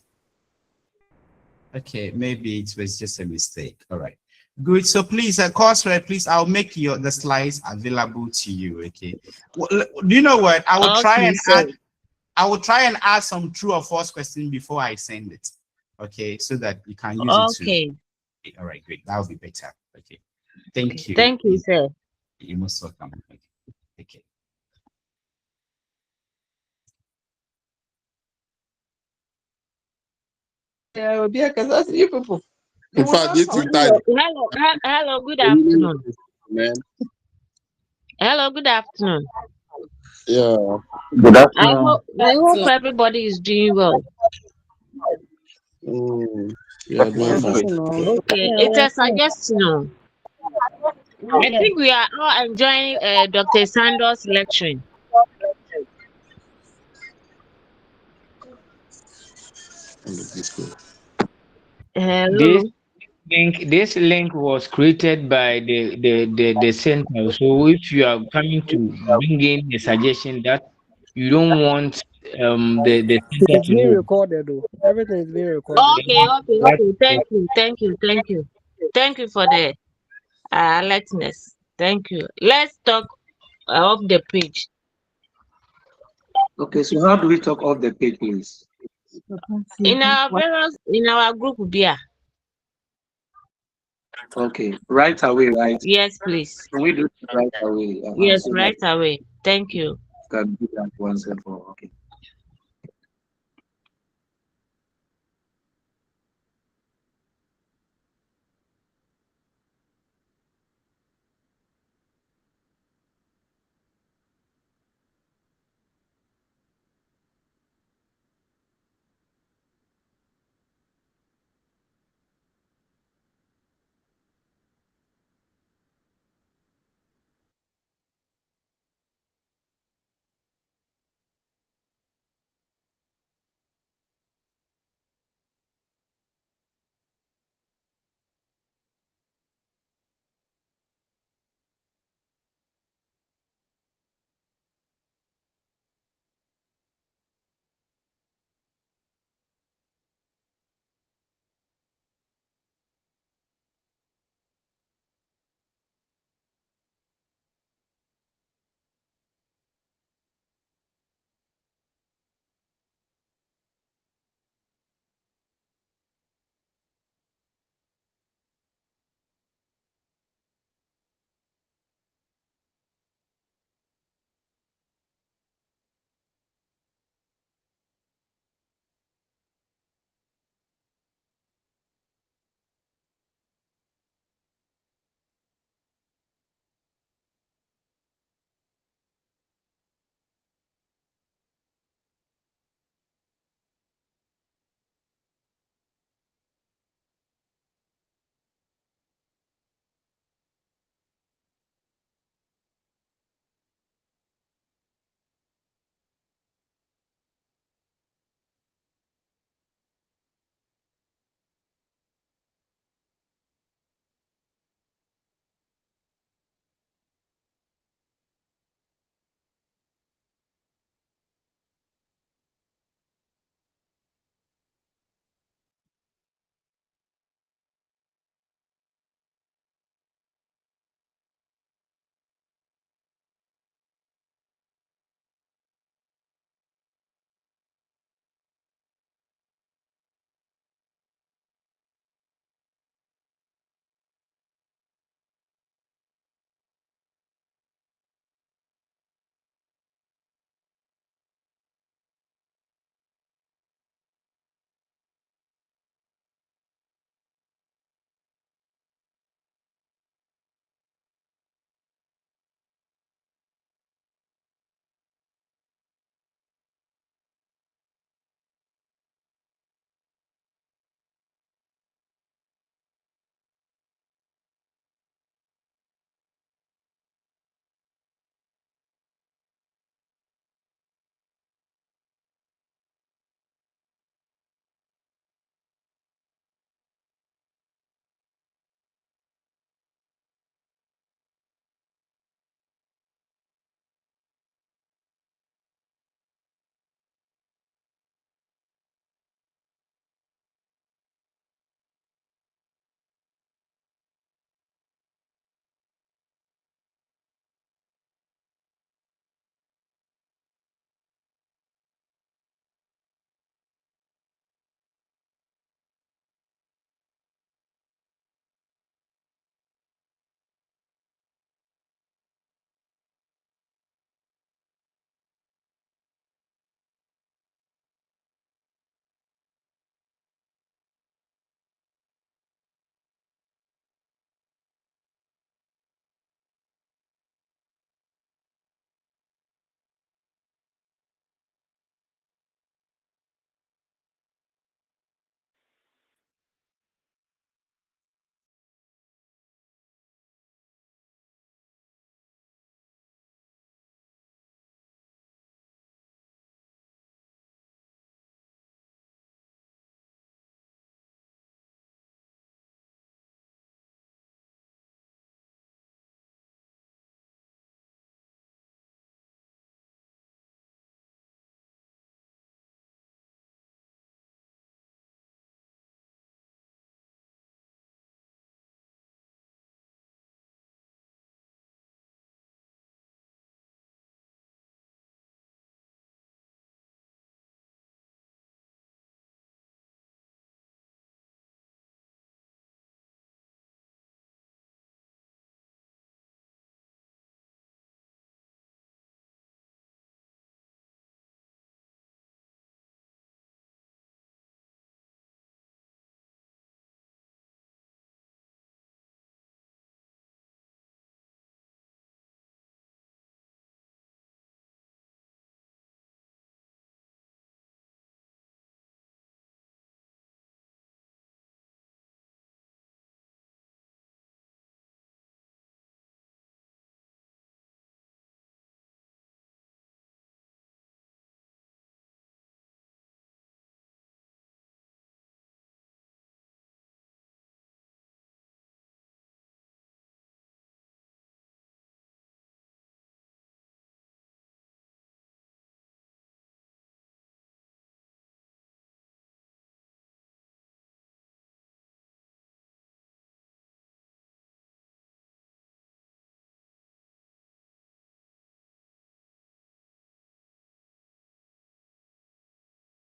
Okay, maybe it was just a mistake. All right. Good. So please, Courseware, please, I'll make the slides available to you. Okay. Well, do you know what? I will try and add some true or false questions before I send it. Okay, so that you can use it too. Okay. All right, great. That will be better. Okay. Thank you. Thank you, sir. You're most welcome. Okay. Yeah, because you people. In fact, this is time. Hello, good afternoon. Man. Hello, good afternoon. Yeah. Good I afternoon. hope everybody is doing well. Yeah, doing fine. Okay, it's a suggestion. I think we are all enjoying Dr. Sanders' lecturing. Hello. This link was created by the center. So if you are coming to bring in a suggestion that you don't want the center It's to being know, recorded though. Everything is being recorded. Okay. Thank you for the alertness. Thank you. Let's talk off the page. Okay, so how do we talk off the page, please? In our group, beer. Okay, right away, right? Yes, please. Can we do it right away? Yes, So right away. Thank you. can do that once and for all. Okay.